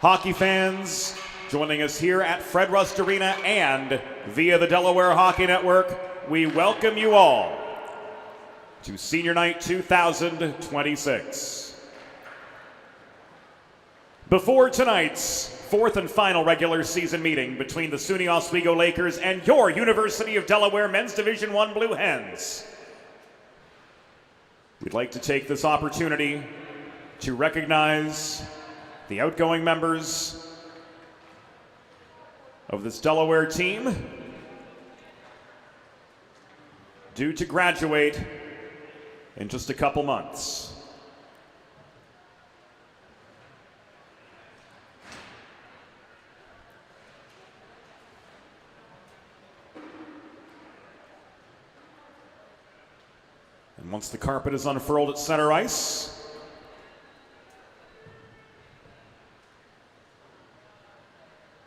Hockey fans joining us here at Fred Rust Arena and via the Delaware Hockey Network, we welcome you all to Senior Night 2026. Before tonight's fourth and final regular season meeting between the SUNY Oswego Lakers and your University of Delaware Men's Division I Blue Hens, we'd like to take this opportunity to recognize the outgoing members of this Delaware team due to graduate in just a couple months. And once the carpet is unfurled at center ice,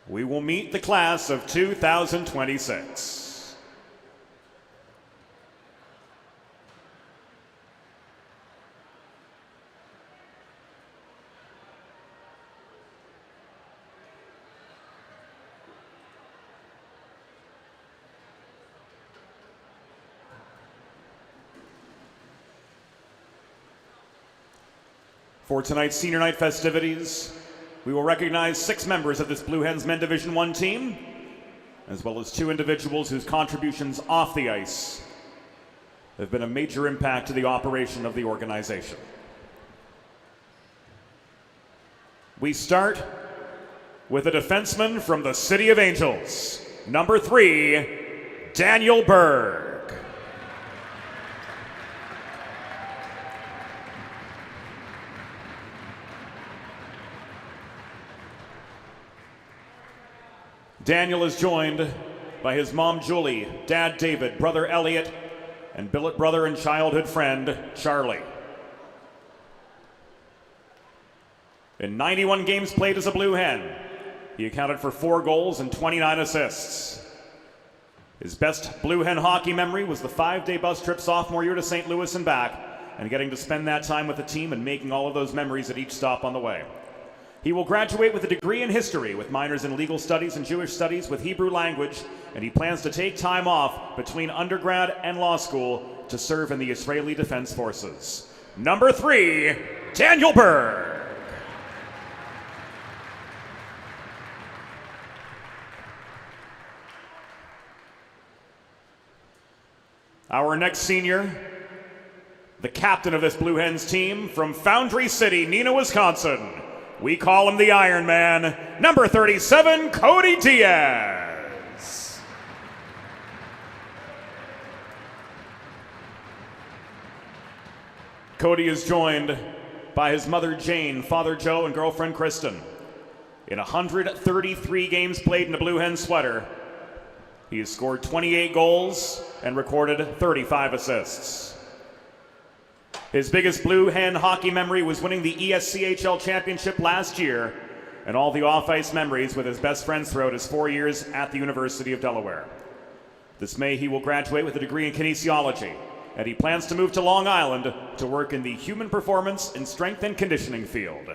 we will meet the class of 2026. For tonight's senior night festivities, we will recognize 6 members of this Blue Hens Men Division I team, as well as 2 individuals whose contributions off the ice have been a major impact to the operation of the organization. We start with a defenseman from the City of Angels, number 3, Daniel Berg. Daniel is joined by his mom, Julie, dad, David, brother, Elliot, and billet brother and childhood friend, Charlie. In 91 games played as a Blue Hen, he accounted for 4 goals and 29 assists. His best Blue Hen hockey memory was the 5-day bus trip sophomore year to St. Louis and back, and getting to spend that time with the team and making all of those memories at each stop on the way. He will graduate with a degree in history with minors in legal studies and Jewish studies with Hebrew language, and he plans to take time off between undergrad and law school to serve in the Israeli Defense Forces. Number 3, Daniel Berg. Our next senior, the captain of this Blue Hens team from Foundry City, Neenah, Wisconsin. We call him the Iron Man, number 37, Cody Diaz. Cody is joined by his mother, Jane, father, Joe, and girlfriend, Kristen. In 133 games played in a Blue Hen sweater, he has scored 28 goals and recorded 35 assists. His biggest Blue Hen hockey memory was winning the ESCHL championship last year, and all the off-ice memories with his best friends throughout his 4 years at the University of Delaware. This May, he will graduate with a degree in kinesiology, and he plans to move to Long Island to work in the human performance and strength and conditioning field.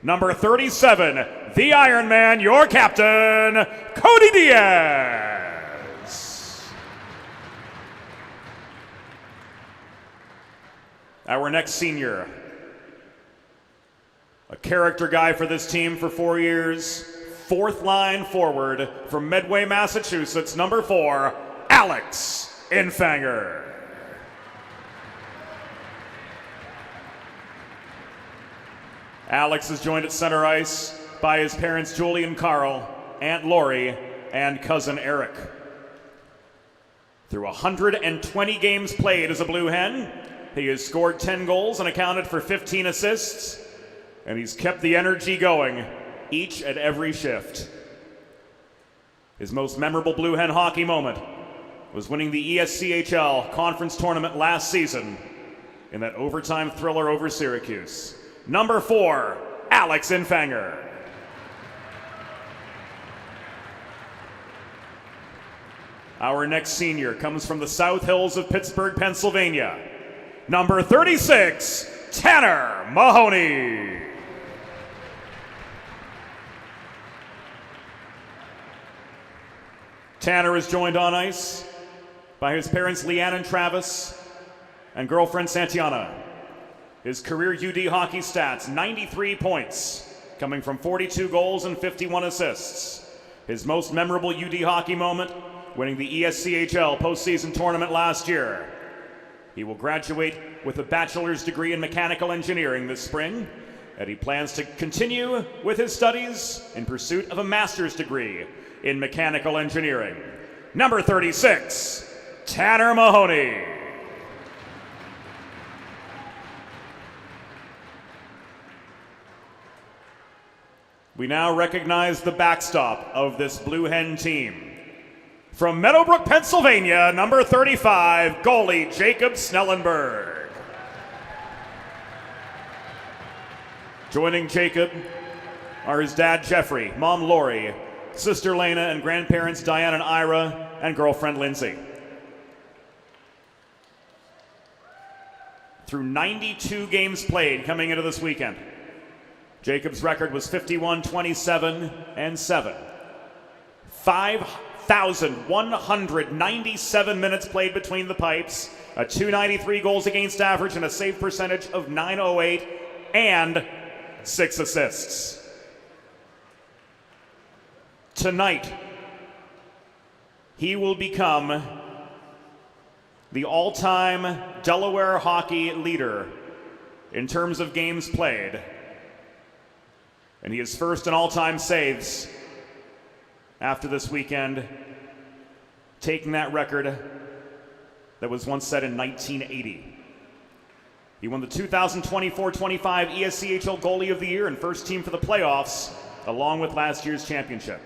Number 37, the Iron Man, your captain, Cody Diaz. Our next senior A character guy for this team for 4 years. Fourth line forward from Medway, Massachusetts, number 4, Alex Infanger. Alex is joined at center ice by his parents Julie and Carl, Aunt Lori, and cousin Eric. Through 120 games played as a Blue Hen, he has scored 10 goals and accounted for 15 assists, and he's kept the energy going each and every shift. His most memorable Blue Hen hockey moment was winning the ESCHL conference tournament last season in that overtime thriller over Syracuse. Number 4, Alex Infanger. Our next senior comes from the South Hills of Pittsburgh, Pennsylvania. Number 36, Tanner Mahoney. Tanner is joined on ice by his parents Leanne and Travis and girlfriend Santiana. His career UD hockey stats, 93 points, coming from 42 goals and 51 assists. His most memorable UD hockey moment, winning the ESCHL postseason tournament last year. He will graduate with a bachelor's degree in mechanical engineering this spring, and he plans to continue with his studies in pursuit of a master's degree in mechanical engineering. Number 36, Tanner Mahoney. We now recognize the backstop of this Blue Hen team. From Meadowbrook, Pennsylvania, number 35, goalie Jacob Snellenberg. Joining Jacob are his dad Jeffrey, mom Lori, sister Lena, and grandparents Diane and Ira, and girlfriend Lindsay. Through 92 games played coming into this weekend, Jacob's record was 51-27-7. 5,197 minutes played between the pipes, a .293 goals against average, and a save percentage of .908, and 6 assists. Tonight, he will become the all-time Delaware hockey leader in terms of games played. And he is first in all-time saves after this weekend, taking that record that was once set in 1980. He won the 2024-25 ESCHL Goalie of the Year and first team for the playoffs, along with last year's championship.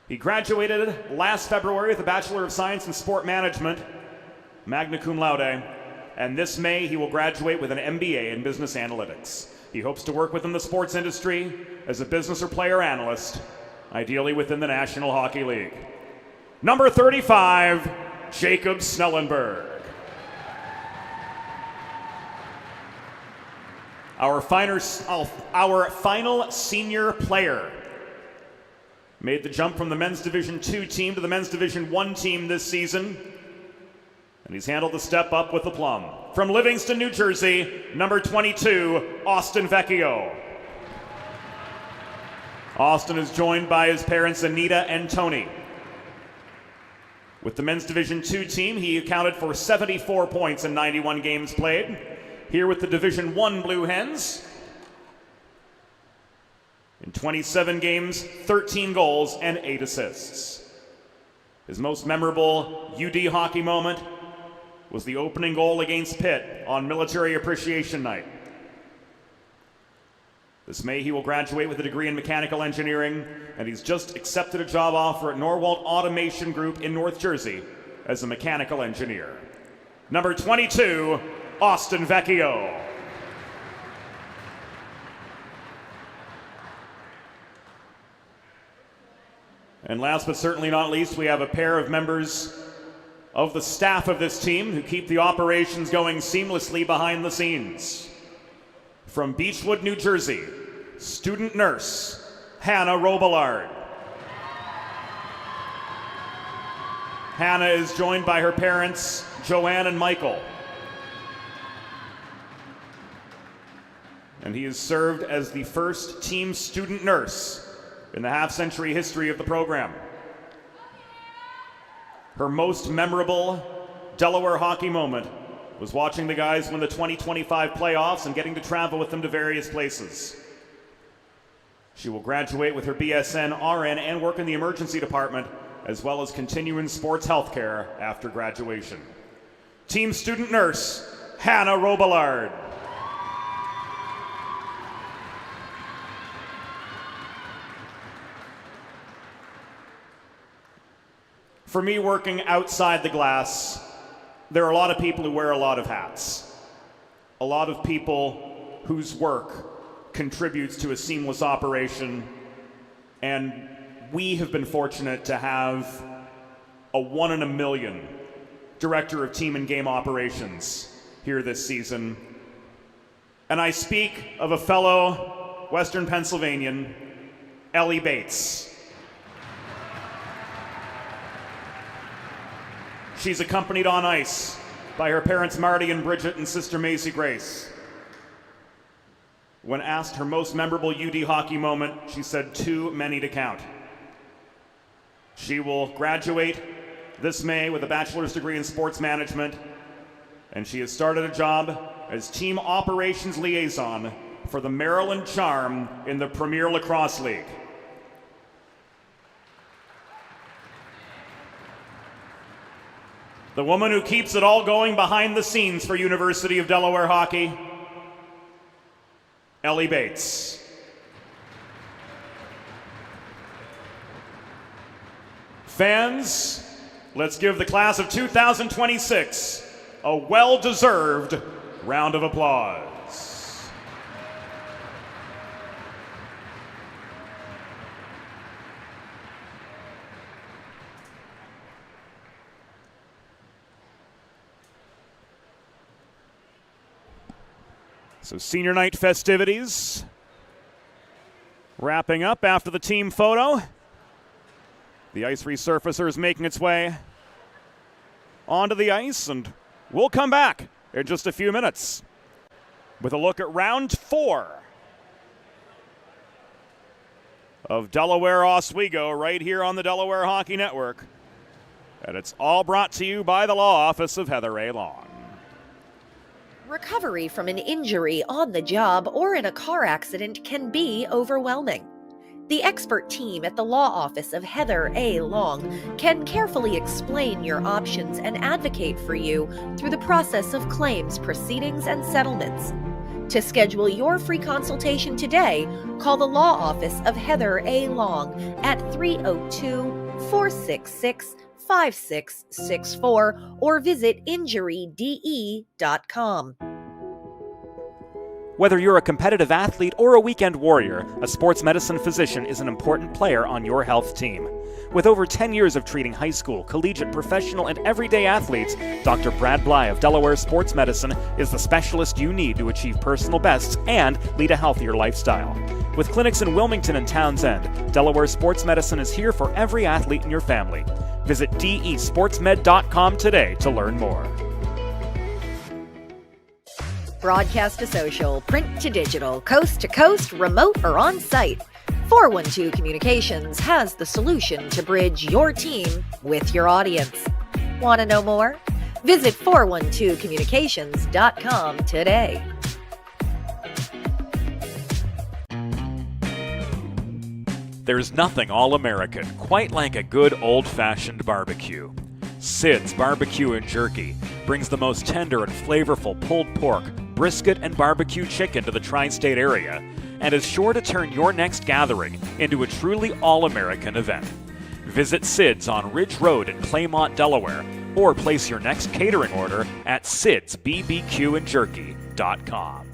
He graduated last February with a Bachelor of Science in Sport Management, magna cum laude, and this May he will graduate with an MBA in Business Analytics. He hopes to work within the sports industry as a business or player analyst, ideally within the National Hockey League. Number 35, Jacob Snellenberg. Our final senior player made the jump from the Men's Division II team to the Men's Division I team this season, and he's handled the step up with aplomb. From Livingston, New Jersey, number 22, Austin Vecchio. Austin is joined by his parents Anita and Tony. With the Men's Division II team, he accounted for 74 points in 91 games played. Here with the Division I Blue Hens, in 27 games, 13 goals, and 8 assists. His most memorable UD hockey moment was the opening goal against Pitt on Military Appreciation Night. This May, he will graduate with a degree in mechanical engineering, and he's just accepted a job offer at Norwalt Automation Group in North Jersey as a mechanical engineer. Number 22, Austin Vecchio. And last but certainly not least, we have a pair of members of the staff of this team who keep the operations going seamlessly behind the scenes. From Beechwood, New Jersey, student nurse Hannah Robillard. Hannah is joined by her parents Joanne and Michael. and he has served as the first team student nurse in the half-century history of the program. Her most memorable Delaware hockey moment was watching the guys win the 2025 playoffs and getting to travel with them to various places. She will graduate with her BSN RN and work in the emergency department, as well as continue in sports healthcare after graduation. Team student nurse, Hannah Robillard. For me, working outside the glass, there are a lot of people who wear a lot of hats. A lot of people whose work contributes to a seamless operation, and we have been fortunate to have a 1 in a million director of team and game operations here this season. And I speak of a fellow Western Pennsylvanian, Ellie Bates. She's accompanied on ice by her parents Marty and Bridget and sister Maisie Grace. When asked her most memorable UD hockey moment, she said, too many to count. She will graduate this May with a bachelor's degree in sports management, and she has started a job as team operations liaison for the Maryland Charm in the Premier Lacrosse League. The woman who keeps it all going behind the scenes for University of Delaware hockey, Ellie Bates. Fans, let's give the class of 2026 a well-deserved round of applause. So senior night festivities wrapping up after the team photo. The ice resurfacer is making its way onto the ice, and we'll come back in just a few minutes with a look at round 4 of Delaware Oswego right here on the Delaware Hockey Network. And it's all brought to you by the law office of Heather A. Long. Recovery from an injury on the job or in a car accident can be overwhelming. The expert team at the law office of Heather A. Long can carefully explain your options and advocate for you through the process of claims, proceedings, and settlements. To schedule your free consultation today, call the law office of Heather A. Long at 302-466-5664 or visit injuryde.com. Whether you're a competitive athlete or a weekend warrior, a sports medicine physician is an important player on your health team. With over 10 years of treating high school, collegiate, professional, and everyday athletes, Dr. Brad Bly of Delaware Sports Medicine is the specialist you need to achieve personal bests and lead a healthier lifestyle. With clinics in Wilmington and Townsend, Delaware Sports Medicine is here for every athlete in your family. Visit desportsmed.com today to learn more. Broadcast to social, print to digital, coast to coast, remote or on-site, 412 Communications has the solution to bridge your team with your audience. Want to know more? Visit 412communications.com today. There's nothing all-American quite like a good old-fashioned barbecue. Sid's Barbecue and Jerky brings the most tender and flavorful pulled pork, brisket, and barbecue chicken to the tri-state area and is sure to turn your next gathering into a truly all-American event. Visit Sid's on Ridge Road in Claymont, Delaware, or place your next catering order at sidsbbqandjerky.com.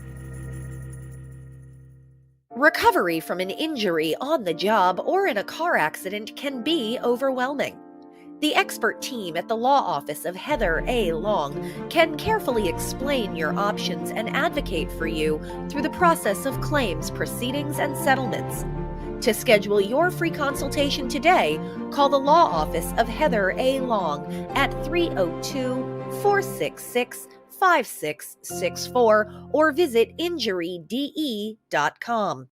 Recovery from an injury on the job or in a car accident can be overwhelming. The expert team at the law office of Heather A. Long can carefully explain your options and advocate for you through the process of claims, proceedings, and settlements. To schedule your free consultation today, call the law office of Heather A. Long at 302-466-5664 5664 or visit injuryde.com.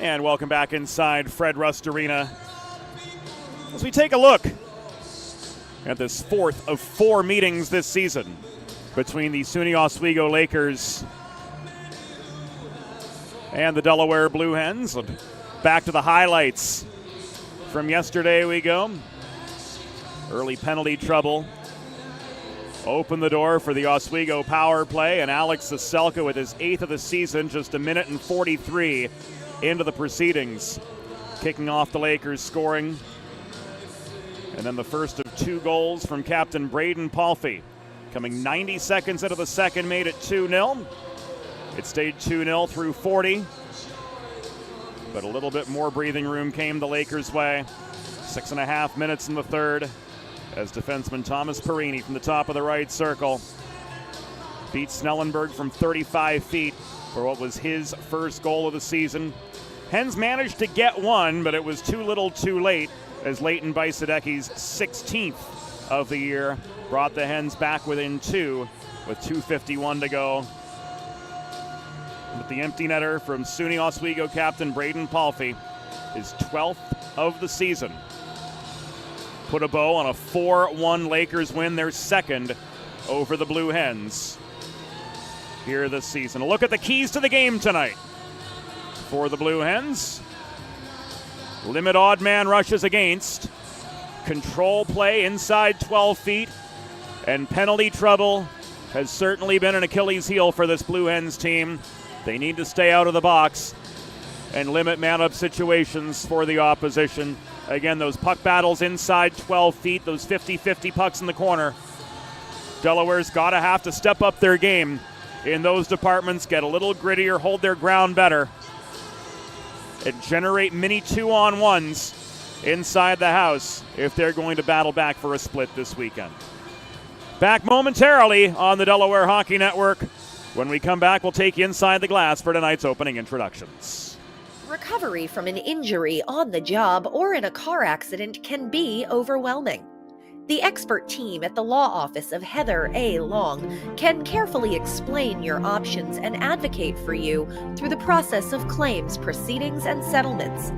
And welcome back inside Fred Rust Arena as we take a look at this fourth of four meetings this season between the SUNY Oswego Lakers and the Delaware Blue Hens. Back to the highlights from yesterday we go. Early penalty trouble opened the door for the Oswego power play, and Alex Zaselka with his 8th of the season, just a minute and 43 into the proceedings, kicking off the Lakers scoring. And then the first of two goals from captain Braden Palfy, coming 90 seconds into the second, made it 2-0. It stayed 2-0 through 40, but a little bit more breathing room came the Lakers' way. 6.5 minutes in the third, as defenseman Thomas Perini from the top of the right circle beat Snellenberg from 35 feet for what was his first goal of the season. Hens managed to get one, but it was too little too late, as Leighton Bajsadecki's 16th of the year brought the Hens back within two with 2:51 to go. With the empty netter from SUNY Oswego captain Braden Palfy, his 12th of the season, put a bow on a 4-1 Lakers win, their second over the Blue Hens here this season. A look at the keys to the game tonight for the Blue Hens. Limit odd man rushes against, control play inside 12 feet, and penalty trouble has certainly been an Achilles heel for this Blue Hens team. They need to stay out of the box and limit man-up situations for the opposition. Again, those puck battles inside 12 feet, those 50-50 pucks in the corner. Delaware's got to have to step up their game in those departments, get a little grittier, hold their ground better, and generate mini 2-on-1s inside the house if they're going to battle back for a split this weekend. Back momentarily on the Delaware Hockey Network. When we come back, we'll take you inside the glass for tonight's opening introductions. Recovery from an injury on the job or in a car accident can be overwhelming. The expert team at the law office of Heather A. Long can carefully explain your options and advocate for you through the process of claims, proceedings, and settlements.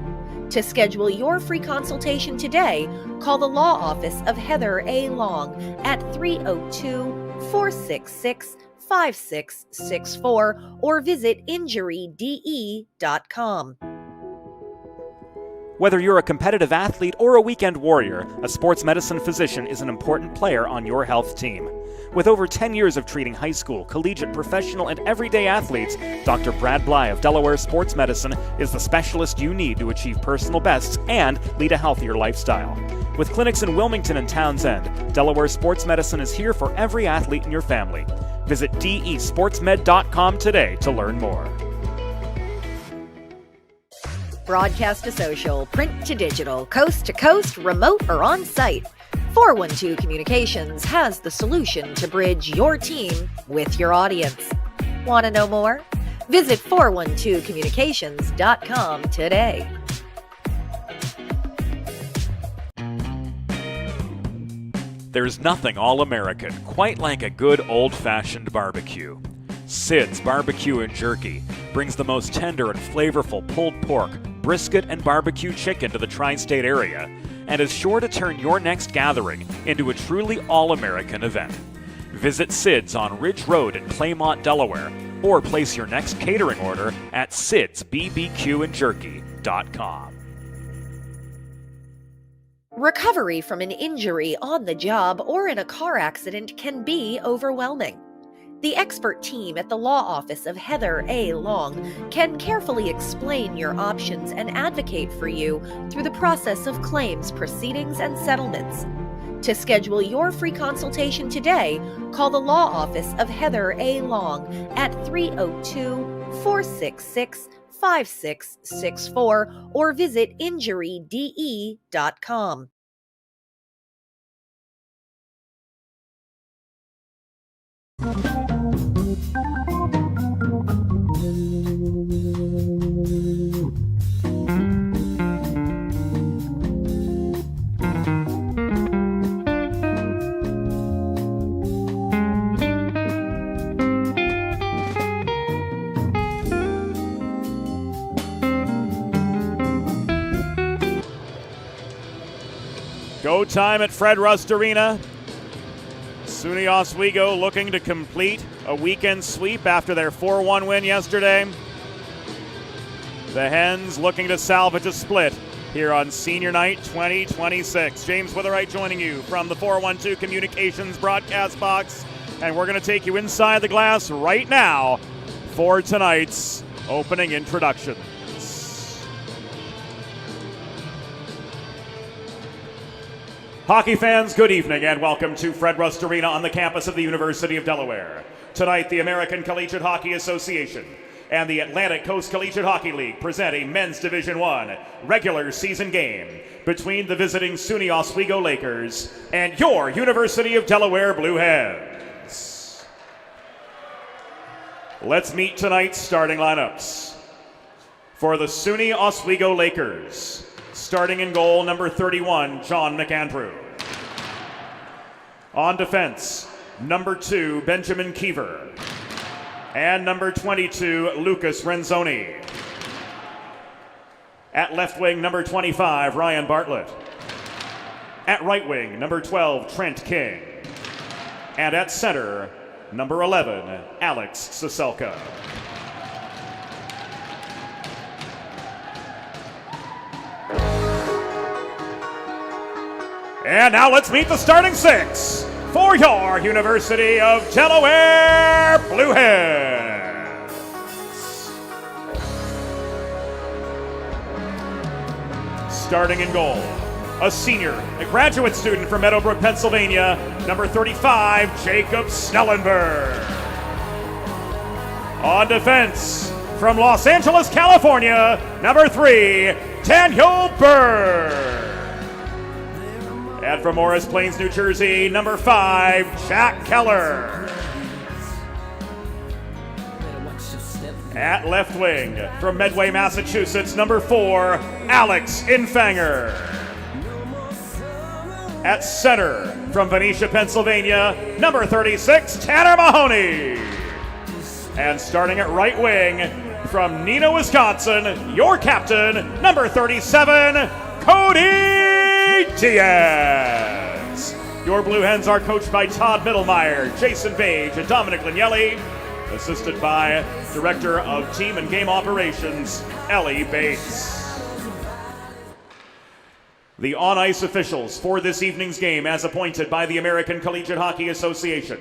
To schedule your free consultation today, call the law office of Heather A. Long at 302-466-5664 or visit injuryde.com. Whether you're a competitive athlete or a weekend warrior, a sports medicine physician is an important player on your health team. With over 10 years of treating high school, collegiate, professional, and everyday athletes, Dr. Brad Bly of Delaware Sports Medicine is the specialist you need to achieve personal bests and lead a healthier lifestyle. With clinics in Wilmington and Townsend, Delaware Sports Medicine is here for every athlete in your family. Visit desportsmed.com today to learn more. Broadcast to social, print to digital, coast to coast, remote or on-site, 412 Communications has the solution to bridge your team with your audience. Want to know more? Visit 412communications.com today. There's nothing all-American quite like a good old-fashioned barbecue. Sid's Barbecue and Jerky brings the most tender and flavorful pulled pork, brisket, and barbecue chicken to the tri-state area and is sure to turn your next gathering into a truly all-American event. Visit Sid's on Ridge Road in Claymont, Delaware, or place your next catering order at sidsbbqandjerky.com. Recovery from an injury on the job or in a car accident can be overwhelming. The expert team at the law office of Heather A. Long can carefully explain your options and advocate for you through the process of claims, proceedings, and settlements. To schedule your free consultation today, call the law office of Heather A. Long at 302-466-5664 or visit injuryde.com. Go time at Fred Rust Arena. SUNY Oswego looking to complete a weekend sweep after their 4-1 win yesterday. The Hens looking to salvage a split here on Senior Night 2026. James Witherite joining you from the 412 Communications broadcast box. And we're going to take you inside the glass right now for tonight's opening introductions. Hockey fans, good evening and welcome to Fred Rust Arena on the campus of the University of Delaware. Tonight, the American Collegiate Hockey Association and the Atlantic Coast Collegiate Hockey League present a men's Division I regular season game between the visiting SUNY Oswego Lakers and your University of Delaware Blue Hens. Let's meet tonight's starting lineups. For the SUNY Oswego Lakers, starting in goal, number 31, John McAndrew. On defense, number 2, Benjamin Keever. And number 22, Lucas Renzoni. At left wing, number 25, Ryan Bartlett. At right wing, number 12, Trent King. And at center, number 11, Alex Soselka. And now let's meet the starting six for your University of Delaware Blue Hens. Starting in goal, a senior, a graduate student from Meadowbrook, Pennsylvania, number 35, Jacob Snellenberg. On defense, from Los Angeles, California, number 3, Daniel Bird. And from Morris Plains, New Jersey, number 5, Jack Keller. At left wing, from Medway, Massachusetts, number 4, Alex Infanger. At center, from Venetia, Pennsylvania, number 36, Tanner Mahoney. And starting at right wing, from Neenah, Wisconsin, your captain, number 37, Cody Diaz. Your Blue Hens are coached by Todd Middlemeyer, Jason Page, and Dominic Lignelli, assisted by Director of Team and Game Operations, Ellie Bates. The on-ice officials for this evening's game, as appointed by the American Collegiate Hockey Association,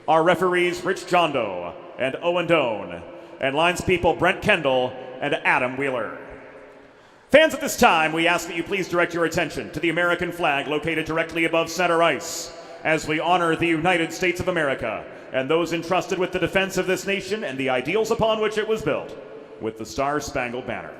are referees Rich Jondo and Owen Doan, and linespeople Brent Kendall and Adam Wheeler. Fans, at this time, we ask that you please direct your attention to the American flag located directly above center ice as we honor the United States of America and those entrusted with the defense of this nation and the ideals upon which it was built with the Star-Spangled Banner.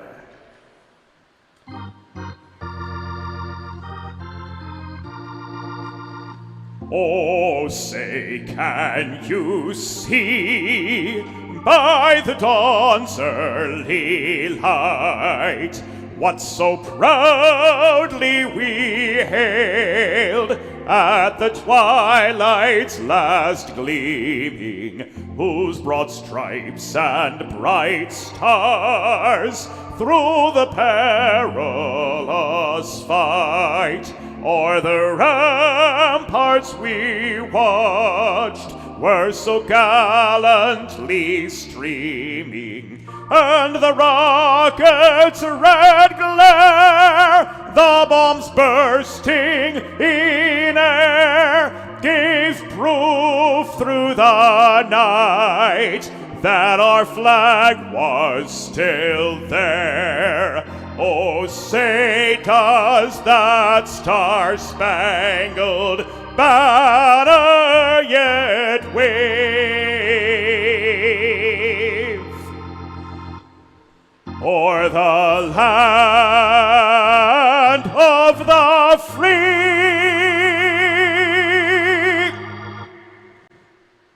Oh, say, can you see by the dawn's early light what so proudly we hailed at the twilight's last gleaming, whose broad stripes and bright stars through the perilous fight o'er the ramparts we watched were so gallantly streaming, and the rocket's red glare, the bombs bursting in air, gave proof through the night that our flag was still there. Oh, say does that star-spangled banner yet wave o'er the land of the free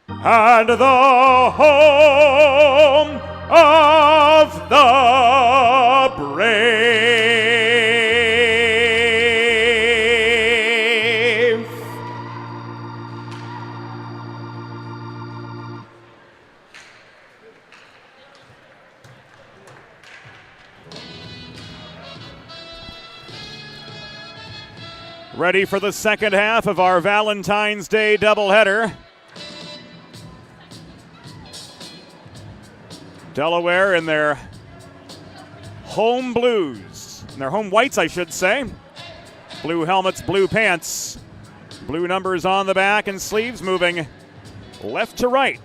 and the home of the brave? Ready for the second half of our Valentine's Day doubleheader. Delaware in their home blues, in their home whites, I should say. Blue helmets, blue pants, blue numbers on the back and sleeves, moving left to right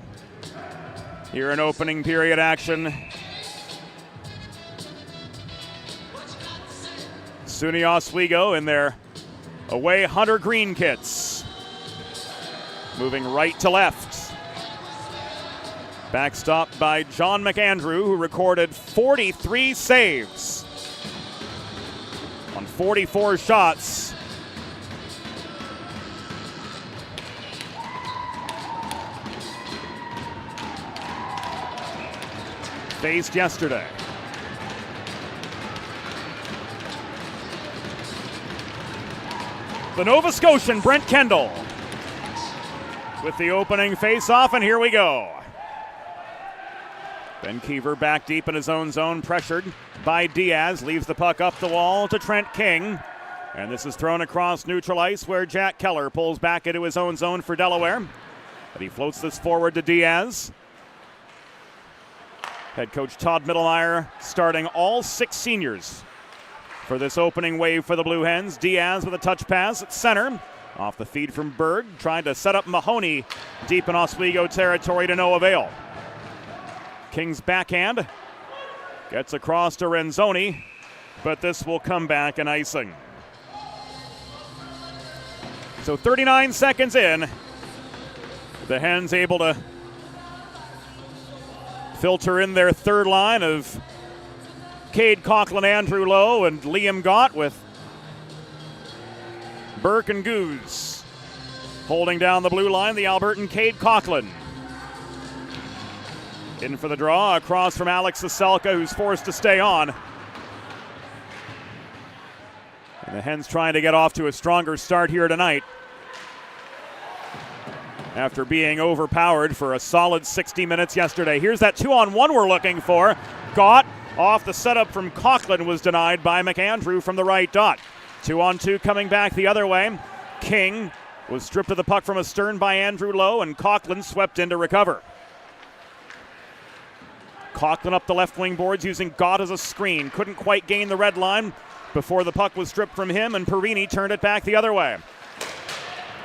here in opening period action. SUNY Oswego in their away hunter green kits, moving right to left. Backstopped by John McAndrew, who recorded 43 saves on 44 shots. Faced yesterday. The Nova Scotian Brent Kendall with the opening face-off, and here we go. Ben Keever back deep in his own zone, pressured by Diaz, leaves the puck up the wall to Trent King, and this is thrown across neutral ice where Jack Keller pulls back into his own zone for Delaware, but he floats this forward to Diaz. Head coach Todd Mittelmeyer starting all 6 seniors for this opening wave for the Blue Hens. Diaz with a touch pass at center. Off the feed from Berg, trying to set up Mahoney deep in Oswego territory to no avail. King's backhand gets across to Renzoni, but this will come back in icing. So 39 seconds in, the Hens able to filter in their third line of Cade Coughlin, Andrew Lowe, and Liam Gott, with Burke and Goose holding down the blue line. The Albertan Cade Coughlin in for the draw, across from Alex Aselka, who's forced to stay on. And the Hens trying to get off to a stronger start here tonight after being overpowered for a solid 60 minutes yesterday. Here's that 2-on-1 we're looking for. Gott off the setup from Coughlin was denied by McAndrew from the right dot. 2-on-2 coming back the other way. King was stripped of the puck from astern by Andrew Lowe, and Coughlin swept in to recover. Coughlin up the left wing boards using Gott as a screen. Couldn't quite gain the red line before the puck was stripped from him, and Perini turned it back the other way.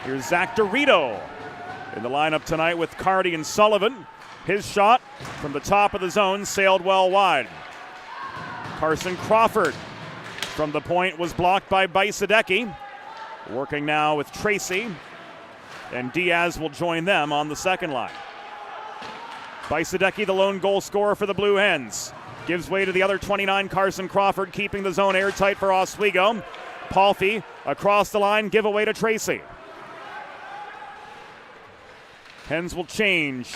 Here's Zach Dorito in the lineup tonight with Cardy and Sullivan. His shot from the top of the zone sailed well wide. Carson Crawford from the point was blocked by Bajsadecki. Working now with Tracy, and Diaz will join them on the second line. Bajsadecki, the lone goal scorer for the Blue Hens, gives way to the other 29, Carson Crawford, keeping the zone airtight for Oswego. Palffy across the line, give away to Tracy. Hens will change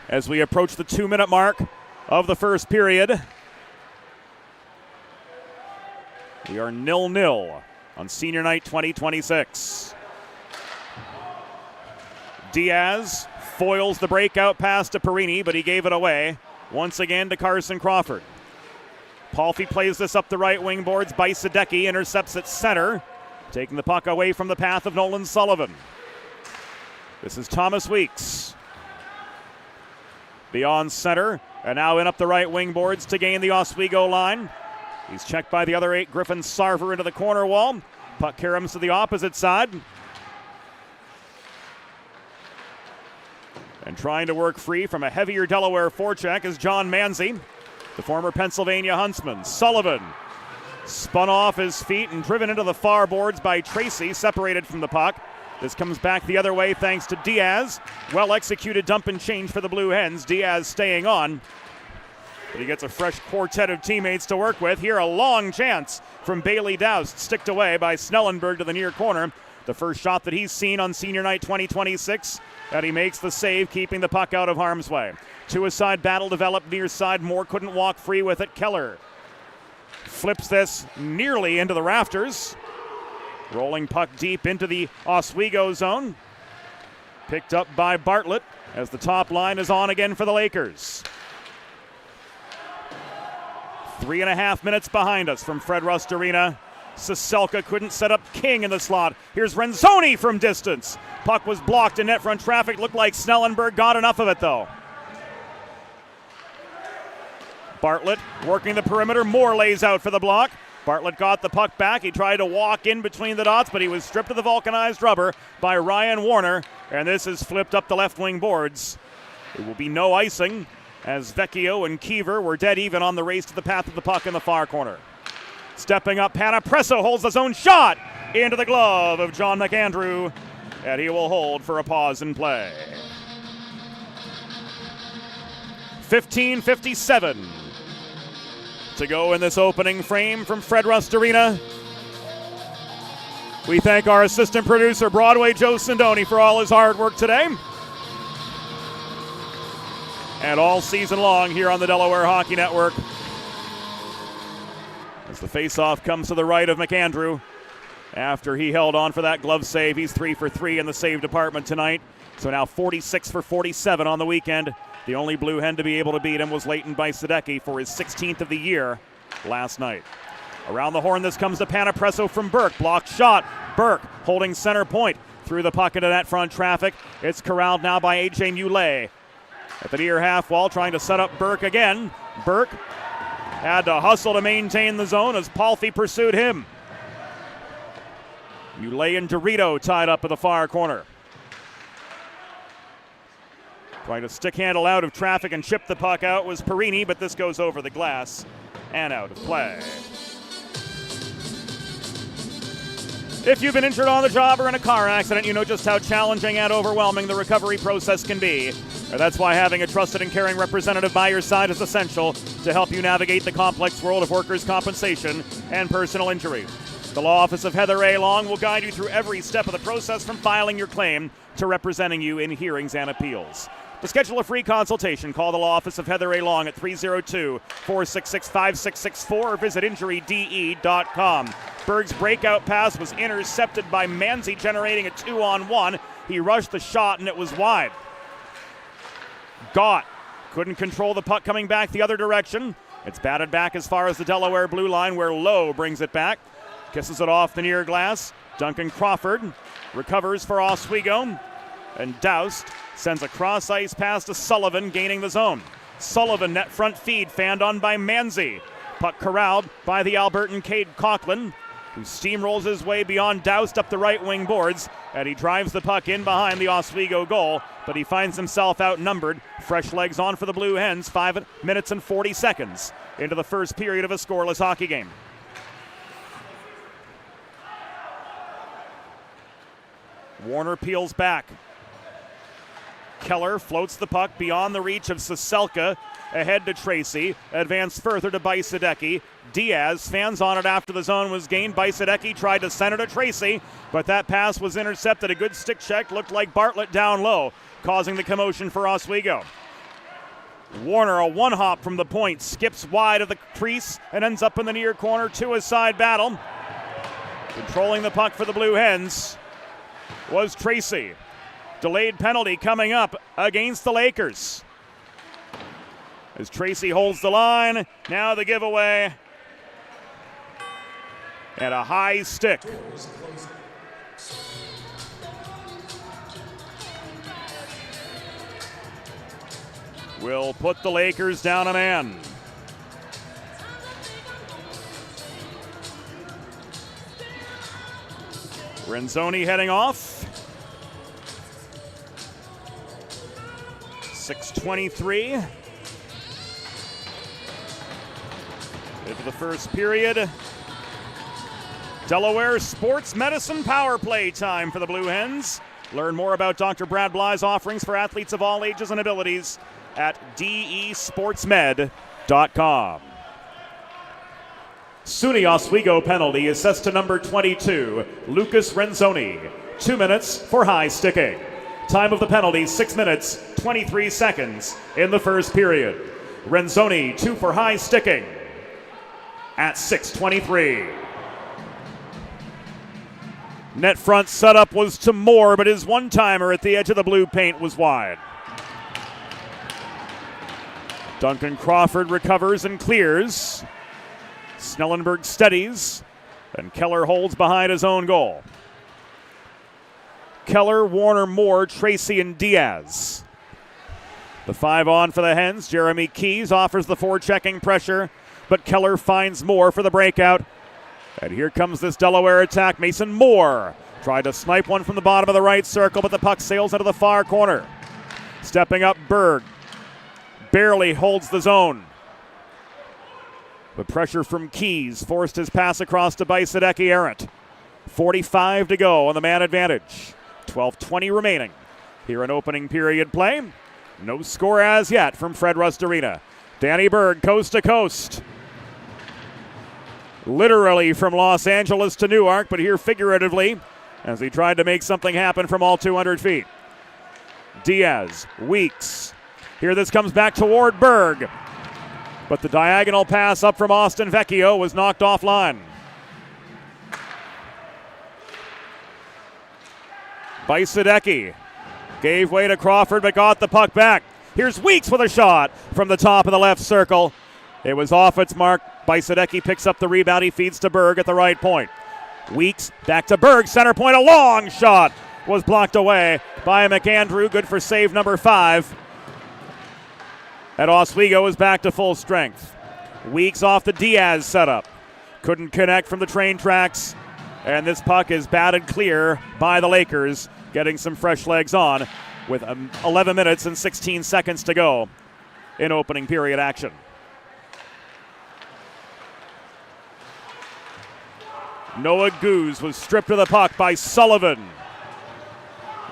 as we approach the 2-minute mark of the first period. We are 0-0 on Senior Night 2026. Diaz foils the breakout pass to Perini, but he gave it away once again to Carson Crawford. Palffy plays this up the right wing boards. Bajsadecki intercepts at center, taking the puck away from the path of Nolan Sullivan. This is Thomas Weeks. Beyond center, and now in up the right wing boards to gain the Oswego line. He's checked by the other 8, Griffin Sarver into the corner wall. Puck caroms to the opposite side. And trying to work free from a heavier Delaware forecheck is John Manzi, the former Pennsylvania Huntsman. Sullivan spun off his feet and driven into the far boards by Tracy, separated from the puck. This comes back the other way thanks to Diaz. Well-executed dump and change for the Blue Hens. Diaz staying on, but he gets a fresh quartet of teammates to work with. Here a long chance from Bailey Doust, sticked away by Snellenberg to the near corner. The first shot that he's seen on Senior Night 2026, and he makes the save, keeping the puck out of harm's way. Two-a-side battle developed near side. Moore couldn't walk free with it. Keller flips this nearly into the rafters. Rolling puck deep into the Oswego zone. Picked up by Bartlett as the top line is on again for the Lakers. 3.5 minutes behind us from Fred Rust Arena Siselka couldn't set up King in the slot. Here's Renzoni from distance. Puck was blocked in net front traffic. Looked like Snellenberg got enough of it though. Bartlett working the perimeter. Moore lays out for the block. Bartlett got the puck back. He tried to walk in between the dots, but he was stripped of the vulcanized rubber by Ryan Warner. And this is flipped up the left wing boards. It will be no icing as Vecchio and Kiever were dead even on the race to the path of the puck in the far corner. Stepping up, Panapresso holds his own shot into the glove of John McAndrew, and he will hold for a pause in play. 15:57 to go in this opening frame from Fred Rust Arena. We thank our assistant producer, Broadway Joe Sindoni, for all his hard work today. And all season long here on the Delaware Hockey Network. As the faceoff comes to the right of McAndrew. After he held on for that glove save, he's 3 for 3 in the save department tonight. So now 46 for 47 on the weekend. The only Blue Hen to be able to beat him was Leighton Bajsadecki for his 16th of the year last night. Around the horn, this comes to Panapresso from Burke. Blocked shot. Burke holding center point through the puck into net front traffic. It's corralled now by A.J. Muley. At the near half wall, trying to set up Burke again. Burke had to hustle to maintain the zone as Palffy pursued him. Muley and Dorito tied up at the far corner. Trying to stick handle out of traffic and chip the puck out was Perini, but this goes over the glass and out of play. If you've been injured on the job or in a car accident, you know just how challenging and overwhelming the recovery process can be. That's why having a trusted and caring representative by your side is essential to help you navigate the complex world of workers' compensation and personal injury. The Law Office of Heather A. Long will guide you through every step of the process from filing your claim to representing you in hearings and appeals. To schedule a free consultation, call the Law Office of Heather A. Long at 302-466-5664 or visit injuryde.com. Berg's breakout pass was intercepted by Manzi, generating a 2-on-1. He rushed the shot and it was wide. Gott couldn't control the puck coming back the other direction. It's batted back as far as the Delaware blue line where Lowe brings it back. Kisses it off the near glass. Duncan Crawford recovers for Oswego. And Doust sends a cross-ice pass to Sullivan, gaining the zone. Sullivan net front feed, fanned on by Manzi. Puck corralled by the Albertan Cade Coughlin, who steamrolls his way beyond Doust up the right wing boards, and he drives the puck in behind the Oswego goal, but he finds himself outnumbered. Fresh legs on for the Blue Hens, 5 minutes and 40 seconds into the first period of a scoreless hockey game. Warner peels back. Keller floats the puck beyond the reach of Siselka, ahead to Tracy, advanced further to Bajsadecki. Diaz fans on it after the zone was gained. Bajsadecki tried to center to Tracy, but that pass was intercepted. A good stick check, looked like Bartlett down low, causing the commotion for Oswego. Warner, a one-hop from the point, skips wide of the crease and ends up in the near corner to a side battle. Controlling the puck for the Blue Hens was Tracy. Delayed penalty coming up against the Lakers. As Tracy holds the line, now the giveaway. And a high stick. Will put the Lakers down a man. Renzoni heading off. 6:23 into the first period. Delaware Sports Medicine Power Play time for the Blue Hens. Learn more about Dr. Brad Bly's offerings for athletes of all ages and abilities at desportsmed.com. SUNY Oswego penalty assessed to number 22, Lucas Renzoni. 2 minutes for high sticking. Time of the penalty, 6 minutes, 23 seconds in the first period. Renzoni, 2 for high sticking at 6:23. Net front setup was to Moore, but his one-timer at the edge of the blue paint was wide. Duncan Crawford recovers and clears. Snellenberg steadies. And Keller holds behind his own goal. Keller, Warner, Moore, Tracy, and Diaz. The 5 on for the Hens. Jeremy Keys offers the forechecking pressure, but Keller finds Moore for the breakout. And here comes this Delaware attack. Mason Moore tried to snipe one from the bottom of the right circle, but the puck sails into the far corner. Stepping up, Berg barely holds the zone. The pressure from Keys forced his pass across to Bajsadecki errant. 45 to go on the man advantage. 12:20 remaining. Here in opening period play. No score as yet from Fred Rust Arena. Danny Berg coast to coast. Literally from Los Angeles to Newark, but here figuratively as he tried to make something happen from all 200 feet. Diaz, Weeks. Here this comes back toward Berg. But the diagonal pass up from Austin Vecchio was knocked offline. Bajsadecki gave way to Crawford but got the puck back. Here's Weeks with a shot from the top of the left circle. It was off its mark. Bajsadecki picks up the rebound. He feeds to Berg at the right point. Weeks back to Berg, center point. A long shot was blocked away by McAndrew. Good for save number 5. And Oswego is back to full strength. Weeks off the Diaz setup. Couldn't connect from the train tracks. And this puck is batted clear by the Lakers, getting some fresh legs on with 11 minutes and 16 seconds to go in opening period action. Noah Goose was stripped of the puck by Sullivan.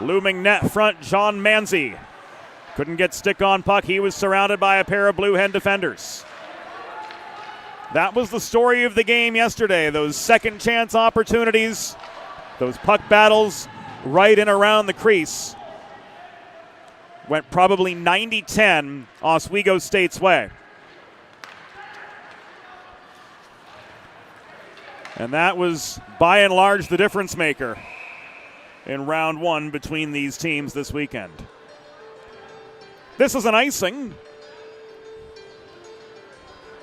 Looming net front, John Manzi. Couldn't get stick on puck. He was surrounded by a pair of Blue Hen defenders. That was the story of the game yesterday. Those second chance opportunities, those puck battles right in around the crease. Went probably 90-10 Oswego State's way. And that was by and large the difference maker in round 1 between these teams this weekend. This is an icing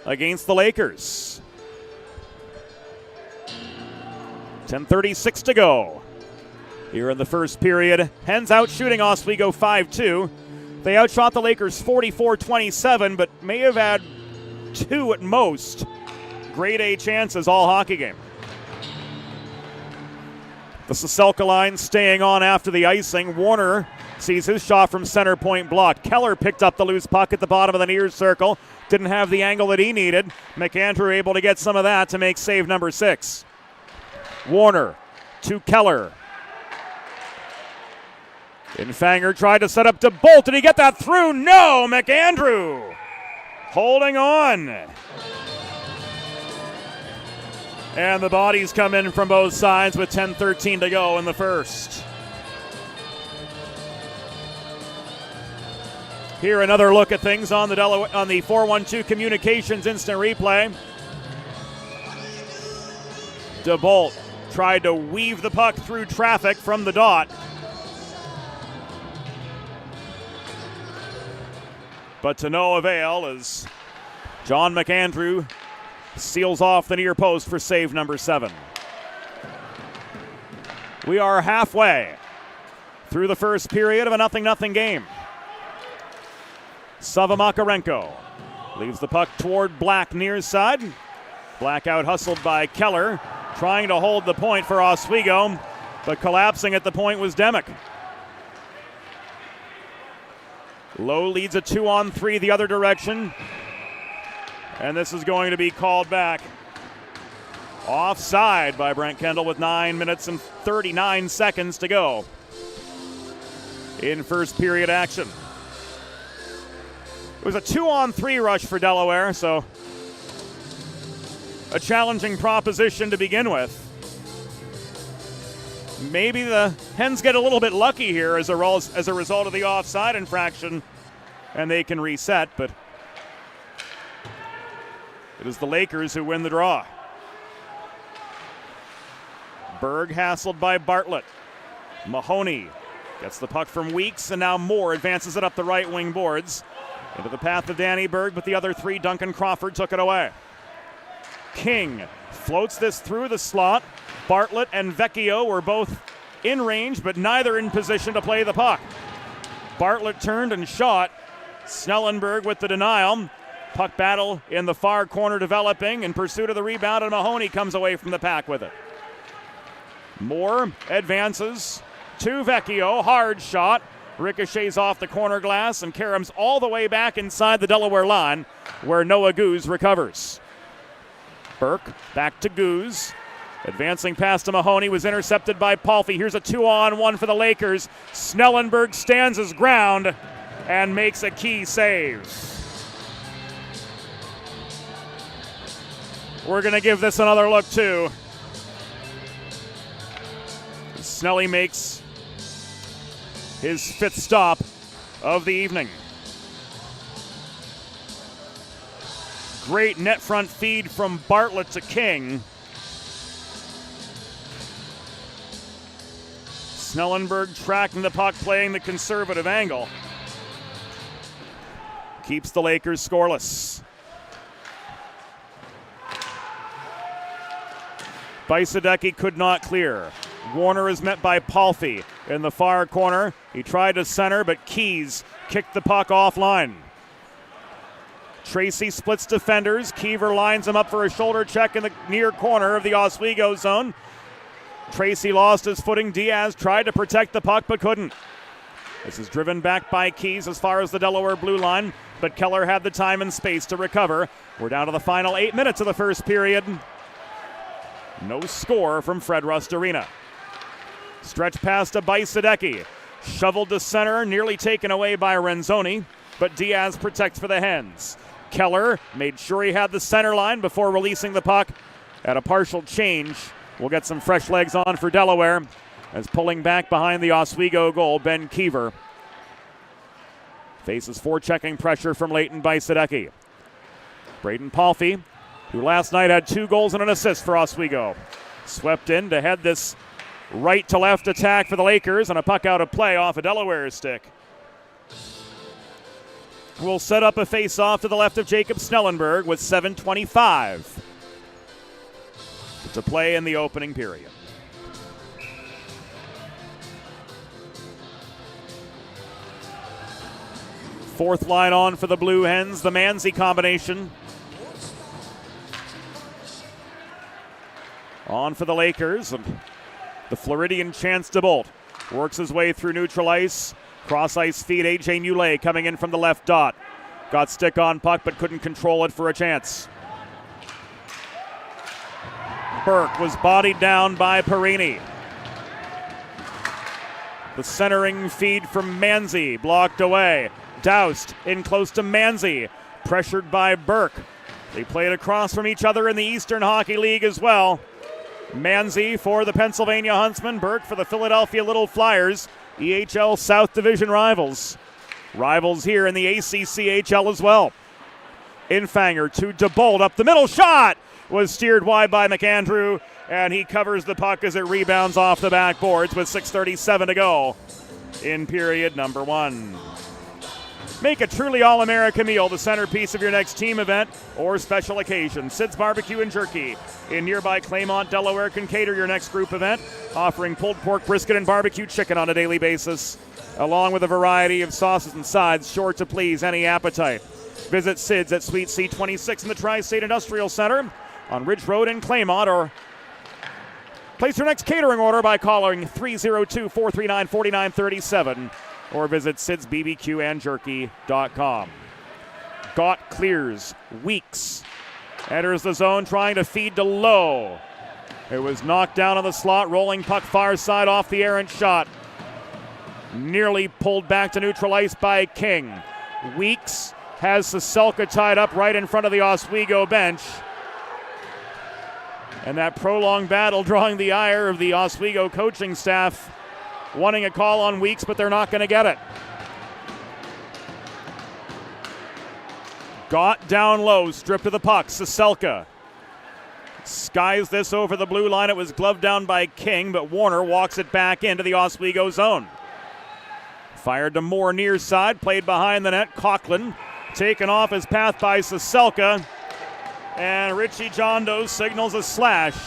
against the Lakers. 10:36 to go here in the first period. Hens out shooting Oswego 5-2. They outshot the Lakers 44-27, but may have had 2 at most grade A chances all hockey game. The Saselka line staying on after the icing. Warner sees his shot from center point blocked. Keller picked up the loose puck at the bottom of the near circle. Didn't have the angle that he needed. McAndrew able to get some of that to make save number 6. Warner to Keller. Infanger tried to set up to Bolt. Did he get that through? No! McAndrew holding on. And the bodies come in from both sides with 10:13 to go in the first. Here another look at things on the 412 Communications instant replay. DeBolt tried to weave the puck through traffic from the dot. But to no avail as John McAndrew seals off the near post for save number 7. We are halfway through the first period of a 0-0 game. Sava Makarenko leaves the puck toward Black near side. Black out hustled by Keller, trying to hold the point for Oswego, but collapsing at the point was Demick. Lowe leads a 2-on-3 the other direction. And this is going to be called back. Offside by Brent Kendall with 9 minutes and 39 seconds to go in first period action. It was a 2-on-3 rush for Delaware, so a challenging proposition to begin with. Maybe the Hens get a little bit lucky here as a result of the offside infraction, and they can reset, but it is the Lakers who win the draw. Berg hassled by Bartlett. Mahoney gets the puck from Weeks, and now Moore advances it up the right wing boards into the path of Danny Berg, but the other 3, Duncan Crawford, took it away. King floats this through the slot. Bartlett and Vecchio were both in range, but neither in position to play the puck. Bartlett turned and shot. Snellenberg with the denial. Puck battle in the far corner developing in pursuit of the rebound, and Mahoney comes away from the pack with it. Moore advances to Vecchio. Hard shot. Ricochets off the corner glass and caroms all the way back inside the Delaware line where Noah Goose recovers. Burke back to Goose. Advancing past to Mahoney was intercepted by Palffy. Here's a 2-on-1 for the Lakers. Snellenberg stands his ground and makes a key save. We're going to give this another look too. Snelly makes his 5th stop of the evening. Great net front feed from Bartlett to King. Snellenberg tracking the puck, playing the conservative angle. Keeps the Lakers scoreless. Bajsadecki could not clear. Warner is met by Palffy in the far corner. He tried to center, but Keys kicked the puck offline. Tracy splits defenders. Keever lines him up for a shoulder check in the near corner of the Oswego zone. Tracy lost his footing. Diaz tried to protect the puck, but couldn't. This is driven back by Keys as far as the Delaware blue line, but Keller had the time and space to recover. We're down to the final 8 minutes of the first period. No score from Fred Rust Arena. Stretch pass to Bajsadecki. Shoveled to center, nearly taken away by Renzoni, but Diaz protects for the Hens. Keller made sure he had the center line before releasing the puck at a partial change. We'll get some fresh legs on for Delaware as pulling back behind the Oswego goal, Ben Keever faces forechecking pressure from Leighton Bajsadecki. Braden Palffy, who last night had 2 goals and an assist for Oswego, swept in to head this right to left attack for the Lakers, and a puck out of play off a Delaware stick. Will set up a face-off to the left of Jacob Snellenberg with 7:25 to play in the opening period. Fourth line on for the Blue Hens, the Manzi combination. On for the Lakers. The Floridian Chance DeBolt works his way through neutral ice. Cross ice feed, A.J. Newlay coming in from the left dot. Got stick on puck but couldn't control it for a chance. Burke was bodied down by Perini. The centering feed from Manzi blocked away. Doused in close to Manzi, pressured by Burke. They played across from each other in the Eastern Hockey League as well. Manzi for the Pennsylvania Huntsmen, Burke for the Philadelphia Little Flyers, EHL South Division rivals. Rivals here in the ACCHL as well. Infanger to DeBolt, up the middle, shot was steered wide by McAndrew, and he covers the puck as it rebounds off the backboards with 6:37 to go in period number 1. Make a truly all-American meal the centerpiece of your next team event or special occasion. Sid's Barbecue and Jerky in nearby Claymont, Delaware can cater your next group event, offering pulled pork, brisket, and barbecue chicken on a daily basis, along with a variety of sauces and sides sure to please any appetite. Visit Sid's at Suite C26 in the Tri-State Industrial Center on Ridge Road in Claymont, or place your next catering order by calling 302-439-4937. or visit sidsbbqandjerky.com. Gott clears. Weeks enters the zone trying to feed to Lowe. It was knocked down on the slot, rolling puck far side off the errant shot. Nearly pulled back to neutral ice by King. Weeks has Saselka tied up right in front of the Oswego bench. And that prolonged battle drawing the ire of the Oswego coaching staff, wanting a call on Weeks, but they're not going to get it. Gott down low, stripped of the puck. Saselka skies this over the blue line. It was gloved down by King, but Warner walks it back into the Oswego zone. Fired to Moore near side, played behind the net. Coughlin taken off his path by Saselka, And Richie Jondo signals a slash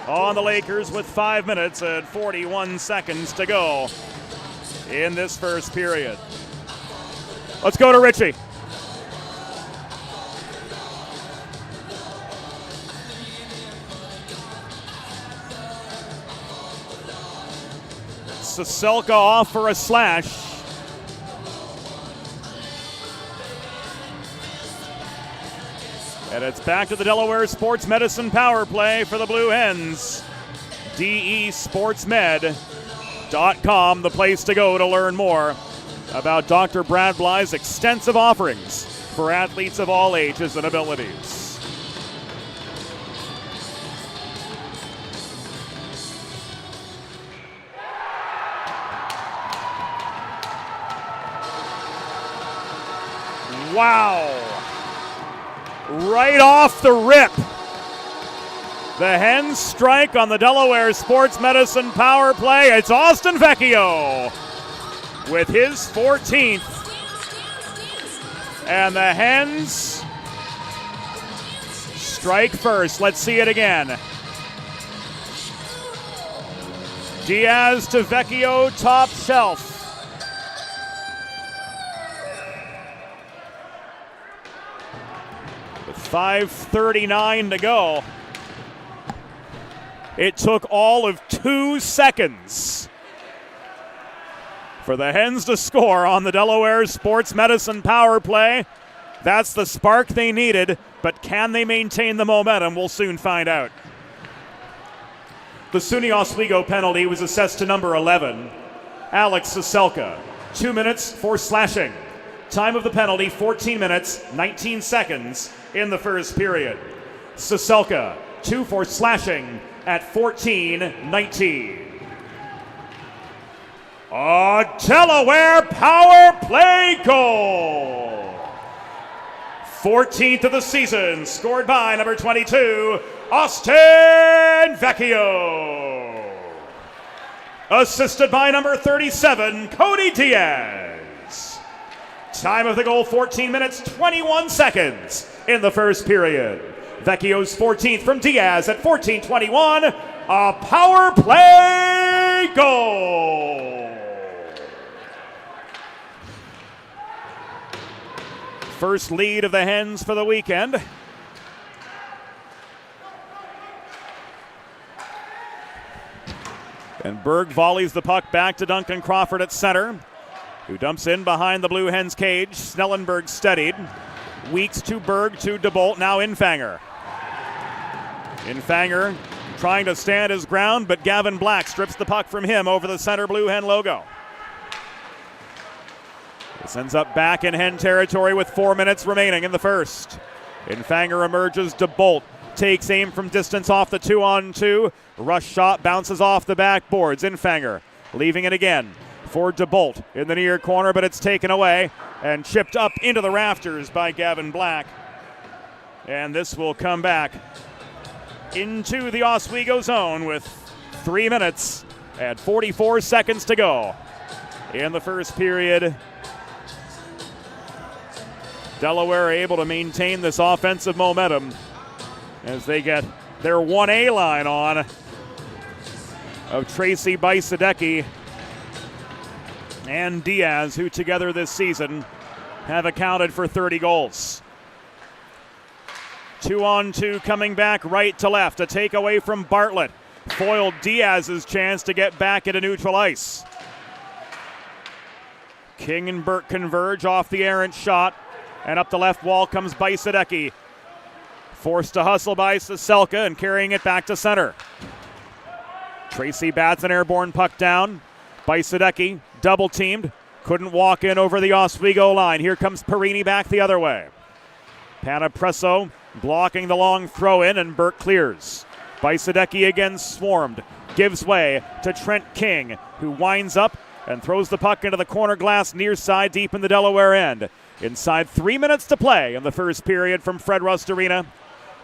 on the Lakers with 5 minutes and 41 seconds to go in this first period. Let's go to Richie. Saselka off for a slash. And it's back to the Delaware Sports Medicine power play for the Blue Hens. DESportsmed.com, the place to go to learn more about Dr. Brad Bly's extensive offerings for athletes of all ages and abilities. Wow. Right off the rip. The Hens strike on the Delaware Sports Medicine power play. It's Austin Vecchio with his 14th. And the Hens strike first. Let's see it again. Diaz to Vecchio, top shelf. With 5:39 to go. It took all of 2 seconds for the Hens to score on the Delaware Sports Medicine power play. That's the spark they needed, but can they maintain the momentum? We'll soon find out. The SUNY Oswego penalty was assessed to number 11, Alex Saselka. 2 minutes for slashing. Time of the penalty, 14 minutes, 19 seconds in the first period. Saselka, 2 for slashing at 14:19. A Delaware power play goal. 14th of the season, scored by number 22, Austin Vecchio. Assisted by number 37, Cody Diaz. Time of the goal, 14 minutes, 21 seconds in the first period. Vecchio's 14th from Diaz at 14:21, a power play goal. First lead of the Hens for the weekend. And Berg volleys the puck back to Duncan Crawford at center, who dumps in behind the Blue Hens cage. Snellenberg steadied. Weeks to Berg to DeBolt, now Infanger. Infanger trying to stand his ground, but Gavin Black strips the puck from him over the center Blue Hen logo. This ends up back in Hen territory with 4 minutes remaining in the first. Infanger emerges, DeBolt takes aim from distance off the 2-on-2. Rush shot bounces off the backboards. Infanger leaving it again for DeBolt in the near corner, but it's taken away and chipped up into the rafters by Gavin Black. And this will come back into the Oswego zone with 3 minutes and 44 seconds to go in the first period. Delaware able to maintain this offensive momentum as they get their 1A line on of Tracy Bajsadecki and Diaz, who together this season have accounted for 30 goals. 2-on-2 coming back right to left. A takeaway from Bartlett foiled Diaz's chance to get back into neutral ice. King and Burke converge off the errant shot, and up the left wall comes Bajsadecki. Forced to hustle by Saselka and carrying it back to center. Tracy bats an airborne puck down. Bajsadecki double teamed, couldn't walk in over the Oswego line. Here comes Perini back the other way. Panapresso blocking the long throw in, and Burke clears. Bajsadecki again swarmed, gives way to Trent King, who winds up and throws the puck into the corner glass near side deep in the Delaware end. Inside 3 minutes to play in the first period from Fred Rust Arena.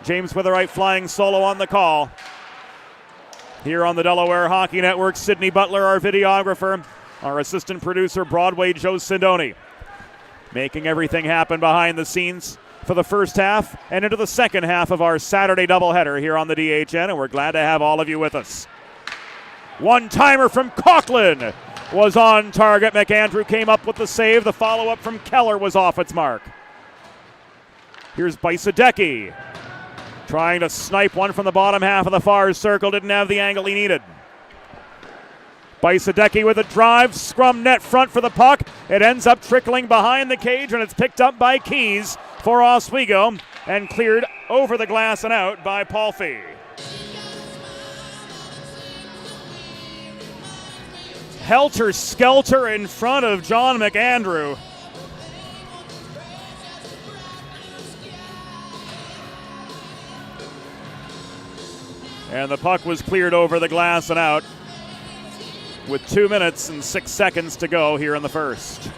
James Witherite flying solo on the call. Here on the Delaware Hockey Network, Sydney Butler, our videographer, our assistant producer, Broadway Joe Sindoni. Making everything happen behind the scenes for the first half and into the second half of our Saturday doubleheader here on the DHN, and we're glad to have all of you with us. One-timer from Coughlin was on target. McAndrew came up with the save. The follow-up from Keller was off its mark. Here's Bajsadecki trying to snipe one from the bottom half of the far circle. Didn't have the angle he needed. Bajsadecki with a drive, scrum net front for the puck. It ends up trickling behind the cage, and it's picked up by Keys for Oswego and cleared over the glass and out by Palfy. Helter-skelter in front of John McAndrew. And the puck was cleared over the glass and out with 2 minutes and 6 seconds to go here in the first.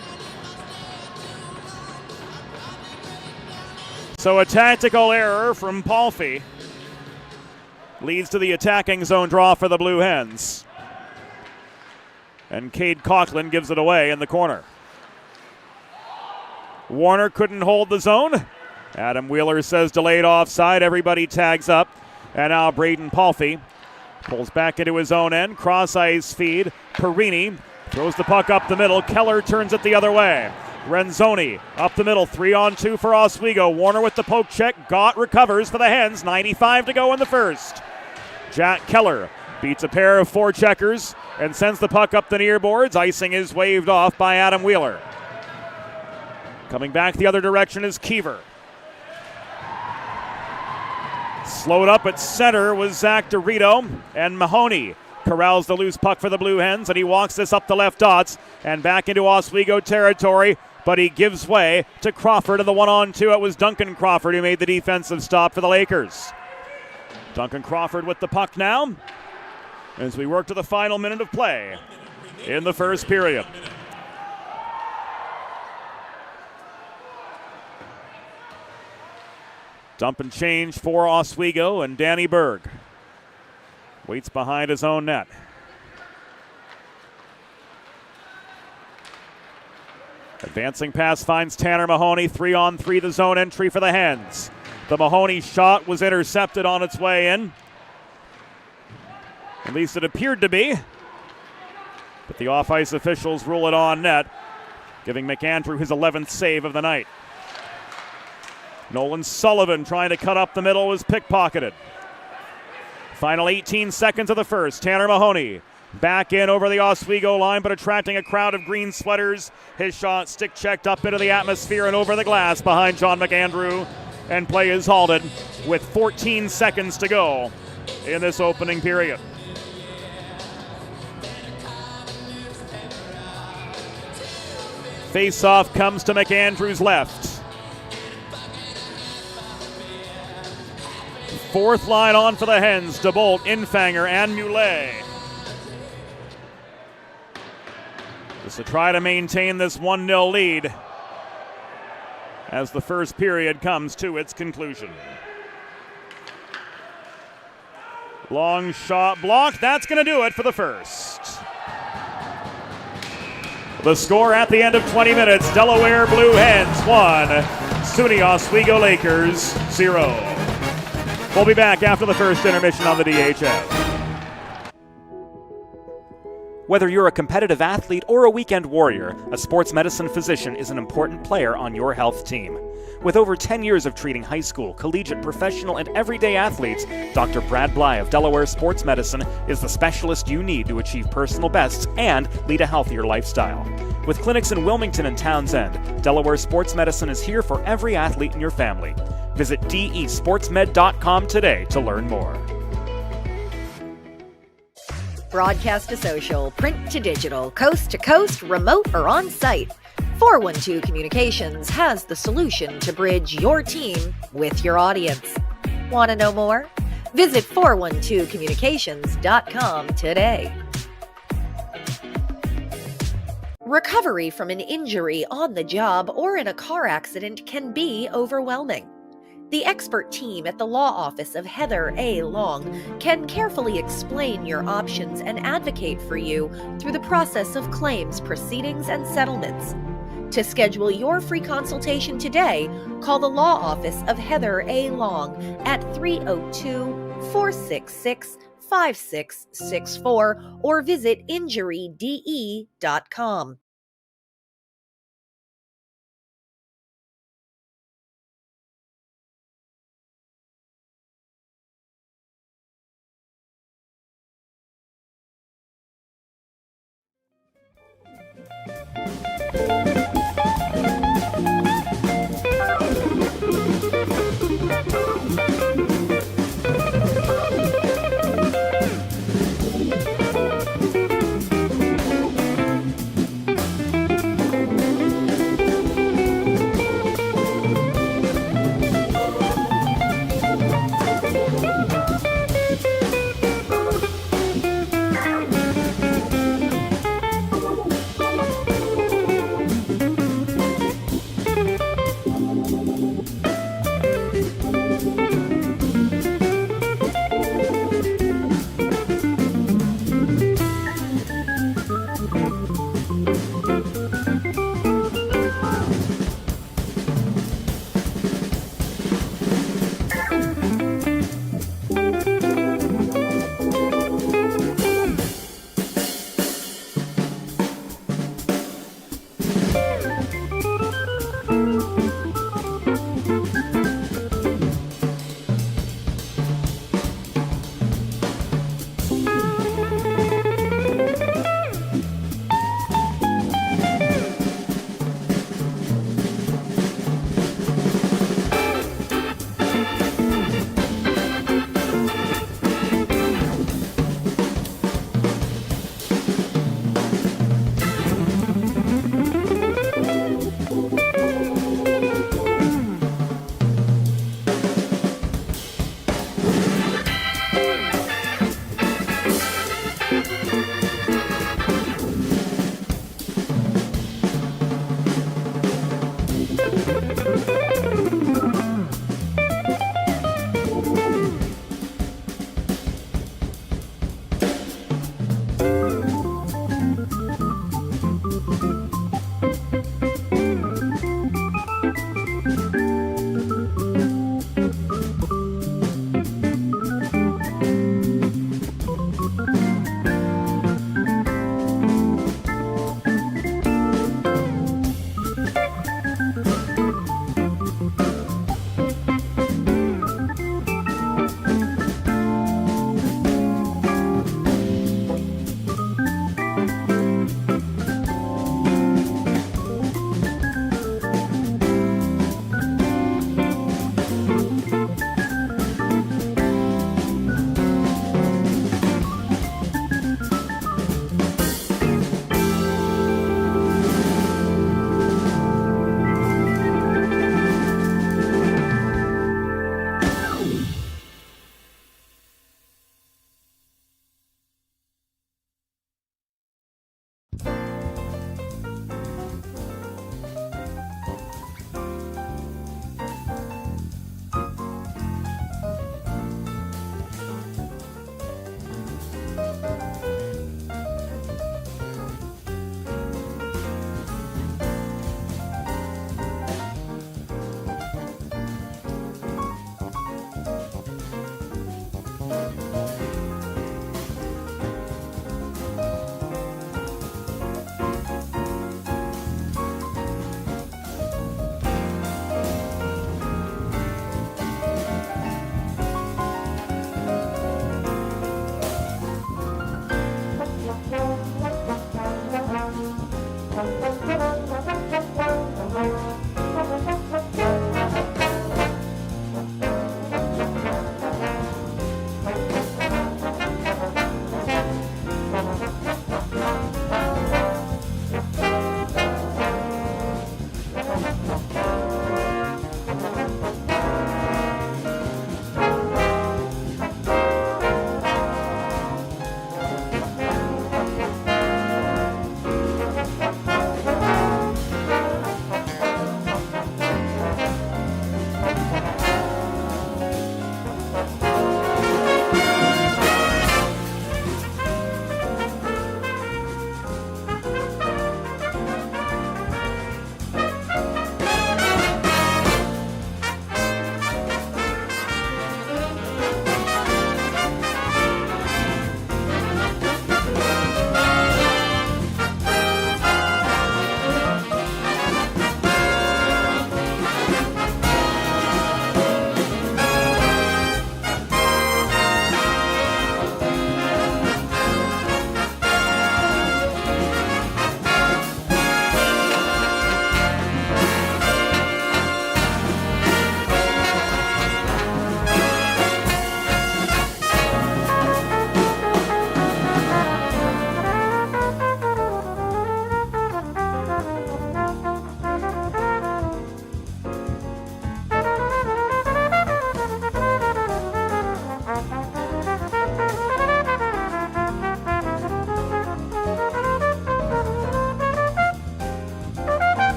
So a tactical error from Palfy leads to the attacking zone draw for the Blue Hens. And Cade Coughlin gives it away in the corner. Warner couldn't hold the zone. Adam Wheeler says delayed offside. Everybody tags up. And now Braden Palfy pulls back into his own end. Cross-ice feed. Perini throws the puck up the middle. Keller turns it the other way. Renzoni up the middle. 3-on-2 for Oswego. Warner with the poke check. Gott recovers for the Hens. 95 to go in the first. Jack Keller beats a pair of forecheckers and sends the puck up the near boards. Icing is waved off by Adam Wheeler. Coming back the other direction is Keever. Slowed up at center was Zach Dorito, and Mahoney corrals the loose puck for the Blue Hens, and he walks this up the left dots and back into Oswego territory, but he gives way to Crawford in the 1-on-2. It was Duncan Crawford who made the defensive stop for the Lakers. Duncan Crawford with the puck now as we work to the final minute of play in the first period. Dump and change for Oswego, and Danny Berg waits behind his own net. Advancing pass finds Tanner Mahoney. 3-on-3 the zone entry for the Hens. The Mahoney shot was intercepted on its way in. At least it appeared to be. But the off-ice officials rule it on net, giving McAndrew his 11th save of the night. Nolan Sullivan trying to cut up the middle was pickpocketed. Final 18 seconds of the first. Tanner Mahoney back in over the Oswego line, but attracting a crowd of green sweaters. His shot stick checked up into the atmosphere and over the glass behind John McAndrew. And play is halted with 14 seconds to go in this opening period. Face-off comes to McAndrew's left. Fourth line on for the Hens. DeBolt, Infanger, and Moulet. Just to try to maintain this 1-0 lead as the first period comes to its conclusion. Long shot blocked. That's going to do it for the first. The score at the end of 20 minutes, Delaware Blue Hens 1, SUNY Oswego Lakers 0. We'll be back after the first intermission on the DHN. Whether you're a competitive athlete or a weekend warrior, a sports medicine physician is an important player on your health team. With over 10 years of treating high school, collegiate, professional, and everyday athletes, Dr. Brad Bly of Delaware Sports Medicine is the specialist you need to achieve personal bests and lead a healthier lifestyle. With clinics in Wilmington and Townsend, Delaware Sports Medicine is here for every athlete in your family. Visit desportsmed.com today to learn more. Broadcast to social, print to digital, coast to coast, remote or on site. 412 Communications has the solution to bridge your team with your audience. Want to know more? Visit 412communications.com today. Recovery from an injury on the job or in a car accident can be overwhelming. The expert team at the law office of Heather A. Long can carefully explain your options and advocate for you through the process of claims, proceedings, and settlements. To schedule your free consultation today, call the law office of Heather A. Long at 302-466-5664 or visit injuryde.com.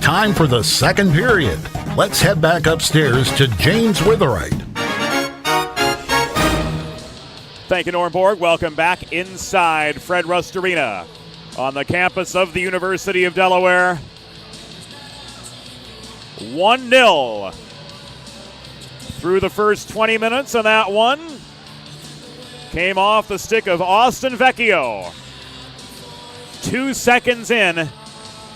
time for the second period. Let's head back upstairs to James Witherite. Thank you, Norm Borg. Welcome back inside Fred Rust Arena on the campus of the University of Delaware. 1-0 through the first 20 minutes, and that one came off the stick of Austin Vecchio. 2 seconds in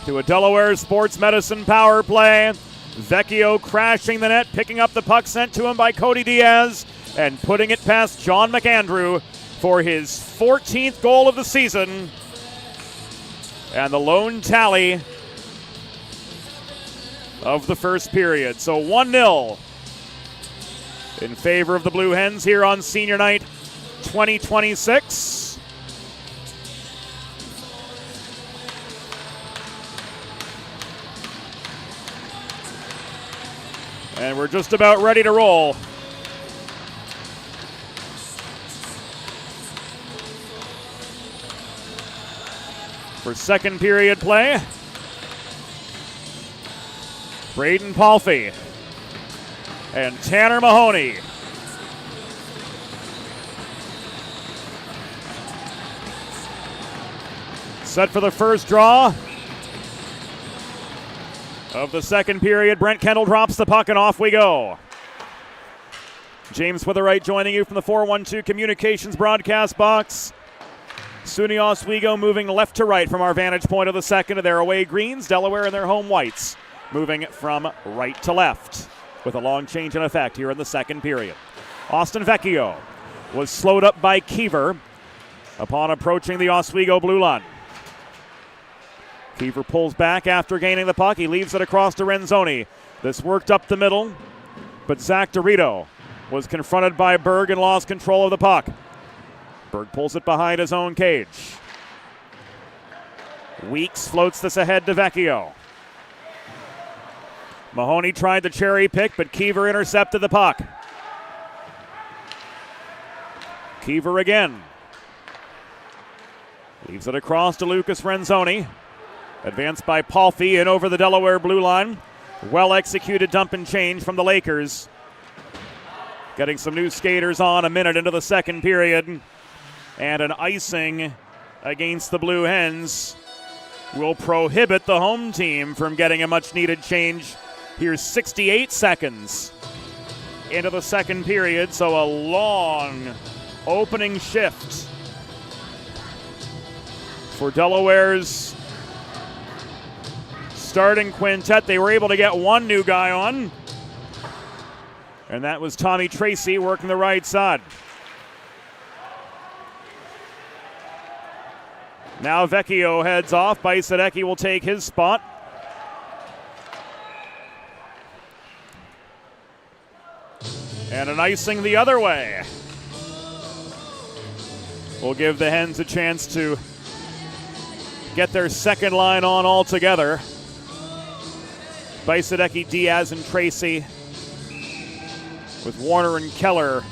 to a Delaware Sports Medicine power play. Vecchio crashing the net, picking up the puck sent to him by Cody Diaz and putting it past John McAndrew for his 14th goal of the season. And the lone tally of the first period. So 1-0 in favor of the Blue Hens here on Senior Night 2026. And we're just about ready to roll. For second period play, Braden Palfy and Tanner Mahoney. Set for the first draw of the second period. Brent Kendall drops the puck and off we go. James Witherite joining you from the 412 Communications broadcast box. SUNY Oswego moving left to right from our vantage point of the second of their away greens. Delaware and their home whites moving from right to left with a long change in effect here in the second period. Austin Vecchio was slowed up by Keever upon approaching the Oswego blue line. Keever pulls back after gaining the puck. He leaves it across to Renzoni. This worked up the middle, but Zach Dorito was confronted by Berg and lost control of the puck. Berg pulls it behind his own cage. Weeks floats this ahead to Vecchio. Mahoney tried the cherry pick, but Keever intercepted the puck. Keever again. Leaves it across to Lucas Renzoni. Advanced by Palfy and over the Delaware blue line. Well executed dump and change from the Lakers. Getting some new skaters on a minute into the second period. And an icing against the Blue Hens will prohibit the home team from getting a much needed change. Here's 68 seconds into the second period, so a long opening shift for Delaware's starting quintet. They were able to get one new guy on, and that was Tommy Tracy working the right side. Now Vecchio heads off. Bajsadecki will take his spot. And an icing the other way will give the Hens a chance to get their second line on altogether. Bajsadecki, Diaz, and Tracy, with Warner and Keller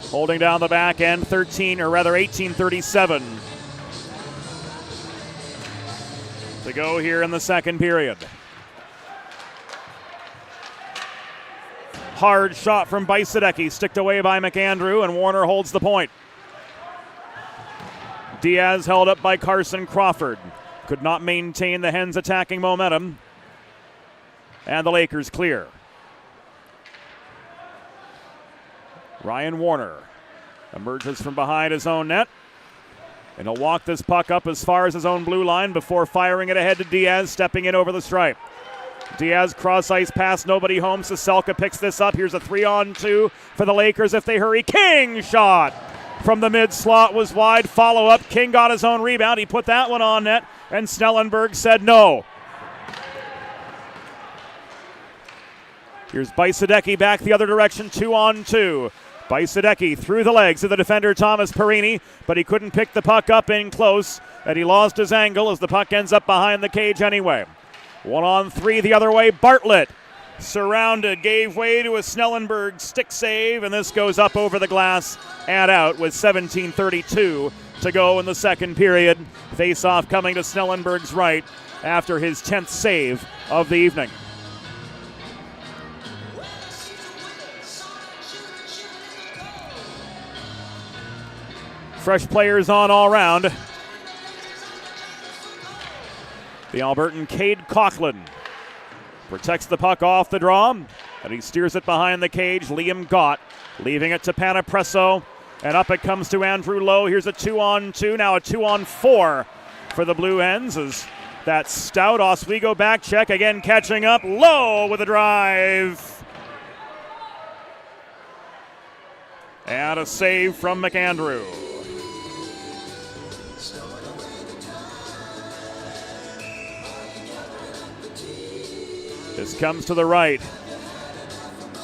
holding down the back end. 18:37 to go here in the second period. Hard shot from Bajsadecki, sticked away by McAndrew, and Warner holds the point. Diaz held up by Carson Crawford. Could not maintain the Hens' attacking momentum. And the Lakers clear. Ryan Warner emerges from behind his own net. And he'll walk this puck up as far as his own blue line before firing it ahead to Diaz, stepping in over the stripe. Diaz cross-ice pass, nobody home. Saselka picks this up. Here's a 3-on-2 for the Lakers if they hurry. King shot from the mid-slot was wide. Follow-up. King got his own rebound. He put that one on net, and Snellenberg said no. Here's Bajsadecki back the other direction, 2-on-2. Bajsadecki through the legs of the defender Thomas Perini, but he couldn't pick the puck up in close, and he lost his angle as the puck ends up behind the cage anyway. 1-on-3 the other way. Bartlett surrounded, gave way to a Snellenberg stick save, and this goes up over the glass and out with 17:32 to go in the second period. Face-off coming to Snellenberg's right after his 10th save of the evening. Fresh players on all round. The Albertan Cade Coughlin protects the puck off the draw, and he steers it behind the cage. Liam Gott leaving it to Panapresso, and up it comes to Andrew Lowe. Here's a 2-on-2, now a 2-on-4 for the Blue Hens as that stout Oswego back check again catching up. Lowe with a drive. And a save from McAndrew. This comes to the right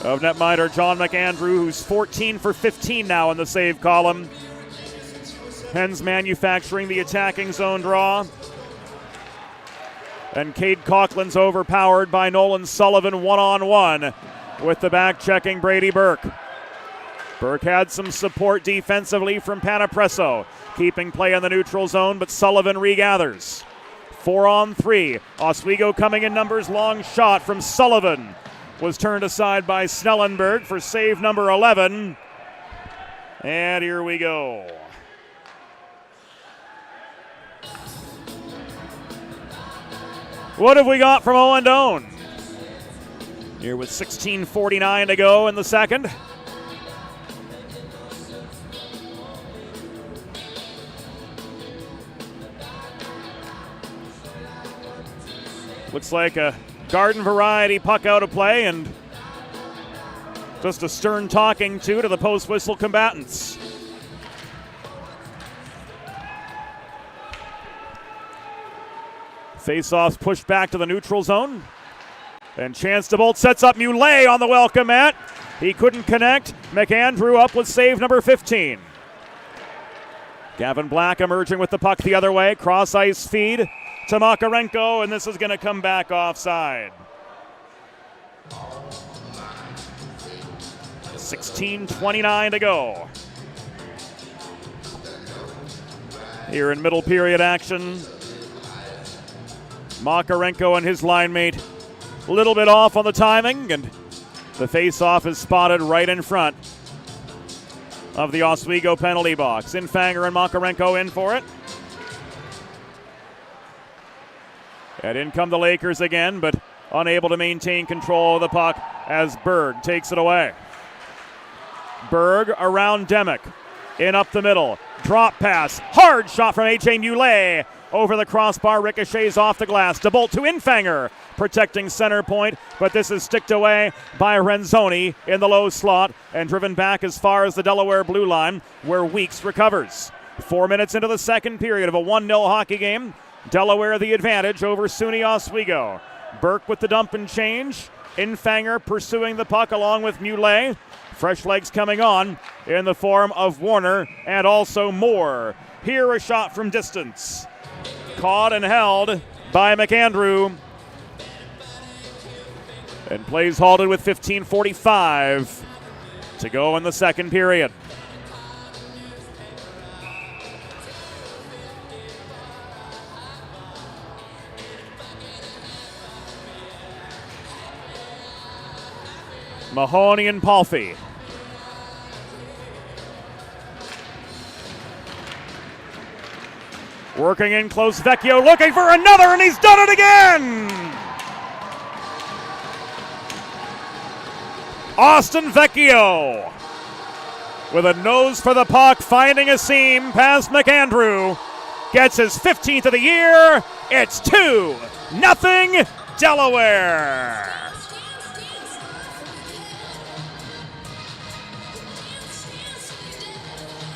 of netminder John McAndrew, who's 14 for 15 now in the save column. Hens manufacturing the attacking zone draw. And Cade Coughlin's overpowered by Nolan Sullivan one-on-one with the back-checking Brady Burke. Burke had some support defensively from Panapresso, keeping play in the neutral zone, but Sullivan regathers. 4-on-3. Oswego coming in numbers. Long shot from Sullivan was turned aside by Snellenberg for save number 11. And here we go. What have we got from Owen Doan? Here with 16:49 to go in the second. Looks like a garden variety puck out of play, and just a stern talking to the post whistle combatants. Face-offs pushed back to the neutral zone. And Chance DeBolt sets up Muley on the welcome mat. He couldn't connect. McAndrew up with save number 15. Gavin Black emerging with the puck the other way. Cross ice feed to Makarenko, and this is going to come back offside. 16:29 to go. Here in middle period action. Makarenko and his line mate a little bit off on the timing, and the face-off is spotted right in front of the Oswego penalty box. Infanger and Makarenko in for it. And in come the Lakers again, but unable to maintain control of the puck as Berg takes it away. Berg around Demick. In up the middle. Drop pass. Hard shot from A.J. Muley. Over the crossbar, ricochets off the glass. DeBolt to Infanger, protecting center point, but this is sticked away by Renzoni in the low slot and driven back as far as the Delaware blue line, where Weeks recovers. 4 minutes into the second period of a 1-0 hockey game. Delaware the advantage over SUNY Oswego. Burke with the dump and change. Infanger pursuing the puck along with Muley. Fresh legs coming on in the form of Warner and also Moore. Here a shot from distance. Caught and held by McAndrew. And plays halted with 15:45 to go in the second period. Mahoney and Palfy. Working in close, Vecchio looking for another, and he's done it again! Austin Vecchio with a nose for the puck, finding a seam past McAndrew. Gets his 15th of the year. It's 2-0 Delaware.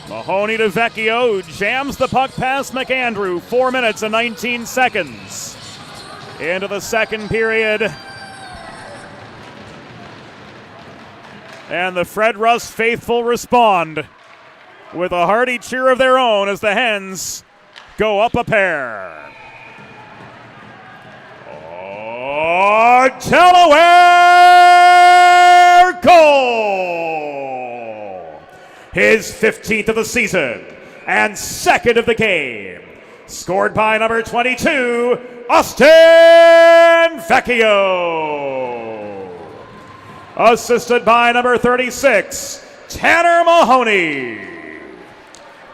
Mahoney to Vecchio, who jams the puck past McAndrew. 4 minutes and 19 seconds into the second period. And the Fred Russ faithful respond with a hearty cheer of their own as the Hens go up a pair. Oh, Delaware goal! His 15th of the season. and second of the game. Scored by number 22, Austin Vecchio. Assisted by number 36, Tanner Mahoney.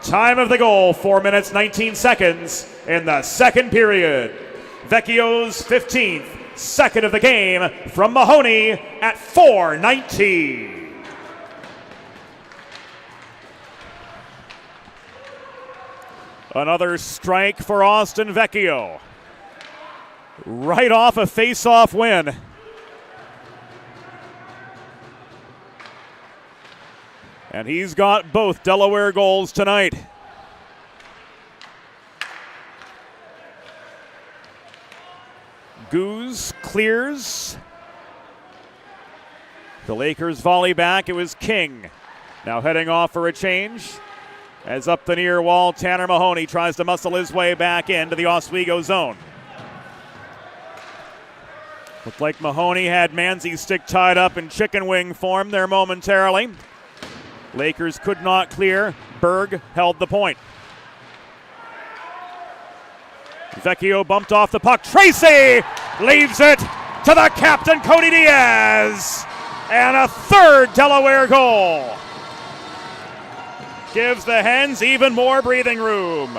Time of the goal, 4 minutes, 19 seconds in the second period. Vecchio's 15th, second of the game from Mahoney at 4:19. Another strike for Austin Vecchio. Right off a face-off win. And he's got both Delaware goals tonight. Goose clears. The Lakers volley back. It was King. Now heading off for a change. As up the near wall, Tanner Mahoney tries to muscle his way back into the Oswego zone. Looked like Mahoney had Manzi's stick tied up in chicken wing form there momentarily. Lakers could not clear. Berg held the point. Vecchio bumped off the puck. Tracy leaves it to the captain, Cody Diaz. And a third Delaware goal. Gives the Hens even more breathing room.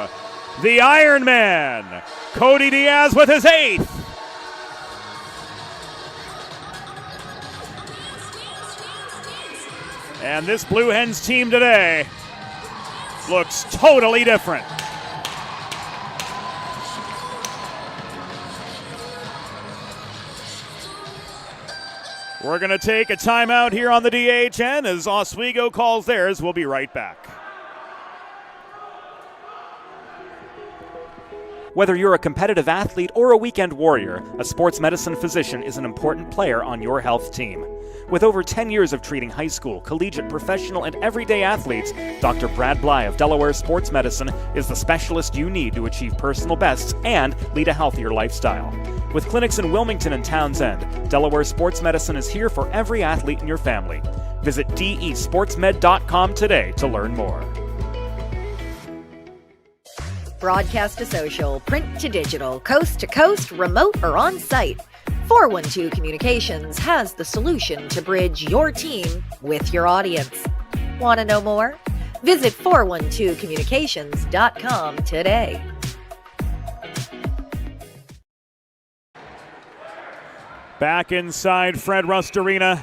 The Iron Man, Cody Diaz with his 8th. And this Blue Hens team today looks totally different. We're going to take a timeout here on the DHN as Oswego calls theirs. We'll be right back. Whether you're a competitive athlete or a weekend warrior, a sports medicine physician is an important player on your health team. With over 10 years of treating high school, collegiate, professional, and everyday athletes, Dr. Brad Bly of Delaware Sports Medicine is the specialist you need to achieve personal bests and lead a healthier lifestyle. With clinics in Wilmington and Townsend, Delaware Sports Medicine is here for every athlete in your family. Visit desportsmed.com today to learn more. Broadcast to social, print to digital, coast to coast, remote or on site. 412 Communications has the solution to bridge your team with your audience. Want to know more? Visit 412communications.com today. Back inside Fred Rust Arena.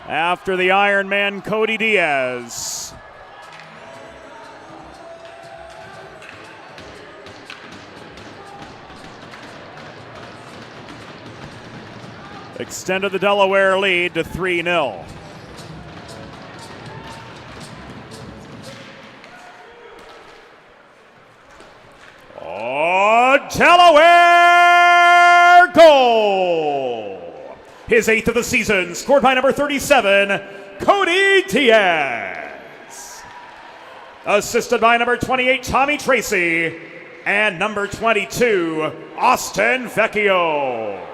After the Iron Man, Cody Diaz. Extended the Delaware lead to 3-0. Oh, Delaware goal! His 8th of the season, scored by number 37, Cody Diaz. Assisted by number 28, Tommy Tracy, and number 22, Austin Vecchio.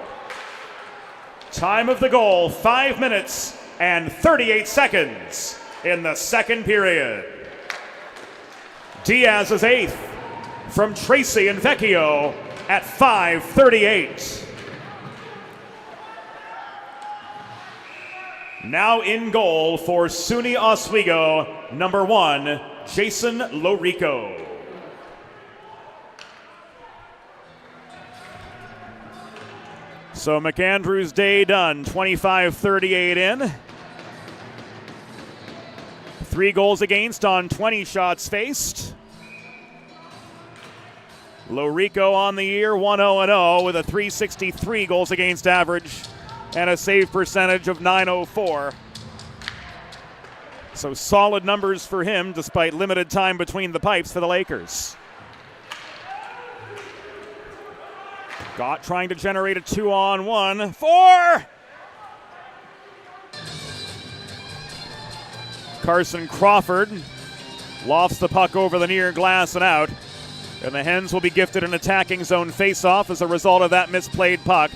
Time of the goal, 5 minutes and 38 seconds in the second period. Diaz's 8th from Tracy and Vecchio at 5:38. Now in goal for SUNY Oswego, number 1, Jason Lorico. So McAndrew's day done, 25-38 in. 3 goals against on 20 shots faced. Lorico on the year, 1-0-0 with a .363 goals against average and a save percentage of .904. So solid numbers for him despite limited time between the pipes for the Lakers. Gott trying to generate a 2-on-1. 4! Carson Crawford lofts the puck over the near glass and out. And the Hens will be gifted an attacking zone faceoff as a result of that misplayed puck.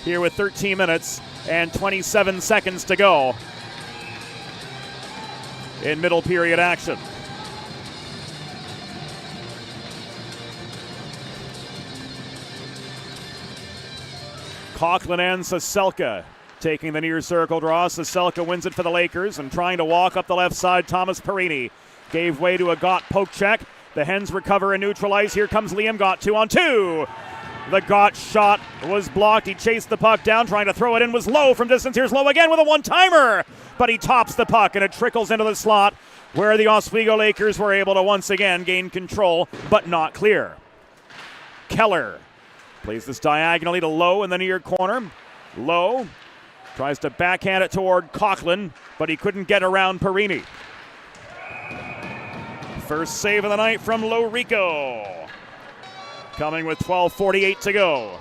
Here with 13 minutes and 27 seconds to go. in middle period action. Coughlin and Saselka taking the near circle draw. Saselka wins it for the Lakers, and trying to walk up the left side, Thomas Perini gave way to a Gott poke check. The Hens recover and neutralize. Here comes Liam Gott, 2-on-2. The Gott shot was blocked. He chased the puck down, trying to throw it in, was low from distance. Here's Low again with a one-timer, but he tops the puck and it trickles into the slot where the Oswego Lakers were able to once again gain control, but not clear. Keller plays this diagonally to Low in the near corner. Low tries to backhand it toward Coughlin, but he couldn't get around Perini. First save of the night from Lorico, coming with 12:48 to go.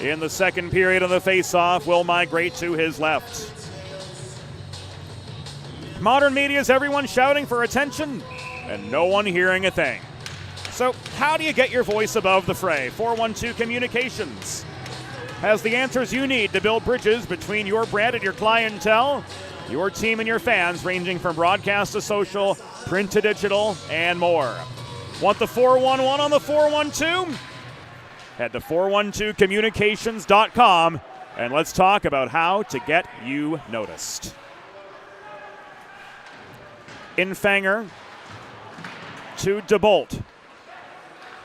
In the second period of the face-off, will migrate to his left. Modern media is everyone shouting for attention and no one hearing a thing. So how do you get your voice above the fray? 412 Communications has the answers you need to build bridges between your brand and your clientele, your team and your fans, ranging from broadcast to social, print to digital, and more. Want the 411 on the 412? Head to 412communications.com and let's talk about how to get you noticed. Infanger to DeBolt.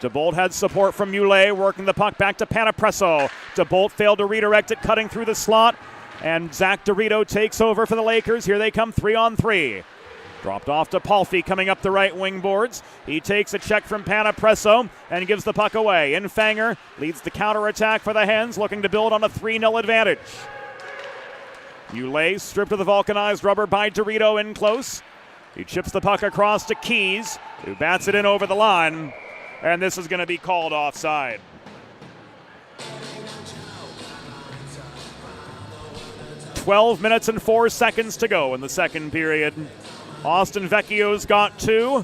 DeBolt had support from Muley, working the puck back to Panapresso. DeBolt failed to redirect it, cutting through the slot, and Zach Dorito takes over for the Lakers. Here they come 3-on-3. Dropped off to Palfy coming up the right wing boards. He takes a check from Panapresso and gives the puck away. Infanger leads the counterattack for the Hens, looking to build on a 3-0 advantage. Muley stripped of the vulcanized rubber by Dorito in close. He chips the puck across to Keys, who bats it in over the line. And this is going to be called offside. "12 minutes and 4 seconds to go in the second period. Austin Vecchio's got 2,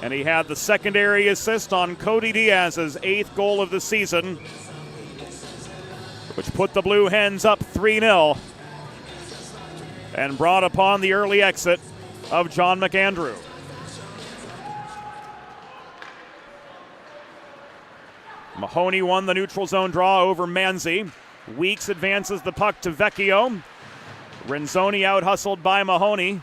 and he had the secondary assist on Cody Diaz's 8th goal of the season, which put the Blue Hens up 3-0 and brought upon the early exit of John McAndrew. Mahoney won the neutral zone draw over Manzi. Weeks advances the puck to Vecchio. Renzoni out-hustled by Mahoney.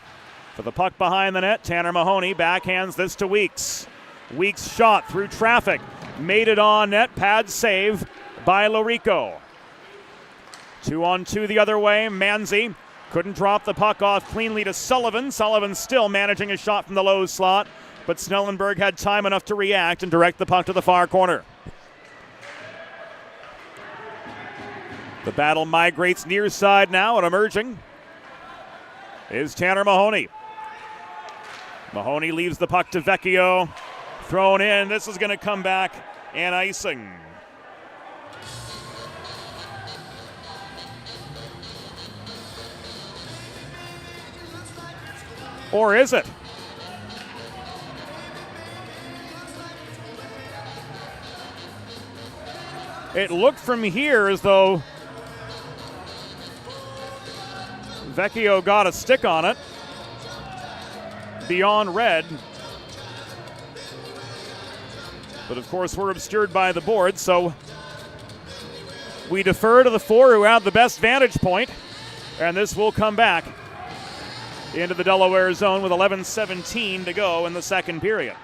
For the puck behind the net, Tanner Mahoney backhands this to Weeks. Weeks shot through traffic. Made it on net. Pad save by Lorico. 2-on-2 the other way. Manzi couldn't drop the puck off cleanly to Sullivan. Sullivan still managing a shot from the low slot, but Snellenberg had time enough to react and direct the puck to the far corner. The battle migrates near side now, and emerging is Tanner Mahoney. Mahoney leaves the puck to Vecchio. Thrown in. This is going to come back and icing. Or is it? It looked from here as though Vecchio got a stick on it beyond red. But of course we're obscured by the board, so we defer to the 4 who have the best vantage point, and this will come back into the Delaware zone with 11:17 to go in the second period.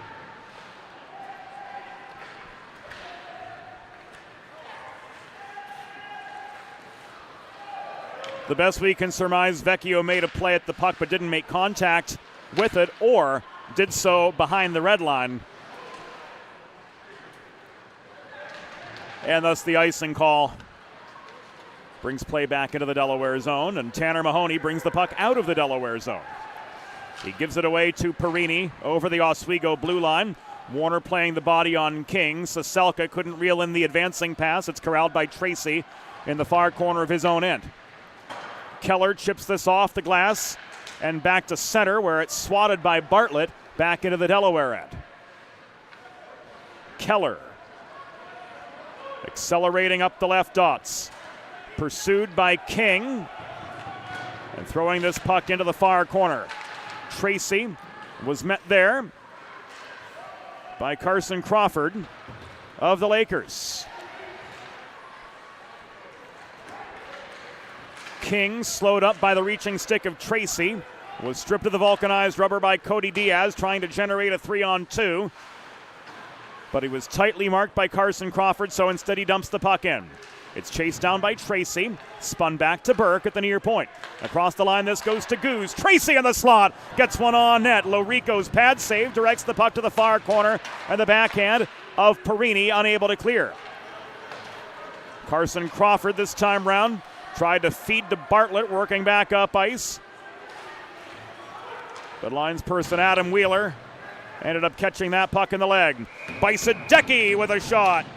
The best we can surmise, Vecchio made a play at the puck but didn't make contact with it, or did so behind the red line. And thus the icing call brings play back into the Delaware zone, and Tanner Mahoney brings the puck out of the Delaware zone. He gives it away to Perini over the Oswego blue line. Warner playing the body on King. Saselka couldn't reel in the advancing pass. It's corralled by Tracy in the far corner of his own end. Keller chips this off the glass and back to center, where it's swatted by Bartlett back into the Delaware end. Keller accelerating up the left dots. Pursued by King. And throwing this puck into the far corner. Tracy was met there by Carson Crawford of the Lakers. King, slowed up by the reaching stick of Tracy, was stripped of the vulcanized rubber by Cody Diaz, trying to generate a 3-on-2. But he was tightly marked by Carson Crawford, so instead he dumps the puck in. It's chased down by Tracy, spun back to Burke at the near point. Across the line, this goes to Goose. Tracy in the slot, gets one on net. Lorico's pad save directs the puck to the far corner, and the backhand of Perini unable to clear. Carson Crawford this time round tried to feed to Bartlett, working back up ice. But linesperson Adam Wheeler ended up catching that puck in the leg. Bisadecki with a shot.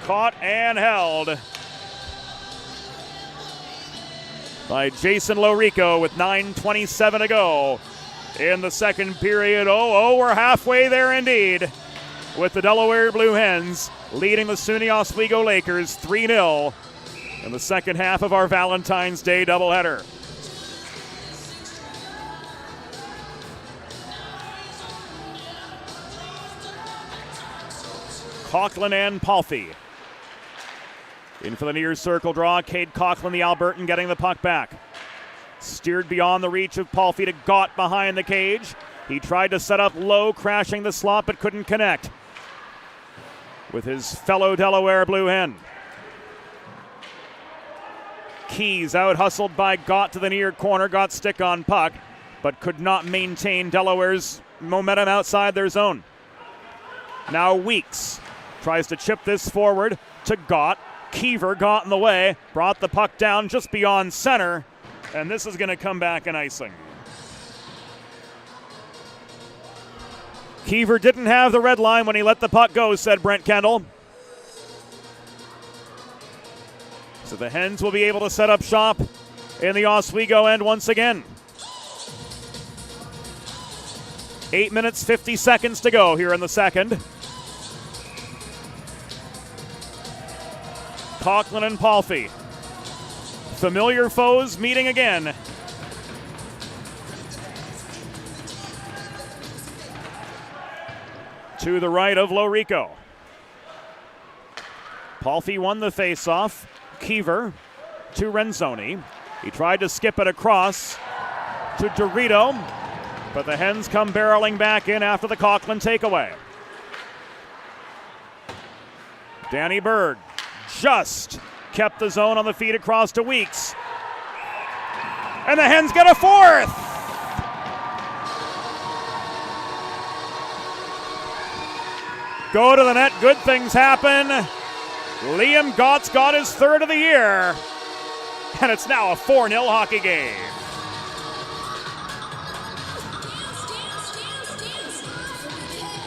Caught and held by Jason Lorico with 9:27 to go in the second period. We're halfway there indeed, with the Delaware Blue Hens leading the SUNY Oswego Lakers 3-0 in the second half of our Valentine's Day doubleheader. Coughlin and Palffy. In for the near circle draw, Cade Coughlin, the Albertan, getting the puck back. Steered beyond the reach of Palffy to Gott behind the cage. He tried to set up low, crashing the slot, but couldn't connect with his fellow Delaware Blue Hen. Keys out hustled by Gott to the near corner, got stick on puck, but could not maintain Delaware's momentum outside their zone. Now Weeks tries to chip this forward to Gott. Keever got in the way, brought the puck down just beyond center, and this is going to come back in icing. Keever didn't have the red line when he let the puck go, said Brent Kendall. So the Hens will be able to set up shop in the Oswego end once again. 8 minutes, 50 seconds to go here in the second. Coughlin and Palffy. Familiar foes meeting again. To the right of Lorico. Palffy won the faceoff. Keever to Renzoni. He tried to skip it across to Dorito, but the Hens come barreling back in after the Coughlin takeaway. Danny Berg just kept the zone on the feed across to Weeks. And the Hens get a fourth! Go to the net, good things happen. Liam Gott's got his third of the year. And it's now a 4-0 hockey game.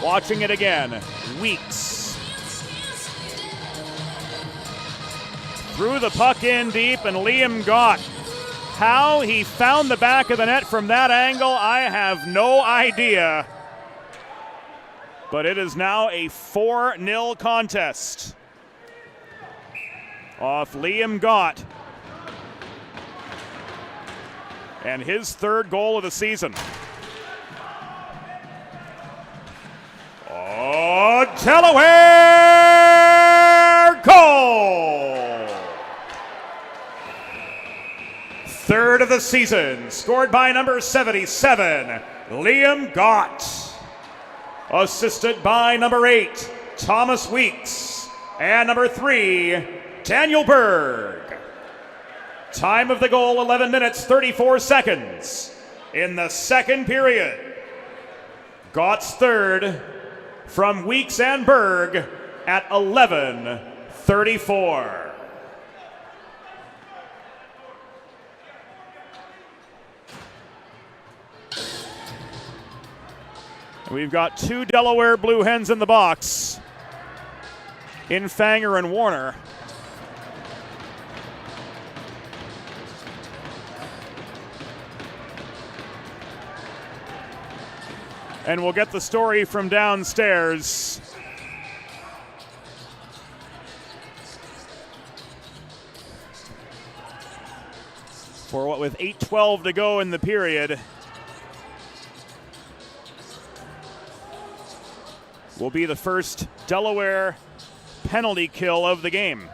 Watching it again, Weeks. Threw the puck in deep, and Liam Gott. How he found the back of the net from that angle, I have no idea. But it is now a 4-0 contest. Off Liam Gott. And his third goal of the season. Oh, Delaware goal! Third of the season, scored by number 77, Liam Gott. Assisted by number 8, Thomas Weeks. And number 3, Daniel Berg. Time of the goal, 11 minutes, 34 seconds. In the second period, Gott's third from Weeks and Berg at 11:34. We've got two Delaware Blue Hens in the box in Fanger and Warner. And we'll get the story from downstairs. for what with 8:12 to go in the period will be the first Delaware penalty kill of the game.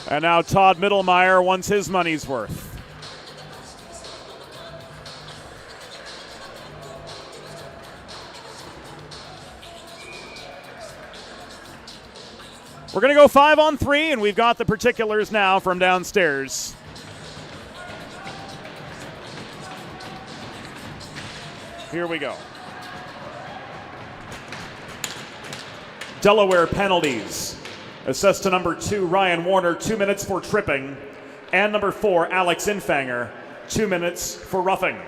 And now Todd Mittelmeyer wants his money's worth. We're going to go 5-on-3, and we've got the particulars now from downstairs. Here we go. Delaware penalties. Assessed to number 2, Ryan Warner, 2 minutes for tripping. And number 4, Alex Infanger, 2 minutes for roughing.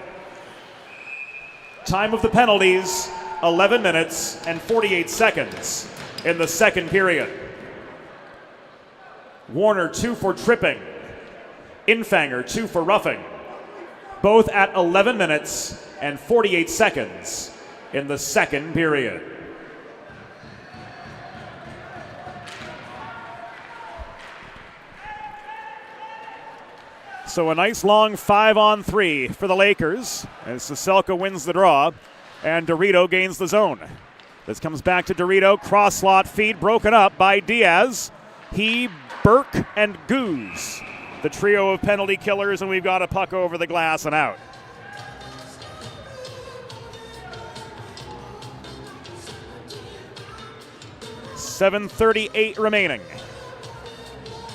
Time of the penalties, 11 minutes and 48 seconds in the second period. Warner, 2 for tripping. Infanger, 2 for roughing. Both at 11 minutes and 48 seconds in the second period. So a nice long 5-on-3 for the Lakers as Saselka wins the draw and Dorito gains the zone. This comes back to Dorito, cross slot feed broken up by Diaz. He, Burke, and Goose, the trio of penalty killers, and we've got a puck over the glass and out. .738 remaining.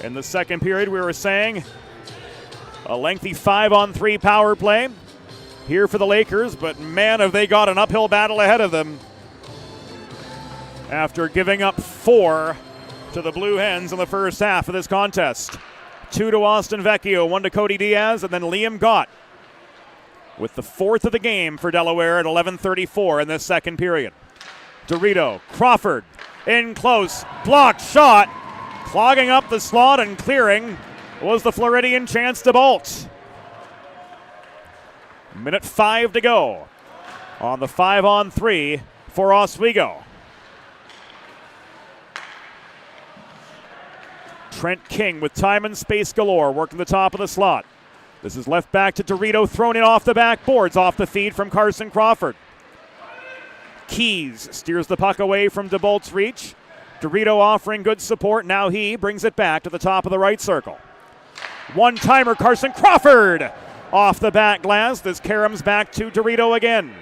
In the second period, we were saying a lengthy 5-on-3 power play here for the Lakers, but man, have they got an uphill battle ahead of them after giving up 4 to the Blue Hens in the first half of this contest. 2 to Austin Vecchio, 1 to Cody Diaz, and then Liam Gott with the 4th of the game for Delaware at 11:34 in this second period. Dorito, Crawford, in close, blocked shot, clogging up the slot and clearing was the Floridian Chance DeBolt. Minute 5 to go on the 5-on-3 for Oswego. Trent King with time and space galore, working the top of the slot. This is left back to Dorito, thrown in off the backboards, off the feed from Carson Crawford. Keys steers the puck away from DeBolt's reach. Dorito offering good support. Now he brings it back to the top of the right circle. One-timer, Carson Crawford off the back glass. This caroms back to Dorito again.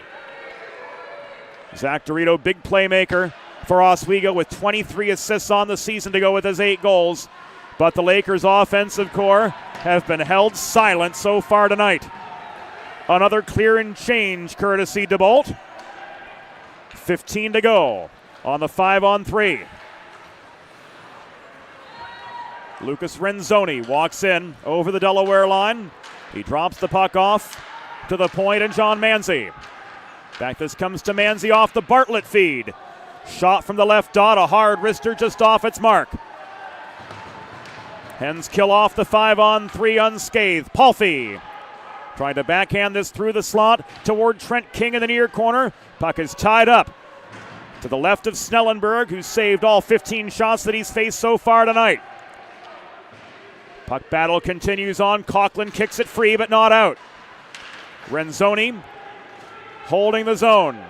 Zach Dorito, big playmaker for Oswego with 23 assists on the season to go with his 8 goals. But the Lakers' offensive core have been held silent so far tonight. Another clear and change courtesy DeBolt. 15 to go on the 5-on-3. Lucas Renzoni walks in over the Delaware line. He drops the puck off to the point and John Manzi. Back this comes to Manzi off the Bartlett feed. Shot from the left dot, a hard wrister just off its mark. Hens kill off the 5-on-3 unscathed. Palfy trying to backhand this through the slot toward Trent King in the near corner. Puck is tied up to the left of Snellenberg, who saved all 15 shots that he's faced so far tonight. Puck battle continues on. Coughlin kicks it free, but not out. Renzoni holding the zone.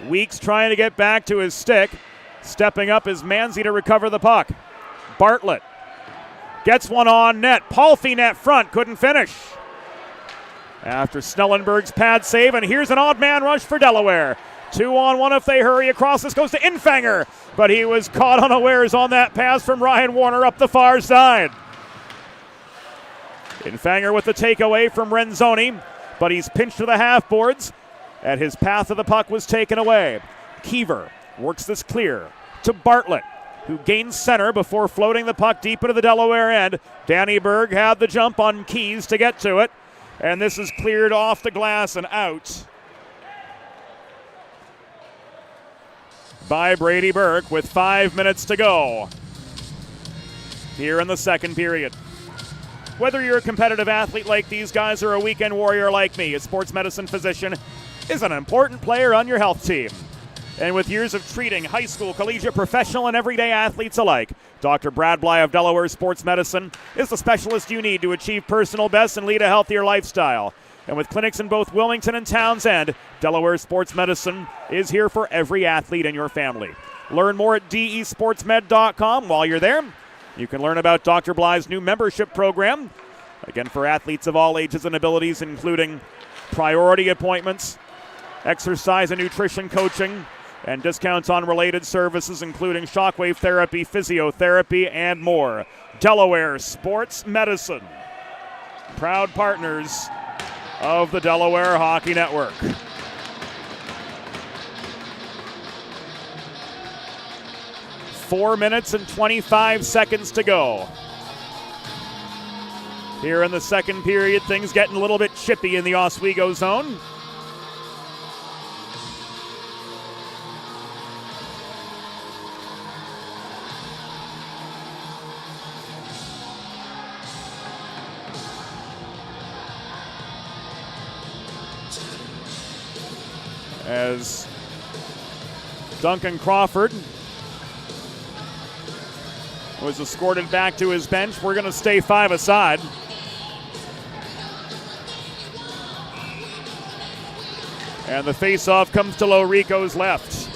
Weeks trying to get back to his stick. Stepping up is Manzi to recover the puck. Bartlett gets one on net. Palfy net front, couldn't finish. After Snellenberg's pad save, and here's an odd man rush for Delaware. 2-on-1 if they hurry across. This goes to Infanger, but he was caught unawares on that pass from Ryan Warner up the far side. Infanger with the takeaway from Renzoni, but he's pinched to the half boards, and his path of the puck was taken away. Keever works this clear to Bartlett, who gains center before floating the puck deep into the Delaware end. Danny Berg had the jump on Keys to get to it, and this is cleared off the glass and out by Brady Burke with 5 minutes to go here in the second period. Whether you're a competitive athlete like these guys or a weekend warrior like me, a sports medicine physician is an important player on your health team. And with years of treating high school, collegiate, professional, and everyday athletes alike, Dr. Brad Bly of Delaware Sports Medicine is the specialist you need to achieve personal best and lead a healthier lifestyle. And with clinics in both Wilmington and Townsend, Delaware Sports Medicine is here for every athlete in your family. Learn more at desportsmed.com. While you're there, you can learn about Dr. Bly's new membership program, again for athletes of all ages and abilities, including priority appointments, exercise and nutrition coaching, and discounts on related services, including shockwave therapy, physiotherapy, and more. Delaware Sports Medicine, proud partners of the Delaware Hockey Network. Four minutes and 25 seconds to go. Here in the second period, things getting a little bit chippy in the Oswego zone. As Duncan Crawford was escorted back to his bench. We're going to stay five aside. And the face-off comes to Lorico's left.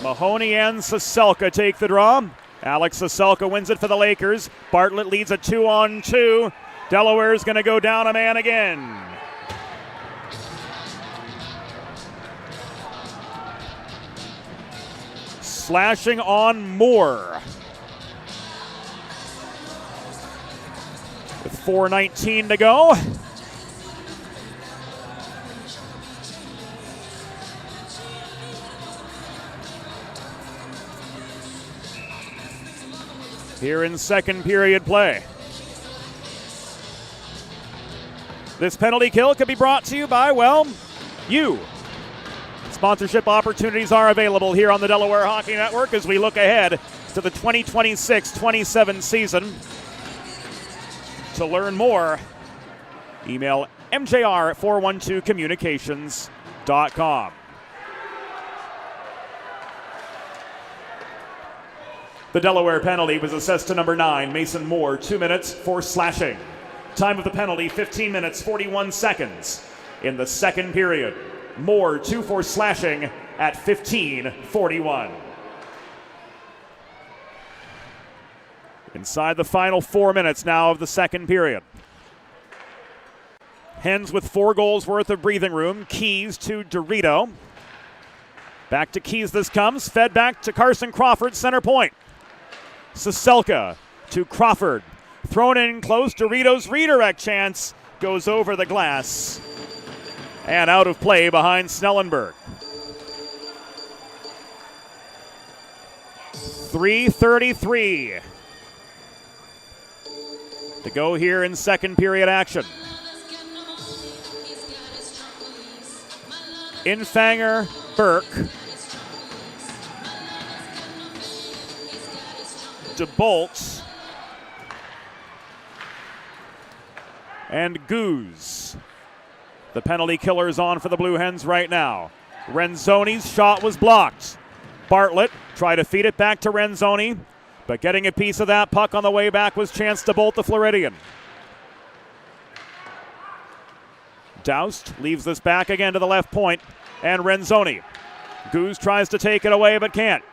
Mahoney and Saselka take the draw. Alex Saselka wins it for the Lakers. Bartlett leads a 2-on-2. Delaware's going to go down a man again. Slashing on Moore. With 4:19 to go. Here in second period play. This penalty kill could be brought to you by, well, you. Sponsorship opportunities are available here on the Delaware Hockey Network as we look ahead to the 2026-27 season. To learn more, email mjr@412communications.com. The Delaware penalty was assessed to number 9, Mason Moore, 2 minutes for slashing. Time of the penalty, 15 minutes, 41 seconds. In the second period, Moore 2 for slashing at 15:41. Inside the final 4 minutes now of the second period. Hens with 4 goals worth of breathing room. Keys to Dorito. Back to Keys this comes. Fed back to Carson Crawford, center point. Saselka to Crawford. Thrown in close. Dorito's redirect chance goes over the glass. And out of play behind Snellenberg. 3:33 to go here in second period action. Infanger, Burke. DeBolt. And Goose. The penalty killer is on for the Blue Hens right now. Renzoni's shot was blocked. Bartlett tried to feed it back to Renzoni, but getting a piece of that puck on the way back was Chance DeBolt, the Floridian. Doust leaves this back again to the left point, and Renzoni. Goose tries to take it away but can't.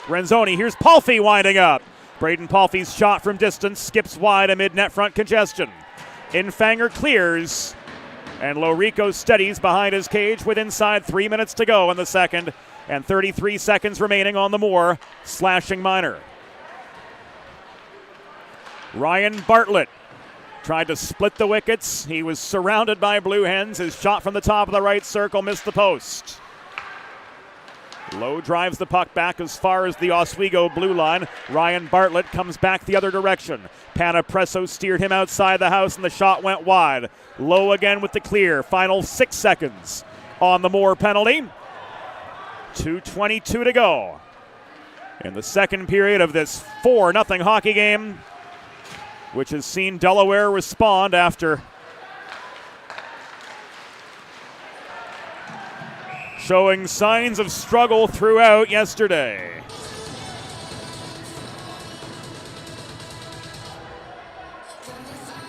Renzoni, here's Palfy winding up. Braden Palfy's shot from distance skips wide amid net front congestion. Infanger clears, and Lorico steadies behind his cage with inside 3 minutes to go in the second, and 33 seconds remaining on the Moore slashing minor. Ryan Bartlett tried to split the wickets. He was surrounded by Blue Hens. His shot from the top of the right circle missed the post. Lowe drives the puck back as far as the Oswego blue line. Ryan Bartlett comes back the other direction. Panapresso steered him outside the house and the shot went wide. Lowe again with the clear. Final 6 seconds on the Moore penalty. 2:22 to go. In the second period of this 4-0 hockey game, which has seen Delaware respond after showing signs of struggle throughout yesterday.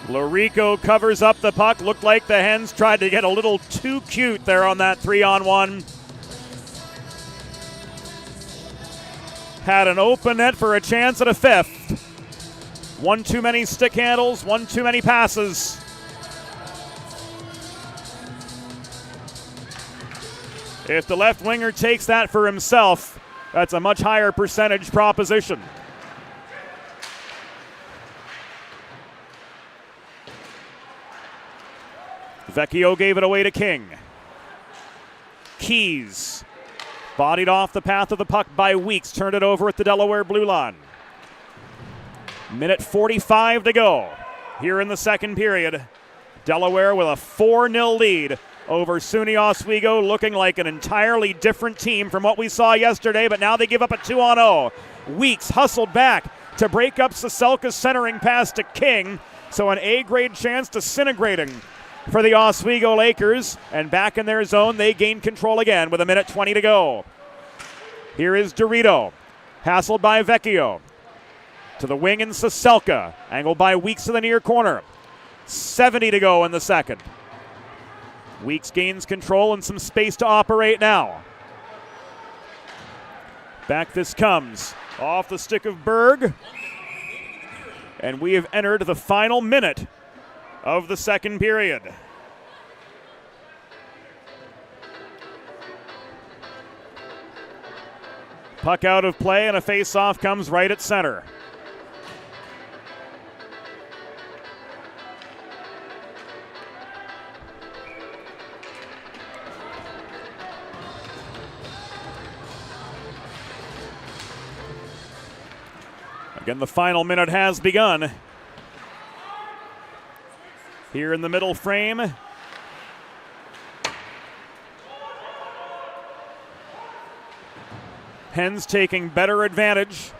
Lorico covers up the puck. Looked like the Hens tried to get a little too cute there on that 3-on-1. Had an open net for a chance at a fifth. One too many stick handles, one too many passes. If the left winger takes that for himself, that's a much higher percentage proposition. Vecchio gave it away to King. Keys bodied off the path of the puck by Weeks, turned it over at the Delaware blue line. Minute 45 to go here in the second period. Delaware with a 4-0 lead over SUNY Oswego, looking like an entirely different team from what we saw yesterday, but now they give up a 2-on-0. Weeks hustled back to break up Saselka's centering pass to King, so an A-grade chance disintegrating for the Oswego Lakers, and back in their zone, they gain control again with a minute 20 to go. Here is Dorito, hassled by Vecchio. To the wing in Saselka, angled by Weeks to the near corner. 70 to go in the second. Weeks gains control and some space to operate now. Back this comes off the stick of Berg. And we have entered the final minute of the second period. Puck out of play and a face-off comes right at center. Again, the final minute has begun. Here in the middle frame, Hens taking better advantage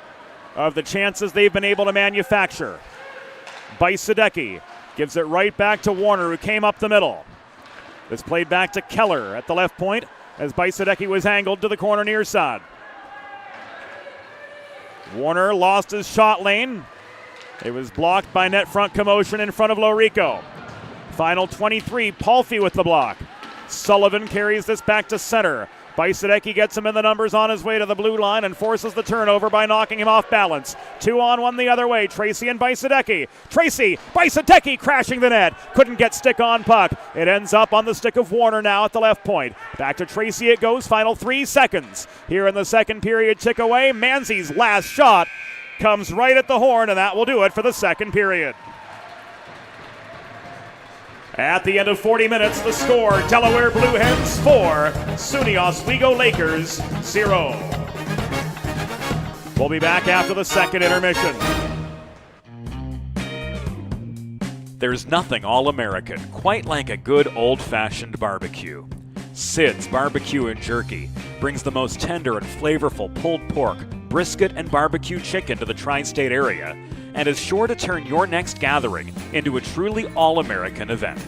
of the chances they've been able to manufacture. Bajsadecki gives it right back to Warner, who came up the middle. This played back to Keller at the left point as Bajsadecki was angled to the corner near side. Warner lost his shot lane. It was blocked by net front commotion in front of Lorico. Final 23, Palfy with the block. Sullivan carries this back to center. Bajsadecki gets him in the numbers on his way to the blue line and forces the turnover by knocking him off balance. 2-on-1 the other way, Tracy and Bajsadecki. Bajsadecki crashing the net. Couldn't get stick on puck. It ends up on the stick of Warner now at the left point. Back to Tracy it goes, final 3 seconds. Here in the second period, tick away. Manzi's last shot comes right at the horn, and that will do it for the second period. At the end of 40 minutes, the score, Delaware Blue Hens 4, SUNY Oswego Lakers 0. We'll be back after the second intermission. There's nothing all-American quite like a good old-fashioned barbecue. Sid's Barbecue and Jerky brings the most tender and flavorful pulled pork, brisket, and barbecue chicken to the tri-state area, and is sure to turn your next gathering into a truly all-American event.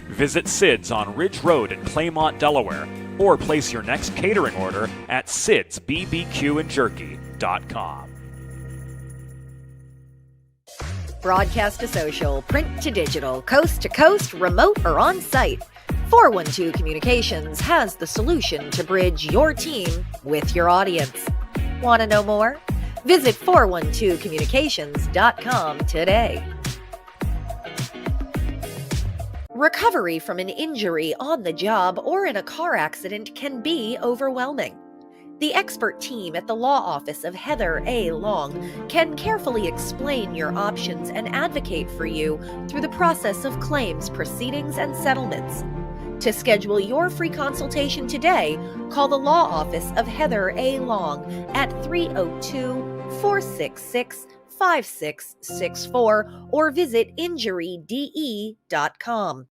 Visit Sid's on Ridge Road in Claymont, Delaware, or place your next catering order at sidsbbqandjerky.com. Broadcast to social, print to digital, coast to coast, remote or on-site. 412 Communications has the solution to bridge your team with your audience. Want to know more? Visit 412communications.com today. Recovery from an injury on the job or in a car accident can be overwhelming. The expert team at the law office of Heather A. Long can carefully explain your options and advocate for you through the process of claims, proceedings, and settlements. To schedule your free consultation today, call the law office of Heather A. Long at 302-466-5664 or visit injuryde.com.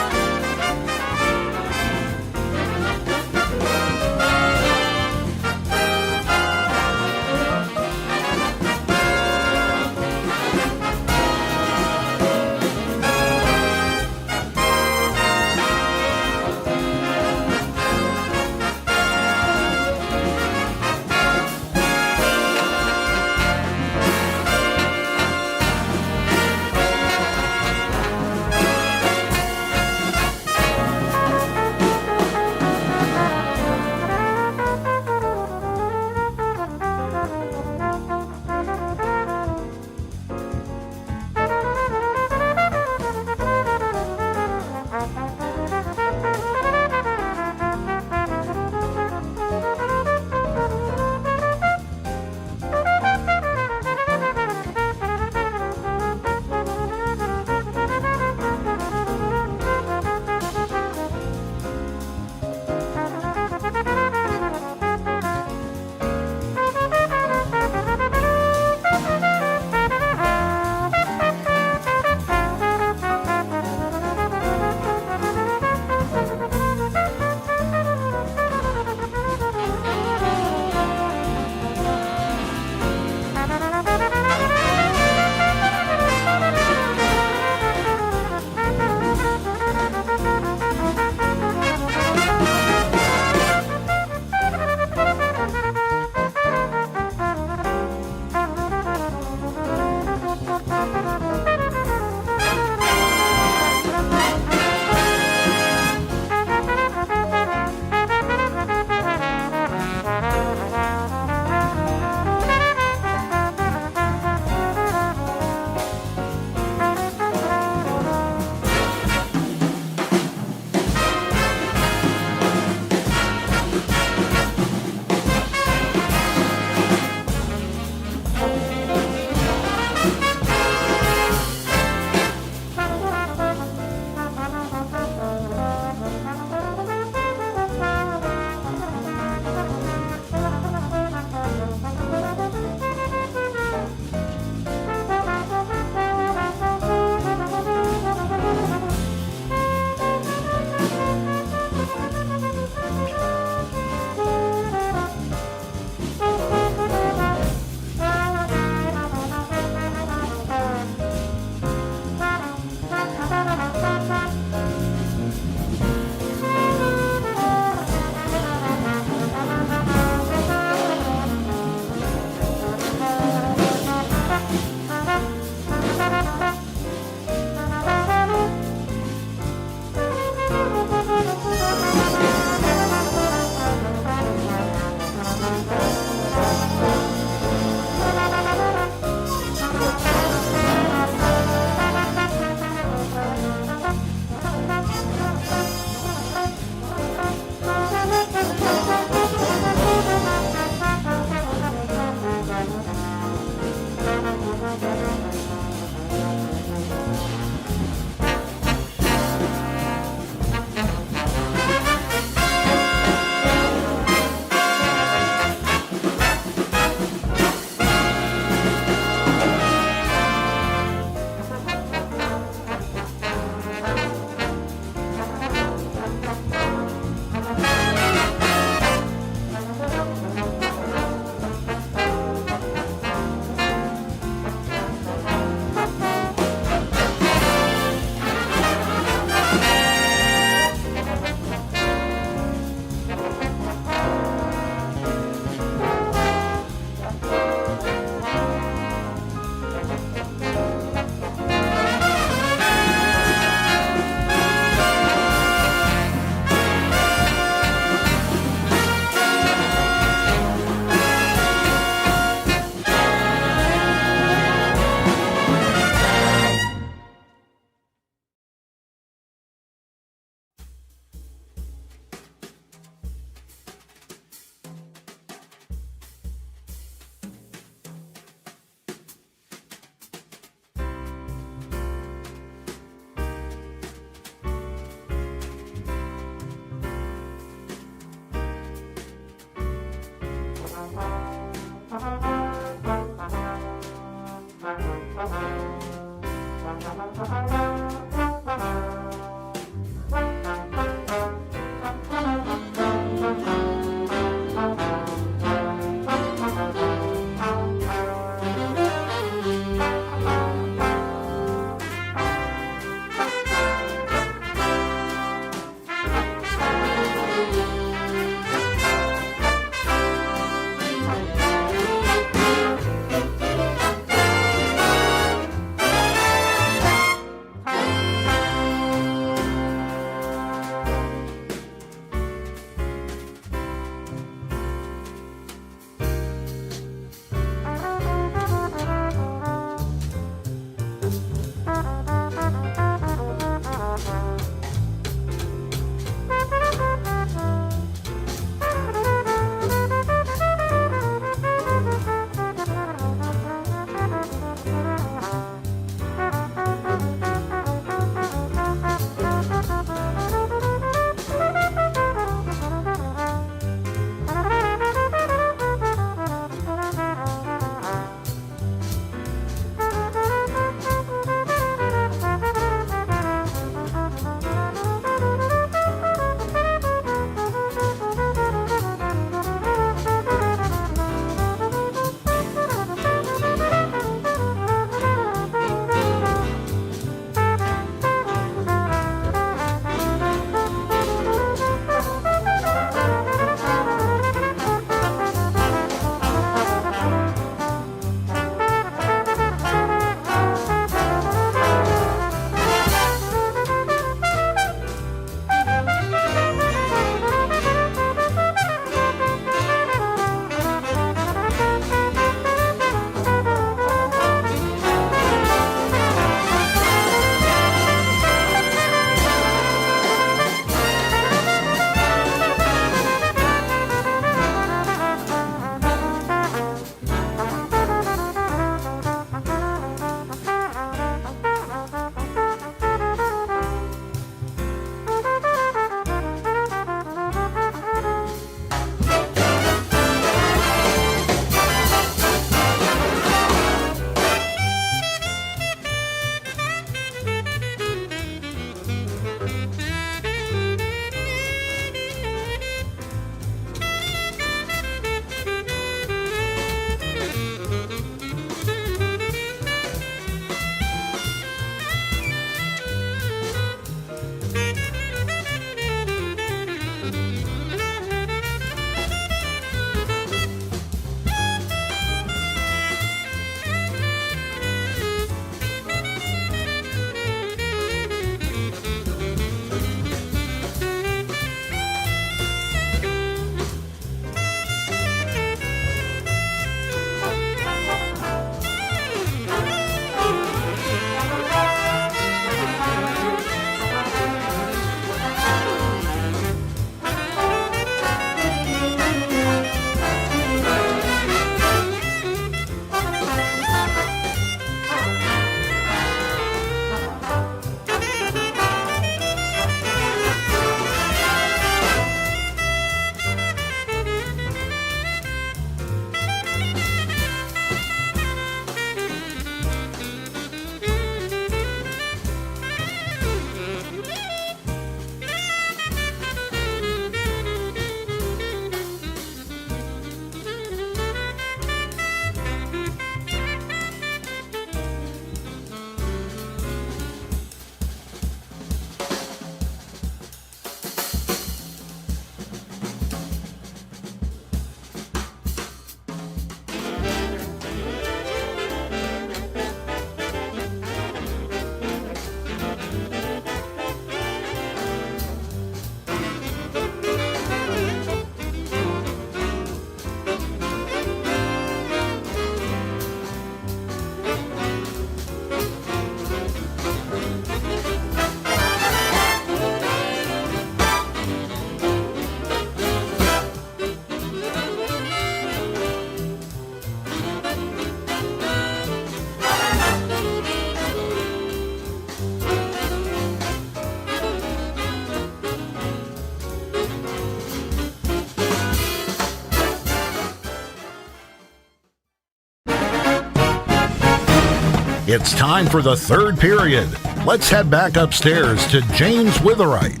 It's time for the third period. Let's head back upstairs to James Witherite.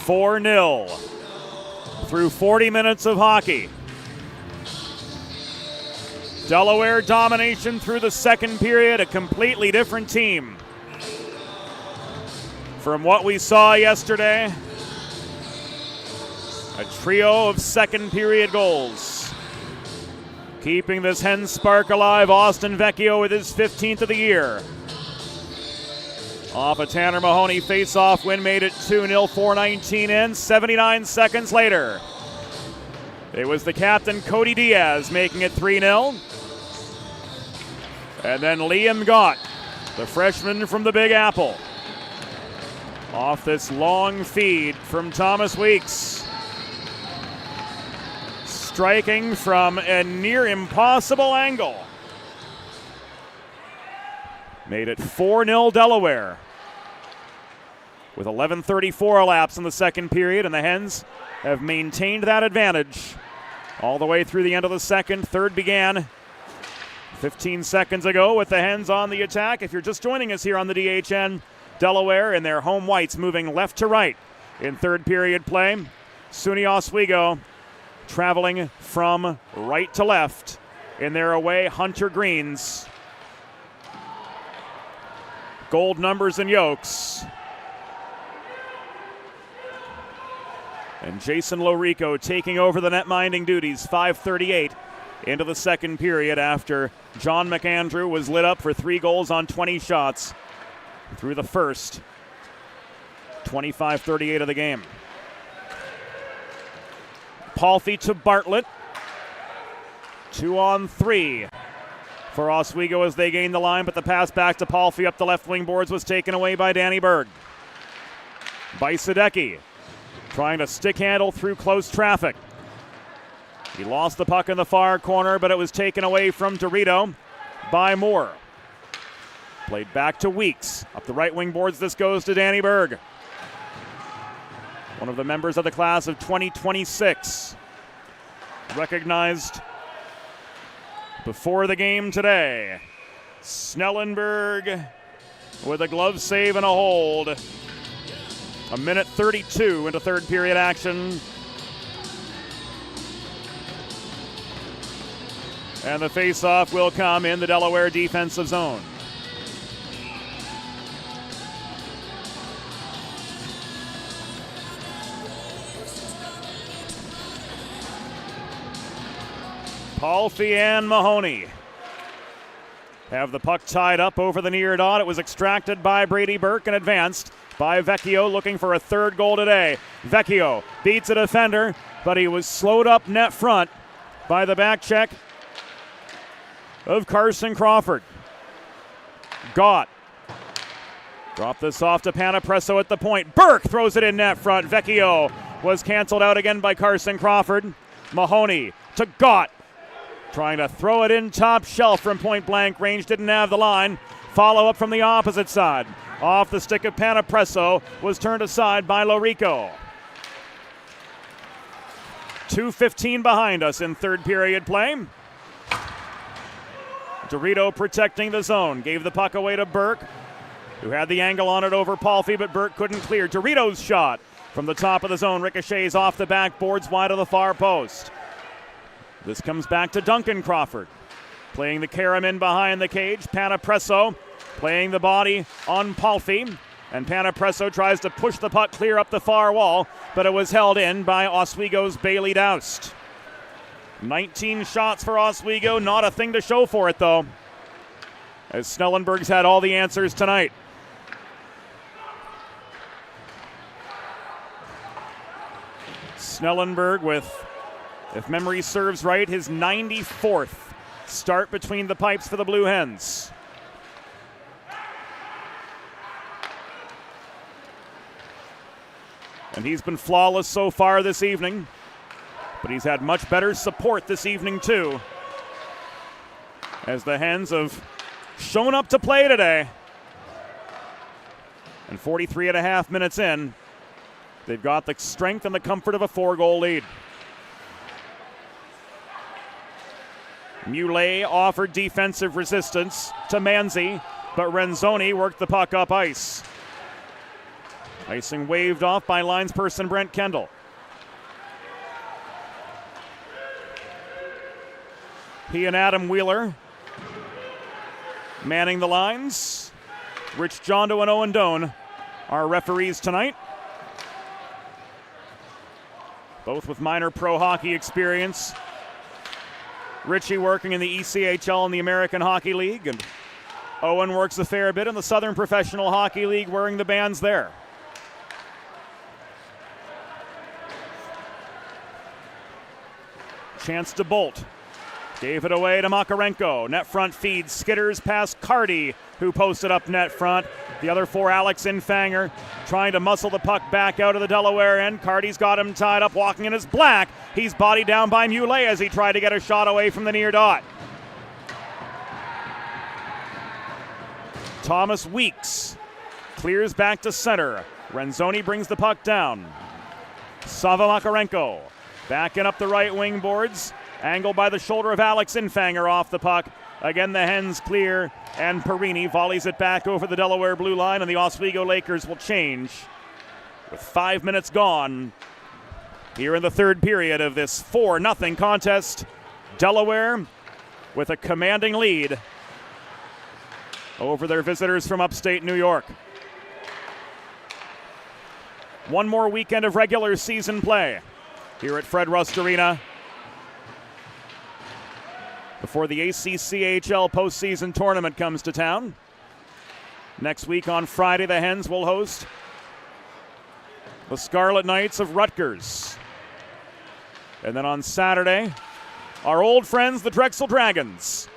4-0 through 40 minutes of hockey. Delaware domination through the second period, a completely different team from what we saw yesterday. A trio of second period goals. Keeping this Hen spark alive, Austin Vecchio with his 15th of the year. Off a Tanner Mahoney face-off win made it 2-0, 4:19 in, 79 seconds later. It was the captain, Cody Diaz, making it 3-0. And then Liam Gott, the freshman from the Big Apple. Off this long feed from Thomas Weeks. Striking from a near impossible angle. Made it 4-0 Delaware. With 11:34 elapsed in the second period, and the Hens have maintained that advantage all the way through the end of the second. Third began 15 seconds ago with the Hens on the attack. If you're just joining us here on the DHN, Delaware in their home whites moving left to right in third period play. SUNY Oswego traveling from right to left in their away Hunter Greens. Gold numbers and yolks. And Jason Lorico taking over the net-minding duties, 5:38 into the second period after John McAndrew was lit up for 3 goals on 20 shots through the first 25:38 of the game. Palffy to Bartlett. 2-on-3 for Oswego as they gain the line, but the pass back to Palffy up the left wing boards was taken away by Danny Berg. Bajsadecki trying to stick handle through close traffic. He lost the puck in the far corner, but it was taken away from Dorito by Moore. Played back to Weeks. Up the right wing boards, this goes to Danny Berg. One of the members of the class of 2026. Recognized before the game today. Snellenberg with a glove save and a hold. A minute 32 into third period action. And the face-off will come in the Delaware defensive zone. Palffy and Mahoney have the puck tied up over the near dot. It was extracted by Brady Burke and advanced by Vecchio, looking for a third goal today. Vecchio beats a defender, but he was slowed up net front by the back check of Carson Crawford. Gott dropped this off to Panapresso at the point. Burke throws it in net front. Vecchio was canceled out again by Carson Crawford. Mahoney to Gott, trying to throw it in top shelf from point blank range. Didn't have the line. Follow up from the opposite side. Off the stick of Panapresso, was turned aside by Lorico. 2:15 behind us in third period play. Dorito protecting the zone. Gave the puck away to Burke, who had the angle on it over Palffy, but Burke couldn't clear. Dorito's shot from the top of the zone ricochets off the backboards wide of the far post. This comes back to Duncan Crawford, playing the carom in behind the cage. Panapresso playing the body on Palffy, and Panapresso tries to push the puck clear up the far wall, but it was held in by Oswego's Bailey Doust. 19 shots for Oswego, not a thing to show for it though, as Snellenberg's had all the answers tonight. Snellenberg with, if memory serves right, his 94th start between the pipes for the Blue Hens. And he's been flawless so far this evening, but he's had much better support this evening too, as the Hens have shown up to play today. And 43 and a half minutes in, they've got the strength and the comfort of a 4-goal lead. Muley offered defensive resistance to Manzi, but Renzoni worked the puck up ice. Icing waved off by linesperson Brent Kendall. He and Adam Wheeler manning the lines. Rich Jondo and Owen Doan are referees tonight. Both with minor pro hockey experience. Richie working in the ECHL and the American Hockey League, and Owen works a fair bit in the Southern Professional Hockey League wearing the bands there. Chance to bolt. Gave it away to Makarenko. Net front feed. Skitters past Cardy, who posted up net front. The other for Alex Infanger, trying to muscle the puck back out of the Delaware end. Cardy's got him tied up, walking in his black. He's bodied down by Muley as he tried to get a shot away from the near dot. Thomas Weeks clears back to center. Renzoni brings the puck down. Sava Makarenko backing up the right wing boards. Angled by the shoulder of Alex Infanger off the puck. Again, the Hens clear, and Perini volleys it back over the Delaware blue line, and the Oswego Lakers will change with 5 minutes gone here in the third period of this 4-0 contest. Delaware with a commanding lead over their visitors from upstate New York. One more weekend of regular season play here at Fred Rust Arena before the ACCHL postseason tournament comes to town. Next week on Friday, the Hens will host the Scarlet Knights of Rutgers. And then on Saturday, our old friends, the Drexel Dragons,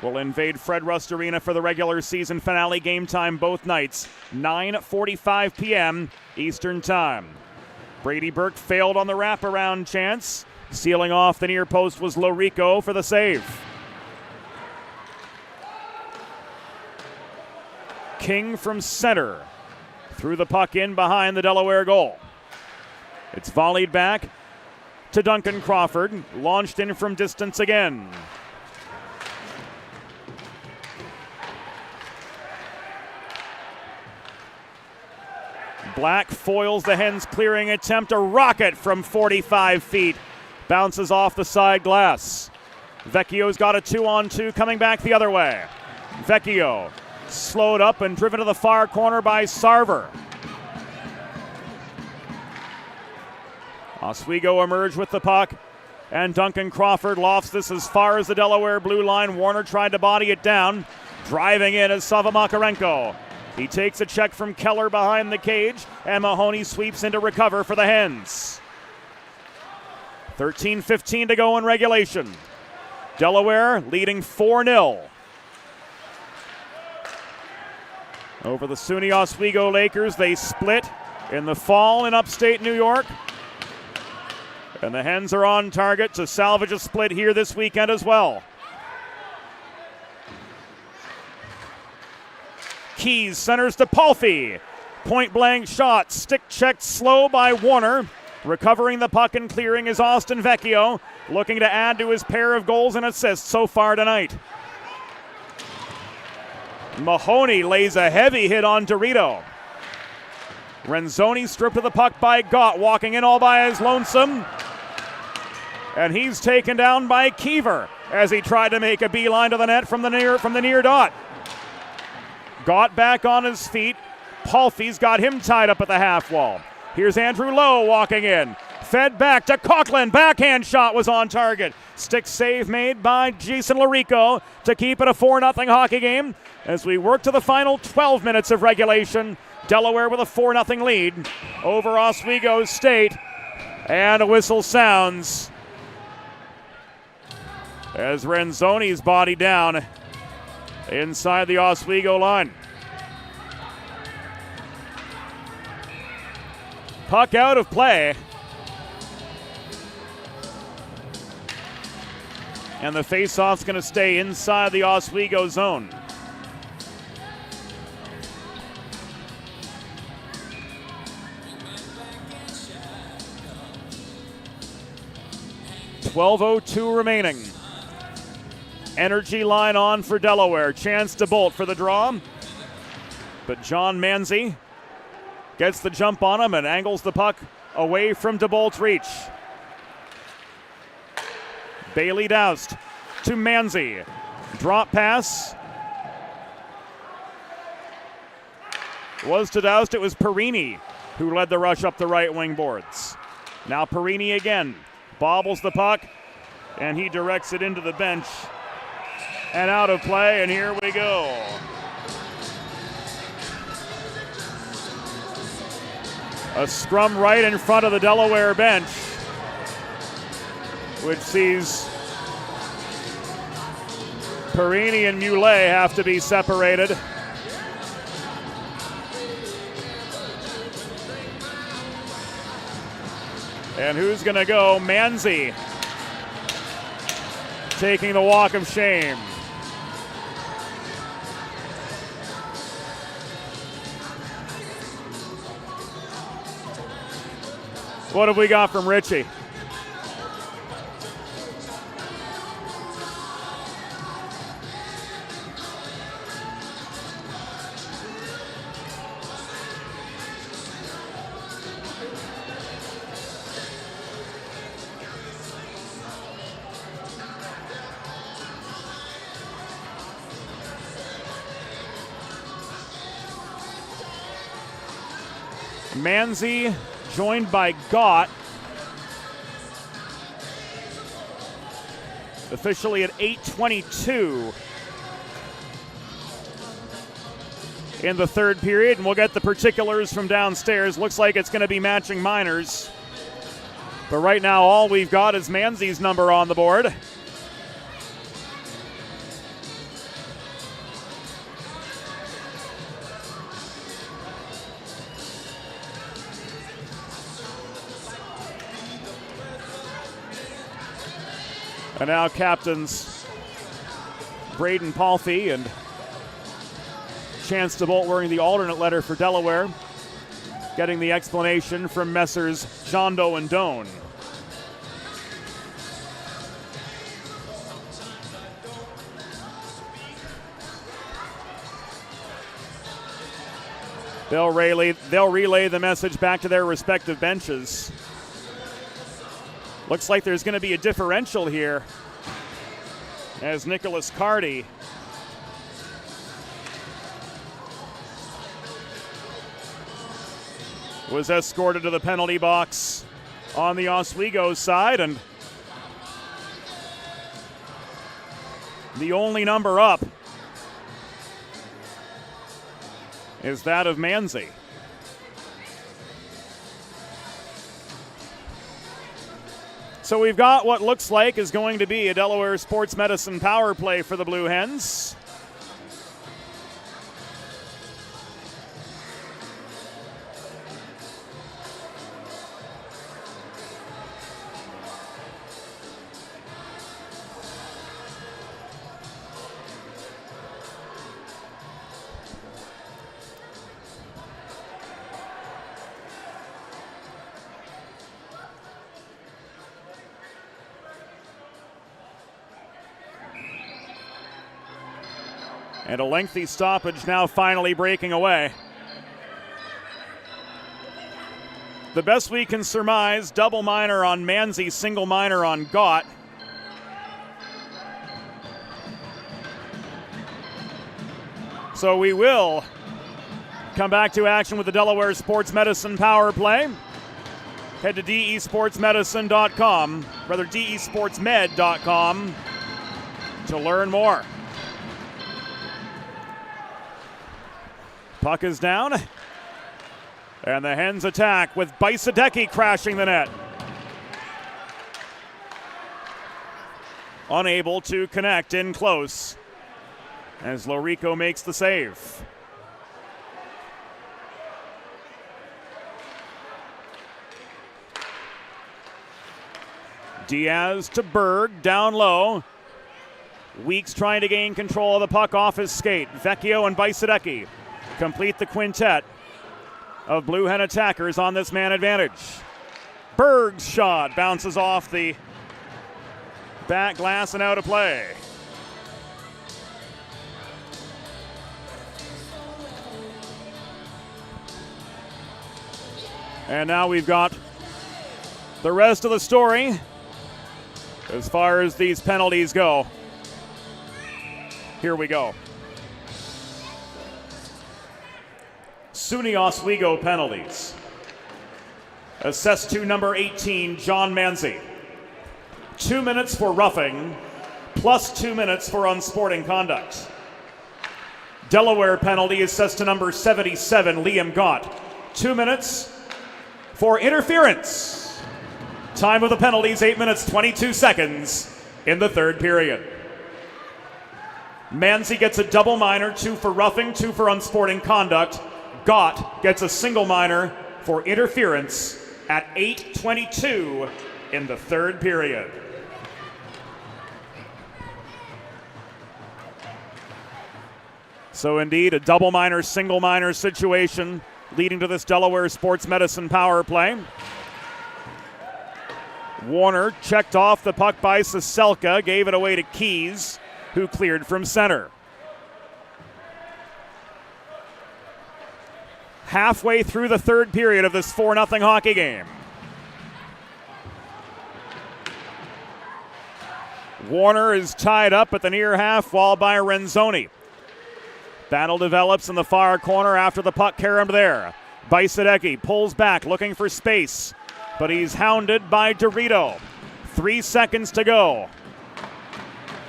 will invade Fred Rust Arena for the regular season finale. Game time both nights, 9:45 p.m. Eastern Time. Brady Burke failed on the wraparound chance. Sealing off the near post was Lorico for the save. King from center threw the puck in behind the Delaware goal. It's volleyed back to Duncan Crawford, launched in from distance again. Black foils the Hens' clearing attempt. A rocket from 45 feet. Bounces off the side glass. Vecchio's got a 2-on-2 coming back the other way. Vecchio slowed up and driven to the far corner by Sarver. Oswego emerged with the puck, and Duncan Crawford lofts this as far as the Delaware blue line. Warner tried to body it down. Driving in is Sava Makarenko. He takes a check from Keller behind the cage, and Mahoney sweeps in to recover for the Hens. 13:15 to go in regulation. Delaware leading 4-0 over the SUNY Oswego Lakers. They split in the fall in upstate New York, and the Hens are on target to salvage a split here this weekend as well. Keys centers to Palfy. Point blank shot, stick checked slow by Warner. Recovering the puck and clearing is Austin Vecchio, looking to add to his pair of goals and assists so far tonight. Mahoney lays a heavy hit on Dorito. Renzoni stripped of the puck by Gott, walking in all by his lonesome. And he's taken down by Kiever as he tried to make a beeline to the net from the near dot. Gott back on his feet. Palfy's got him tied up at the half wall. Here's Andrew Lowe walking in. Fed back to Coughlin. Backhand shot was on target. Stick save made by Jason Lorico to keep it a 4-0 hockey game as we work to the final 12 minutes of regulation. Delaware with a 4-0 lead over Oswego State. And a whistle sounds as Renzoni's body down inside the Oswego line. Puck out of play. And the faceoff's going to stay inside the Oswego zone. .12:02 remaining Energy line on for Delaware. Chance to bolt for the draw. But John Manzi gets the jump on him and angles the puck away from DeBolt's reach. Bailey doused to Manzi. Drop pass. Was to Doust. It was Perini who led the rush up the right wing boards. Now Perini again. Bobbles the puck, and he directs it into the bench. And out of play, and here we go. A scrum right in front of the Delaware bench, which sees Perini and Muley have to be separated. And who's going to go? Manzi taking the walk of shame. What have we got from Richie? Manzi joined by Gott. Officially at 8:22 in the third period, and we'll get the particulars from downstairs. Looks like it's going to be matching minors. But right now all we've got is Manzi's number on the board. And now captains Braden Palfy and Chance to Bolt wearing the alternate letter for Delaware, getting the explanation from Messrs. Jondo and Doan. They'll relay the message back to their respective benches. Looks like there's going to be a differential here as Nicholas Carty was escorted to the penalty box on the Oswego side, and the only number up is that of Manzi. So we've got what looks like is going to be a Delaware Sports Medicine power play for the Blue Hens. And a lengthy stoppage now finally breaking away. The best we can surmise, double minor on Manzi, single minor on Gott. So we will come back to action with the Delaware Sports Medicine power play. Head to desportsmedicine.com, rather desportsmed.com to learn more. Puck is down, and the Hens attack with Bajsadecki crashing the net. Unable to connect in close as Lorico makes the save. Diaz to Berg, down low. Weeks trying to gain control of the puck off his skate. Vecchio and Bajsadecki complete the quintet of Blue Hen attackers on this man advantage. Berg's shot bounces off the back glass and out of play. And now we've got the rest of the story as far as these penalties go. Here we go. SUNY Oswego penalties. Assessed to number 18, John Manzi. 2 minutes for roughing, plus 2 minutes for unsporting conduct. Delaware penalty assessed to number 77, Liam Gott. 2 minutes for interference. Time of the penalties, 8 minutes, 22 seconds in the third period. Manzi gets a double minor, 2 for roughing, 2 for unsporting conduct. Gott gets a single minor for interference at 8:22 in the third period. So indeed, a double minor, single minor situation leading to this Delaware sports medicine power play. Warner checked off the puck by Saselka, gave it away to Keys, who cleared from center. Halfway through the third period of this 4-0 hockey game. Warner is tied up at the near half wall by Renzoni. Battle develops in the far corner after the puck caromed there. Bajsadecki pulls back looking for space, but he's hounded by Dorito. 3 seconds to go.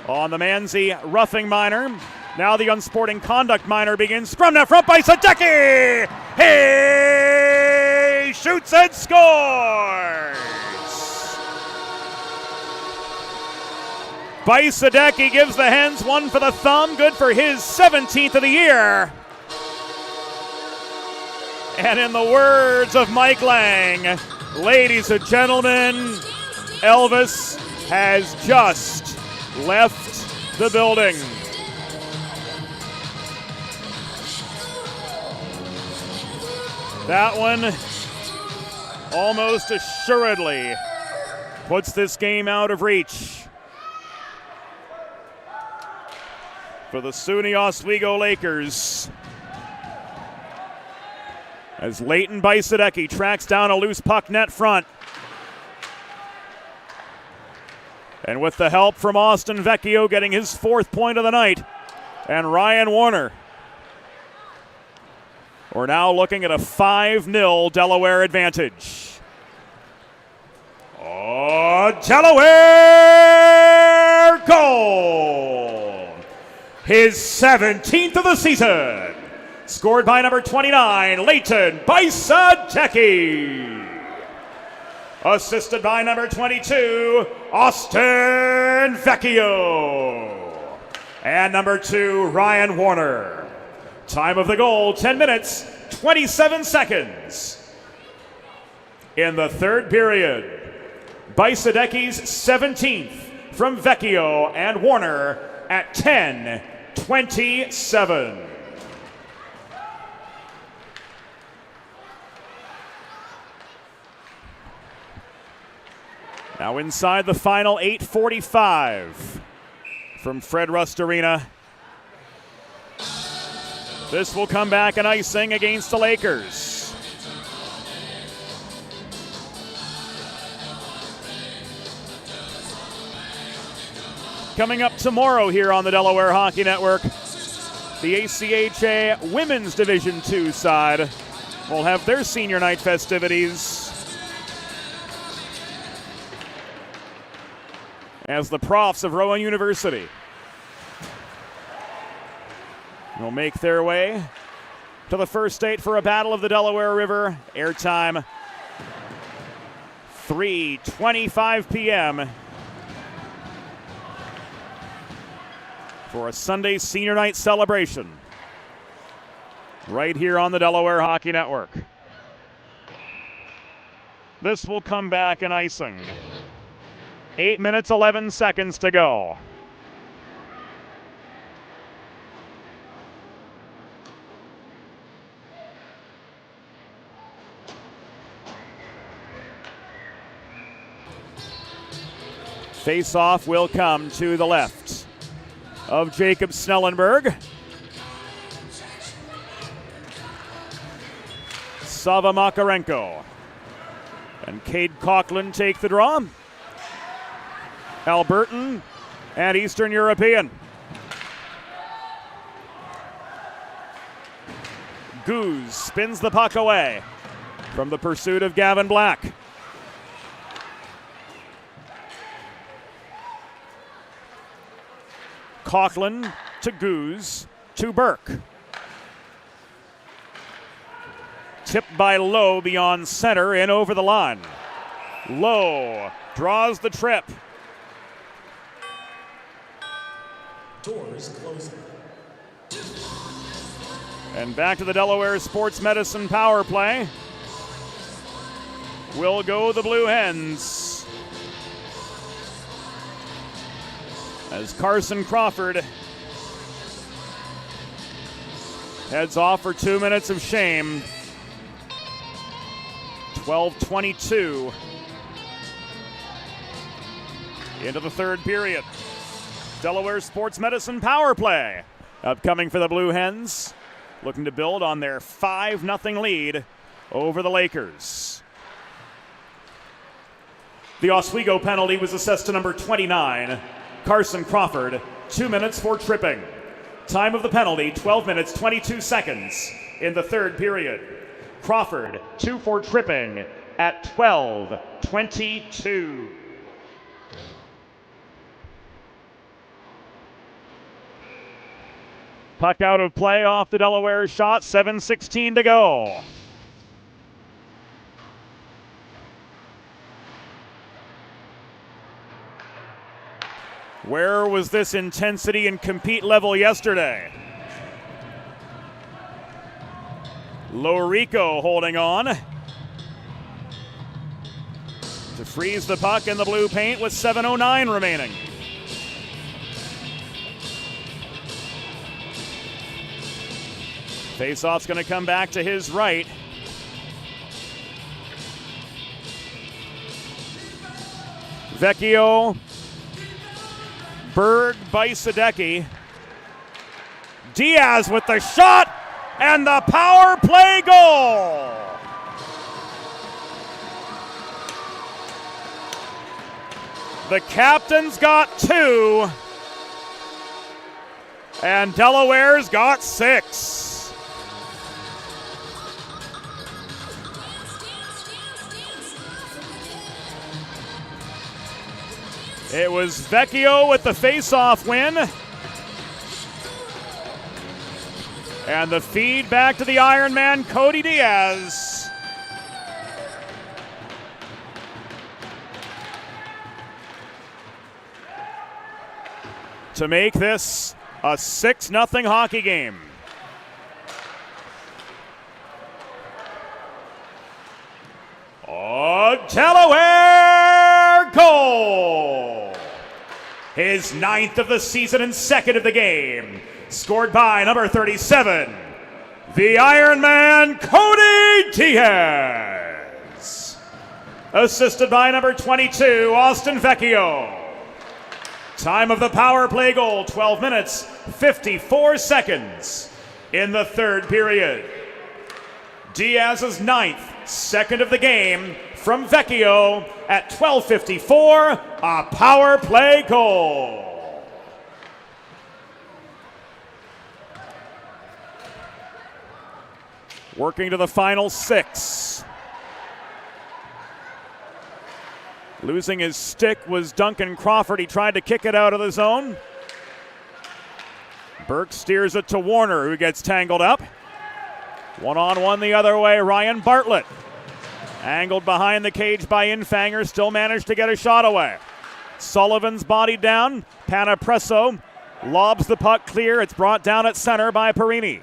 On the Manzi roughing minor. Now the unsporting conduct minor begins. Scrum now front by Bajsadecki. He shoots and scores. Bajsadecki gives the Hens one for the thumb. Good for his 17th of the year. And in the words of Mike Lang, ladies and gentlemen, Elvis has just left the building. That one almost assuredly puts this game out of reach for the SUNY Oswego Lakers. As Leighton Bajsadecki tracks down a loose puck net front. And with the help from Austin Vecchio getting his 4th point of the night, and Ryan Warner, we're now looking at a 5-0 Delaware advantage. Oh, Delaware goal! His 17th of the season. Scored by number 29, Leighton Bajsadecki. Assisted by number 22, Austin Vecchio. And number 2, Ryan Warner. Time of the goal, 10 minutes, 27 seconds. In the third period, Bajsadecki's 17th from Vecchio and Warner at 10:27. Now inside the final 8:45 from Fred Rust Arena. This will come back an icing against the Lakers. Coming up tomorrow here on the Delaware Hockey Network, the ACHA Women's Division II side will have their senior night festivities as the Profs of Rowan University will make their way to the first state for a battle of the Delaware River. Airtime 3:25 p.m. for a Sunday senior night celebration right here on the Delaware Hockey Network. This will come back an icing. 8 minutes, 11 seconds to go. Face-off will come to the left of Jacob Snellenberg. Sava Makarenko And Cade Coughlin take the draw. Albertan and Eastern European. Goose spins the puck away from the pursuit of Gavin Black. Coughlin to Goose to Burke. Tipped by Lowe beyond center and over the line. Lowe draws the trip. Doors closing. And back to the Delaware Sports Medicine power play. Will go the Blue Hens. As Carson Crawford heads off for 2 minutes of shame. 12:22 into the third period. Delaware Sports Medicine power play upcoming for the Blue Hens, looking to build on their 5-0 lead over the Lakers. The Oswego penalty was assessed to number 29, Carson Crawford, 2 minutes for tripping. Time of the penalty, 12 minutes, 22 seconds in the third period. Crawford, 2 for tripping at 12:22. Puck out of play off the Delaware shot, 7:16 to go. Where was this intensity and compete level yesterday? Lorico holding on to freeze the puck in the blue paint with 7:09 remaining. Faceoff's going to come back to his right. Vecchio, Berg, Bajsadecki. Diaz with the shot and the power play goal. The captain's got 2 and Delaware's got 6. It was Vecchio with the face-off win. And the feed back to the Iron Man, Cody Diaz. To make this a 6-0 hockey game. Oh, Delaware goal! His 9th of the season and 2nd of the game. Scored by number 37, the Iron Man, Cody Diaz. Assisted by number 22, Austin Vecchio. Time of the power play goal, 12 minutes, 54 seconds in the third period. Diaz's 9th, 2nd of the game from Vecchio at 12:54, a power play goal. Working to the final 6. Losing his stick was Duncan Crawford. He tried to kick it out of the zone. Burke steers it to Warner, who gets tangled up. One-on-one the other way, Ryan Bartlett. Angled behind the cage by Infanger, still managed to get a shot away. Sullivan's bodied down. Panapresso lobs the puck clear. It's brought down at center by Perini.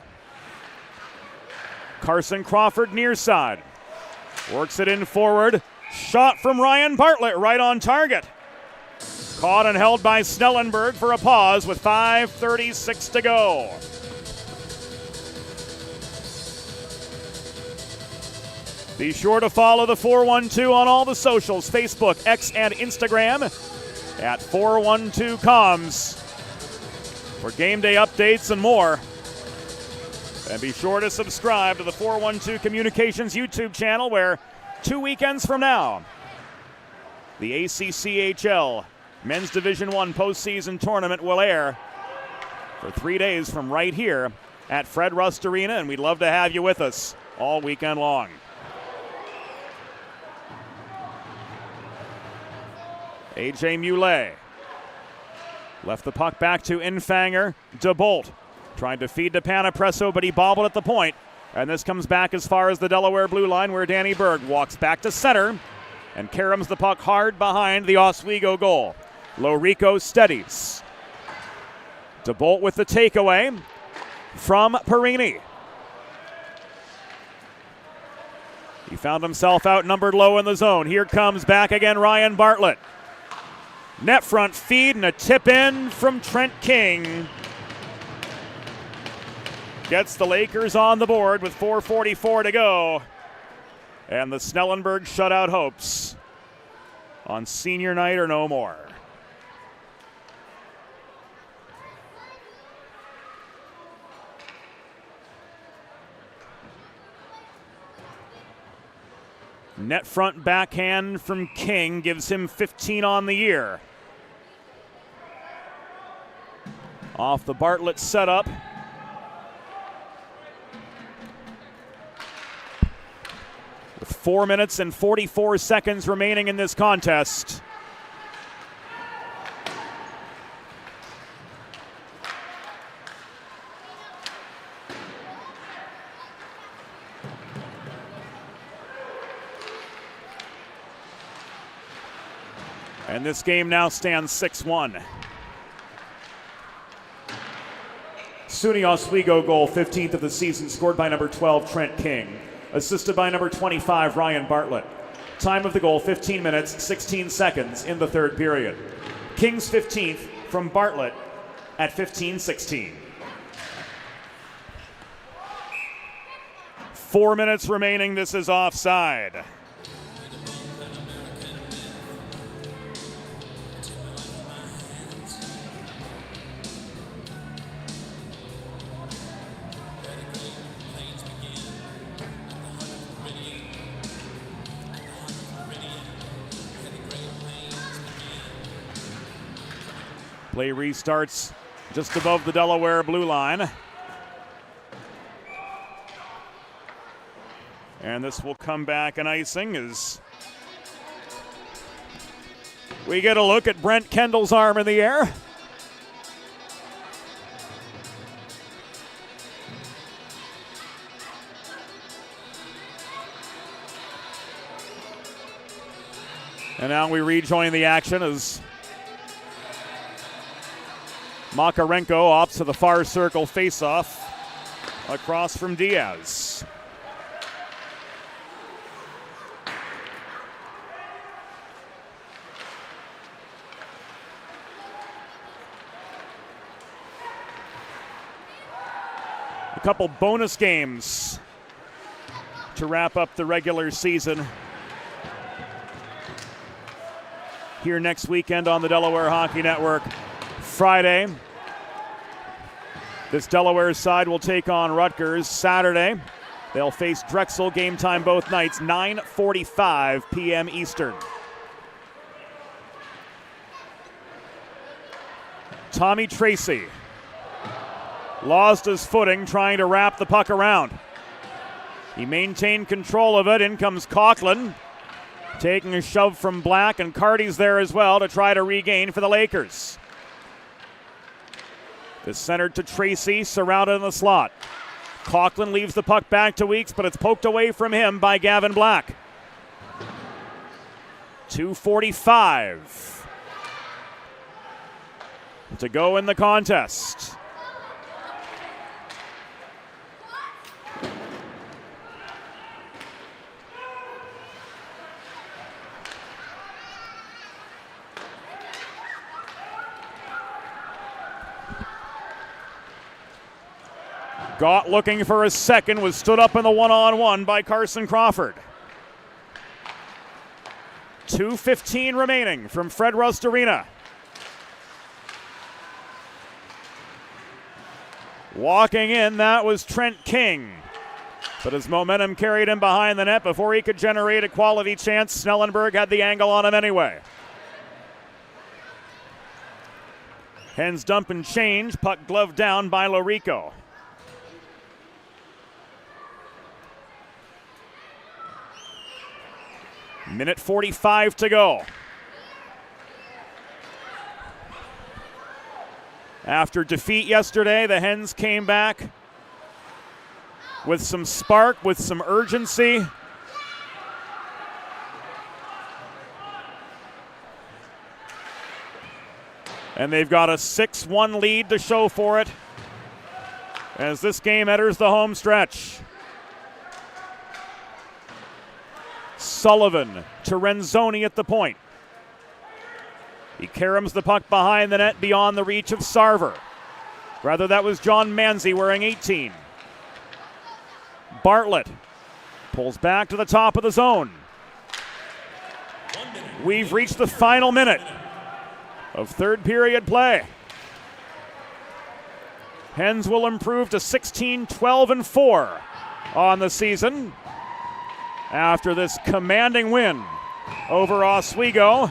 Carson Crawford near side. Works it in forward. Shot from Ryan Bartlett right on target. Caught and held by Snellenberg for a pause with 5:36 to go. Be sure to follow the 412 on all the socials, Facebook, X, and Instagram at 412comms for game day updates and more. And be sure to subscribe to the 412 Communications YouTube channel, where 2 weekends from now, the ACCHL Men's Division I postseason tournament will air for 3 days from right here at Fred Rust Arena, and we'd love to have you with us all weekend long. A.J. Muley left the puck back to Infanger. DeBolt tried to feed to Panapresso, but he bobbled at the point. And this comes back as far as the Delaware blue line, where Danny Berg walks back to center and caroms the puck hard behind the Oswego goal. Lorico steadies. DeBolt with the takeaway from Perini. He found himself outnumbered low in the zone. Here comes back again Ryan Bartlett. Net front feed and a tip in from Trent King. Gets the Lakers on the board with 4:44 to go. And the Snellenberg shutout hopes on senior night or no more. Net front backhand from King gives him 15 on the year. Off the Bartlett setup. With 4 minutes and 44 seconds remaining in this contest. And this game now stands 6-1. SUNY Oswego goal, 15th of the season, scored by number 12, Trent King. Assisted by number 25, Ryan Bartlett. Time of the goal, 15 minutes, 16 seconds in the third period. King's 15th from Bartlett at 15:16. 4 minutes remaining, this is offside. Play restarts just above the Delaware blue line. And this will come back an icing as we get a look at Brent Kendall's arm in the air. And now we rejoin the action as Makarenko opts to the far circle faceoff across from Diaz. A couple bonus games to wrap up the regular season here next weekend on the Delaware Hockey Network. Friday, this Delaware side will take on Rutgers. Saturday, they'll face Drexel. Game time both nights, 9:45 p.m. Eastern. Tommy Tracy lost his footing trying to wrap the puck around. He maintained control of it. In comes Coughlin, taking a shove from Black, and Carty's there as well to try to regain for the Lakers. It's centered to Tracy, surrounded in the slot. Coughlin leaves the puck back to Weeks, but it's poked away from him by Gavin Black. 2:45 to go in the contest. Gott looking for a second, was stood up in the one-on-one by Carson Crawford. 2:15 remaining from Fred Rust Arena. Walking in, that was Trent King. But his momentum carried him behind the net before he could generate a quality chance. Snellenberg had the angle on him anyway. Hens dump and change. Puck gloved down by Lorico. Minute 45 to go. After defeat yesterday, the Hens came back with some spark, with some urgency. And they've got a 6-1 lead to show for it as this game enters the home stretch. Sullivan to Renzoni at the point. He caroms the puck behind the net beyond the reach of Sarver. Rather, that was John Manzi wearing 18. Bartlett pulls back to the top of the zone. We've reached the final minute of third period play. Hens will improve to 16-12-4 on the season after this commanding win over Oswego.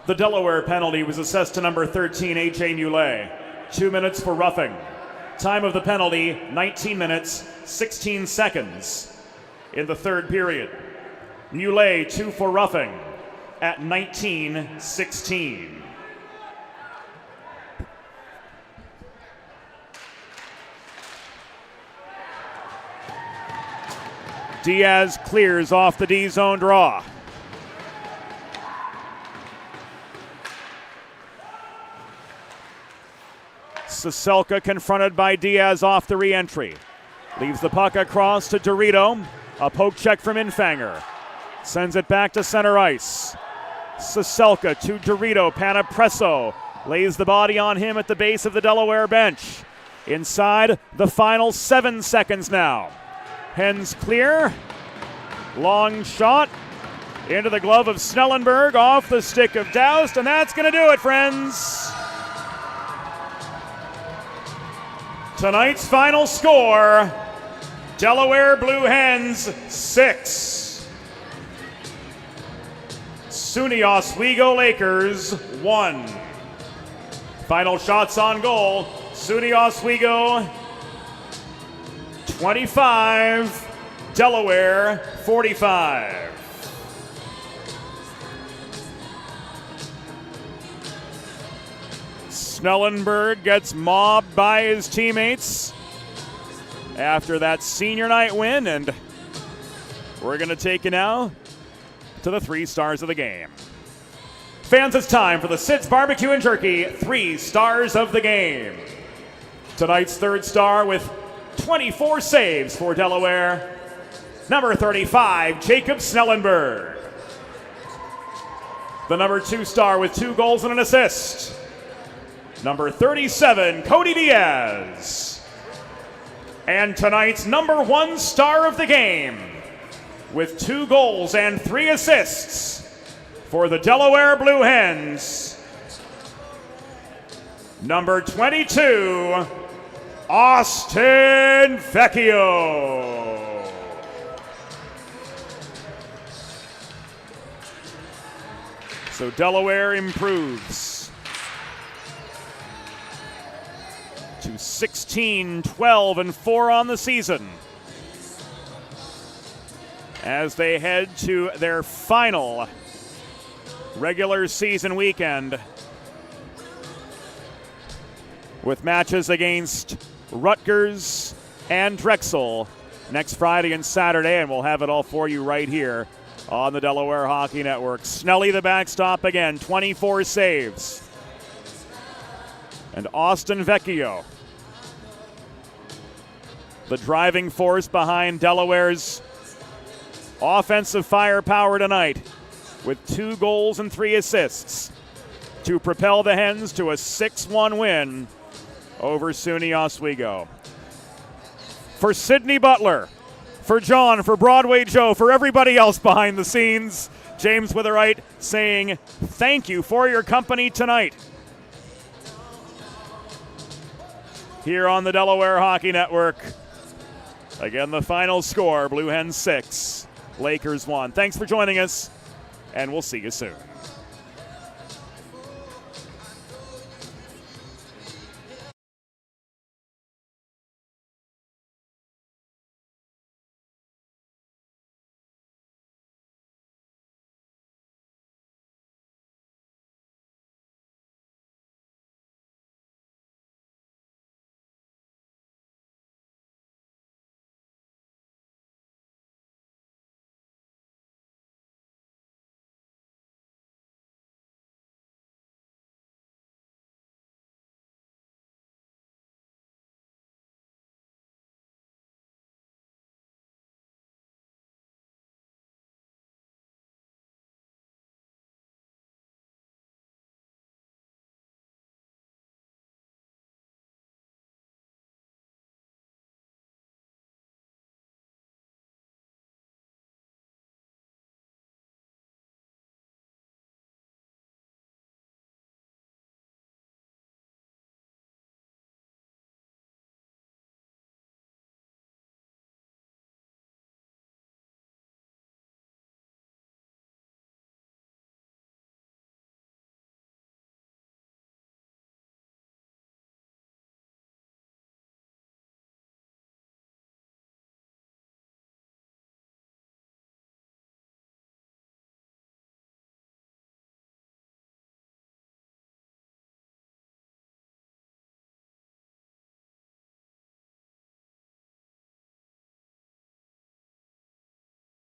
The Delaware penalty was assessed to number 13, A.J. Muley. 2 minutes for roughing. Time of the penalty, 19 minutes, 16 seconds in the third period. Muley, 2 for roughing at 19:16. Diaz clears off the D-zone draw. Saselka confronted by Diaz off the re-entry. Leaves the puck across to Dorito. A poke check from Infanger. Sends it back to center ice. Saselka to Dorito. Panapresso lays the body on him at the base of the Delaware bench. Inside the final 7 seconds now. Hens clear. Long shot into the glove of Snellenberg off the stick of Doust, and that's going to do it, friends. Tonight's final score, Delaware Blue Hens 6. SUNY Oswego Lakers 1. Final shots on goal, SUNY Oswego 25, Delaware 45. Snellenberg gets mobbed by his teammates after that senior night win, and we're going to take you now to the 3 stars of the game. Fans, it's time for the Sid's Barbecue and Jerky 3 stars of the game. Tonight's 3rd star with 24 saves for Delaware, number 35, Jacob Snellenberg. The number 2 star with 2 goals and an assist, number 37, Cody Diaz. And tonight's number 1 star of the game with 2 goals and 3 assists for the Delaware Blue Hens, number 22, Austin Vecchio. So Delaware improves to 16-12-4 on the season as they head to their final regular season weekend with matches against Rutgers and Drexel next Friday and Saturday, and we'll have it all for you right here on the Delaware Hockey Network. Snelly the backstop again, 24 saves. And Austin Vecchio, the driving force behind Delaware's offensive firepower tonight, with 2 goals and 3 assists to propel the Hens to a 6-1 win over SUNY Oswego. For Sydney Butler, for John, for Broadway Joe, for everybody else behind the scenes, James Witherite saying thank you for your company tonight here on the Delaware Hockey Network. Again, the final score, Blue Hens 6, Lakers 1. Thanks for joining us, and we'll see you soon.